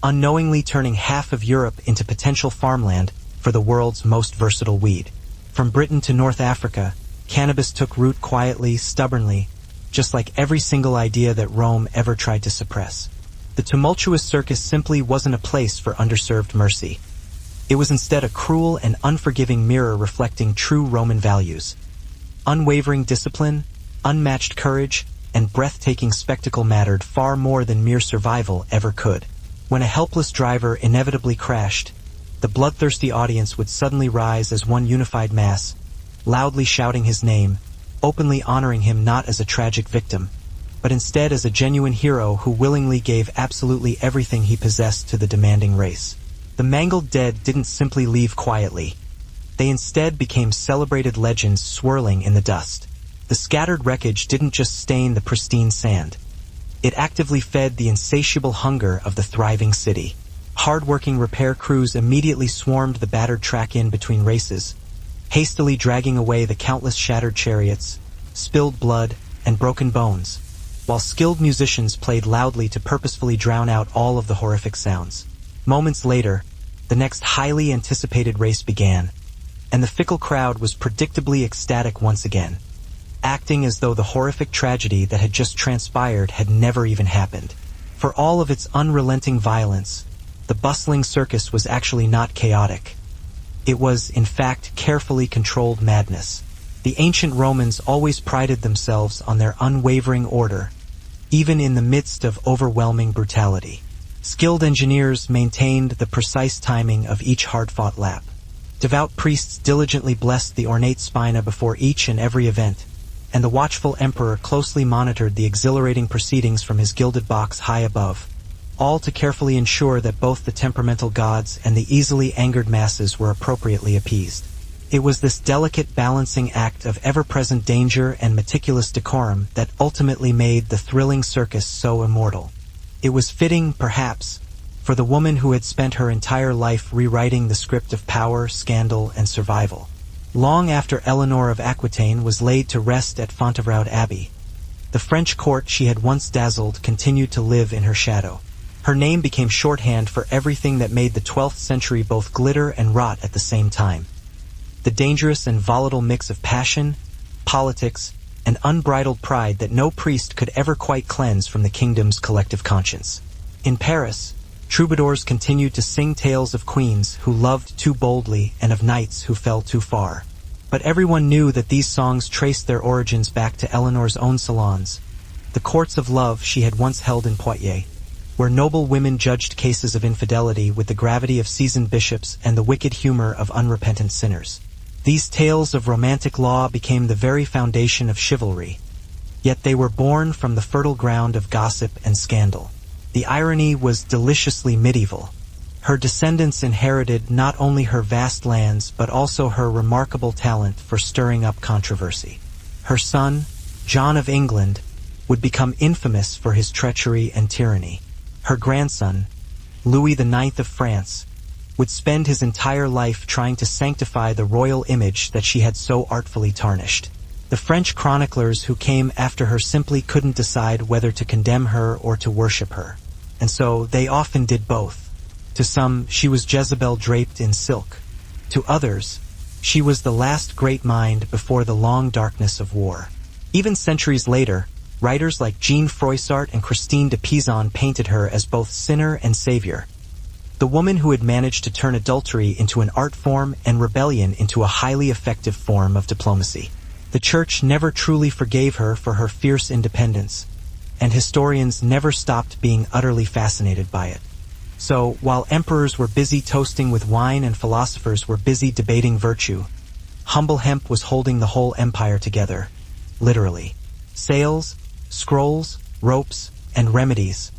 Speaker 1: unknowingly turning half of Europe into potential farmland for the world's most versatile weed. From Britain to North Africa, cannabis took root quietly, stubbornly, just like every single idea that Rome ever tried to suppress. The tumultuous circus simply wasn't a place for underserved mercy. It was instead a cruel and unforgiving mirror reflecting true Roman values. Unwavering discipline, unmatched courage, and breathtaking spectacle mattered far more than mere survival ever could. When a helpless driver inevitably crashed, the bloodthirsty audience would suddenly rise as one unified mass, loudly shouting his name, openly honoring him not as a tragic victim, but instead as a genuine hero who willingly gave absolutely everything he possessed to the demanding race. The mangled dead didn't simply leave quietly. They instead became celebrated legends swirling in the dust. The scattered wreckage didn't just stain the pristine sand. It actively fed the insatiable hunger of the thriving city. Hard-working repair crews immediately swarmed the battered track in between races, hastily dragging away the countless shattered chariots, spilled blood, and broken bones, while skilled musicians played loudly to purposefully drown out all of the horrific sounds. Moments later, the next highly anticipated race began, and the fickle crowd was predictably ecstatic once again. acting as though the horrific tragedy that had just transpired had never even happened. For all of its unrelenting violence, the bustling circus was actually not chaotic. It was, in fact, carefully controlled madness. The ancient Romans always prided themselves on their unwavering order, even in the midst of overwhelming brutality. Skilled engineers maintained the precise timing of each hard-fought lap. Devout priests diligently blessed the ornate spina before each and every event, and the watchful emperor closely monitored the exhilarating proceedings from his gilded box high above, all to carefully ensure that both the temperamental gods and the easily angered masses were appropriately appeased. It was this delicate balancing act of ever-present danger and meticulous decorum that ultimately made the thrilling circus so immortal. It was fitting, perhaps, for the woman who had spent her entire life rewriting the script of power, scandal, and survival. Long after Eleanor of Aquitaine was laid to rest at Fontevraud Abbey, the French court she had once dazzled continued to live in her shadow. Her name became shorthand for everything that made the 12th century both glitter and rot at the same time. The dangerous and volatile mix of passion, politics, and unbridled pride that no priest could ever quite cleanse from the kingdom's collective conscience. In Paris, troubadours continued to sing tales of queens who loved too boldly and of knights who fell too far. But everyone knew that these songs traced their origins back to Eleanor's own salons, the courts of love she had once held in Poitiers, where noble women judged cases of infidelity with the gravity of seasoned bishops and the wicked humor of unrepentant sinners. These tales of romantic law became the very foundation of chivalry, yet they were born from the fertile ground of gossip and scandal. The irony was deliciously medieval. Her descendants inherited not only her vast lands but also her remarkable talent for stirring up controversy. Her son, John of England, would become infamous for his treachery and tyranny. Her grandson, Louis IX of France, would spend his entire life trying to sanctify the royal image that she had so artfully tarnished. The French chroniclers who came after her simply couldn't decide whether to condemn her or to worship her, and so they often did both. To some, she was Jezebel draped in silk. To others, she was the last great mind before the long darkness of war. Even centuries later, writers like Jean Froissart and Christine de Pizan painted her as both sinner and savior, the woman who had managed to turn adultery into an art form and rebellion into a highly effective form of diplomacy. The Church never truly forgave her for her fierce independence, and historians never stopped being utterly fascinated by it. So, while emperors were busy toasting with wine and philosophers were busy debating virtue, humble hemp was holding the whole empire together, literally. Sails, scrolls, ropes, and remedies,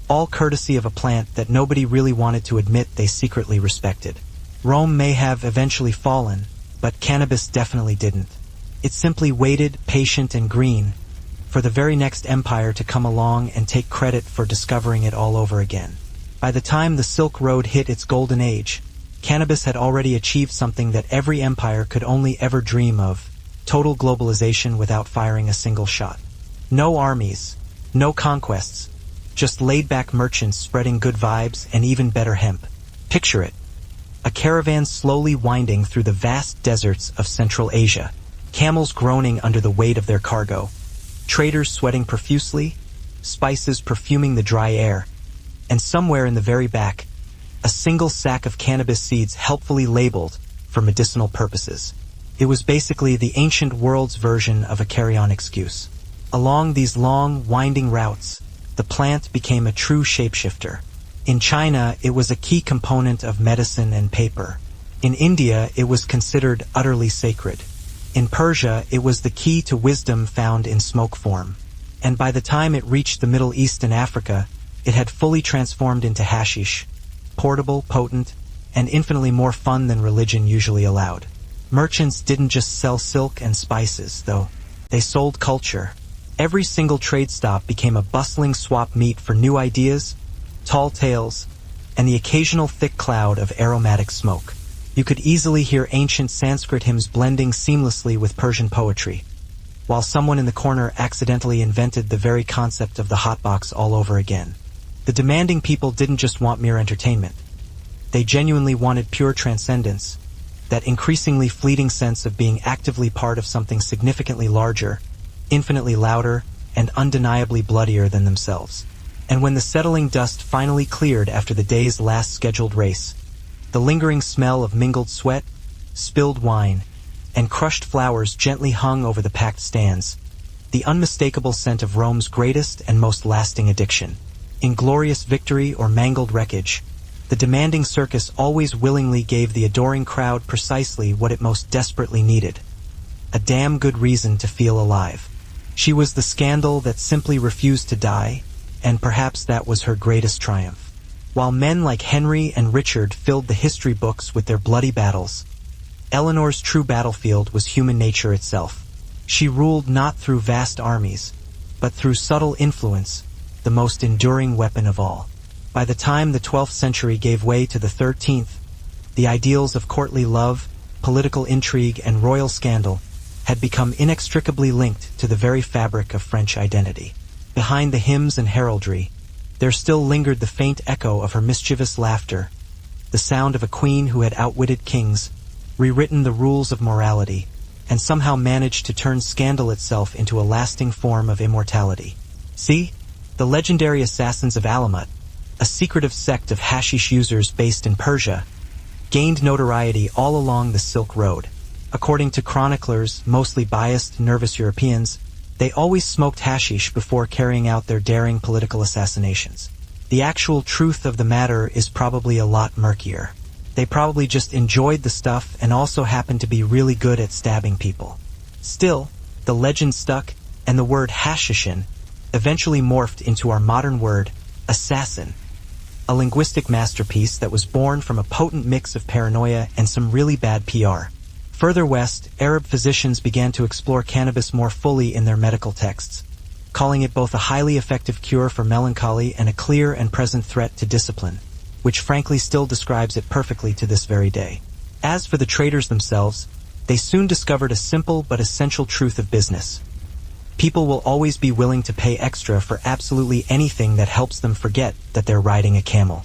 Speaker 1: all courtesy of a plant that nobody really wanted to admit they secretly respected. Rome may have eventually fallen, but cannabis definitely didn't. It simply waited, patient and green, for the very next empire to come along and take credit for discovering it all over again. By the time the Silk Road hit its golden age, cannabis had already achieved something that every empire could only ever dream of: total globalization without firing a single shot. No armies, no conquests, just laid-back merchants spreading good vibes and even better hemp. Picture it: a caravan slowly winding through the vast deserts of Central Asia, camels groaning under the weight of their cargo, traders sweating profusely, spices perfuming the dry air, and somewhere in the very back, a single sack of cannabis seeds helpfully labeled for medicinal purposes. It was basically the ancient world's version of a carry-on excuse. Along these long, winding routes, the plant became a true shapeshifter. In China, it was a key component of medicine and paper. In India, it was considered utterly sacred. In Persia, it was the key to wisdom found in smoke form. And by the time it reached the Middle East and Africa, it had fully transformed into hashish, portable, potent, and infinitely more fun than religion usually allowed. Merchants didn't just sell silk and spices, though. They sold culture. Every single trade stop became a bustling swap meet for new ideas, tall tales, and the occasional thick cloud of aromatic smoke. You could easily hear ancient Sanskrit hymns blending seamlessly with Persian poetry, while someone in the corner accidentally invented the very concept of the hotbox all over again. The demanding people didn't just want mere entertainment. They genuinely wanted pure transcendence, that increasingly fleeting sense of being actively part of something significantly larger, infinitely louder, and undeniably bloodier than themselves. And when the settling dust finally cleared after the day's last scheduled race, the lingering smell of mingled sweat, spilled wine, and crushed flowers gently hung over the packed stands, the unmistakable scent of Rome's greatest and most lasting addiction. In glorious victory or mangled wreckage, the demanding circus always willingly gave the adoring crowd precisely what it most desperately needed: a damn good reason to feel alive. She was the scandal that simply refused to die, and perhaps that was her greatest triumph. While men like Henry and Richard filled the history books with their bloody battles, Eleanor's true battlefield was human nature itself. She ruled not through vast armies, but through subtle influence, the most enduring weapon of all. By the time the 12th century gave way to the 13th, the ideals of courtly love, political intrigue, and royal scandal had become inextricably linked to the very fabric of French identity. Behind the hymns and heraldry, there still lingered the faint echo of her mischievous laughter, the sound of a queen who had outwitted kings, rewritten the rules of morality, and somehow managed to turn scandal itself into a lasting form of immortality. See, the legendary assassins of Alamut, a secretive sect of hashish users based in Persia, gained notoriety all along the Silk Road. According to chroniclers, mostly biased, nervous Europeans, they always smoked hashish before carrying out their daring political assassinations. The actual truth of the matter is probably a lot murkier. They probably just enjoyed the stuff and also happened to be really good at stabbing people. Still, the legend stuck, and the word hashishin eventually morphed into our modern word, assassin, a linguistic masterpiece that was born from a potent mix of paranoia and some really bad PR. Further west, Arab physicians began to explore cannabis more fully in their medical texts, calling it both a highly effective cure for melancholy and a clear and present threat to discipline, which frankly still describes it perfectly to this very day. As for the traders themselves, they soon discovered a simple but essential truth of business. People will always be willing to pay extra for absolutely anything that helps them forget that they're riding a camel.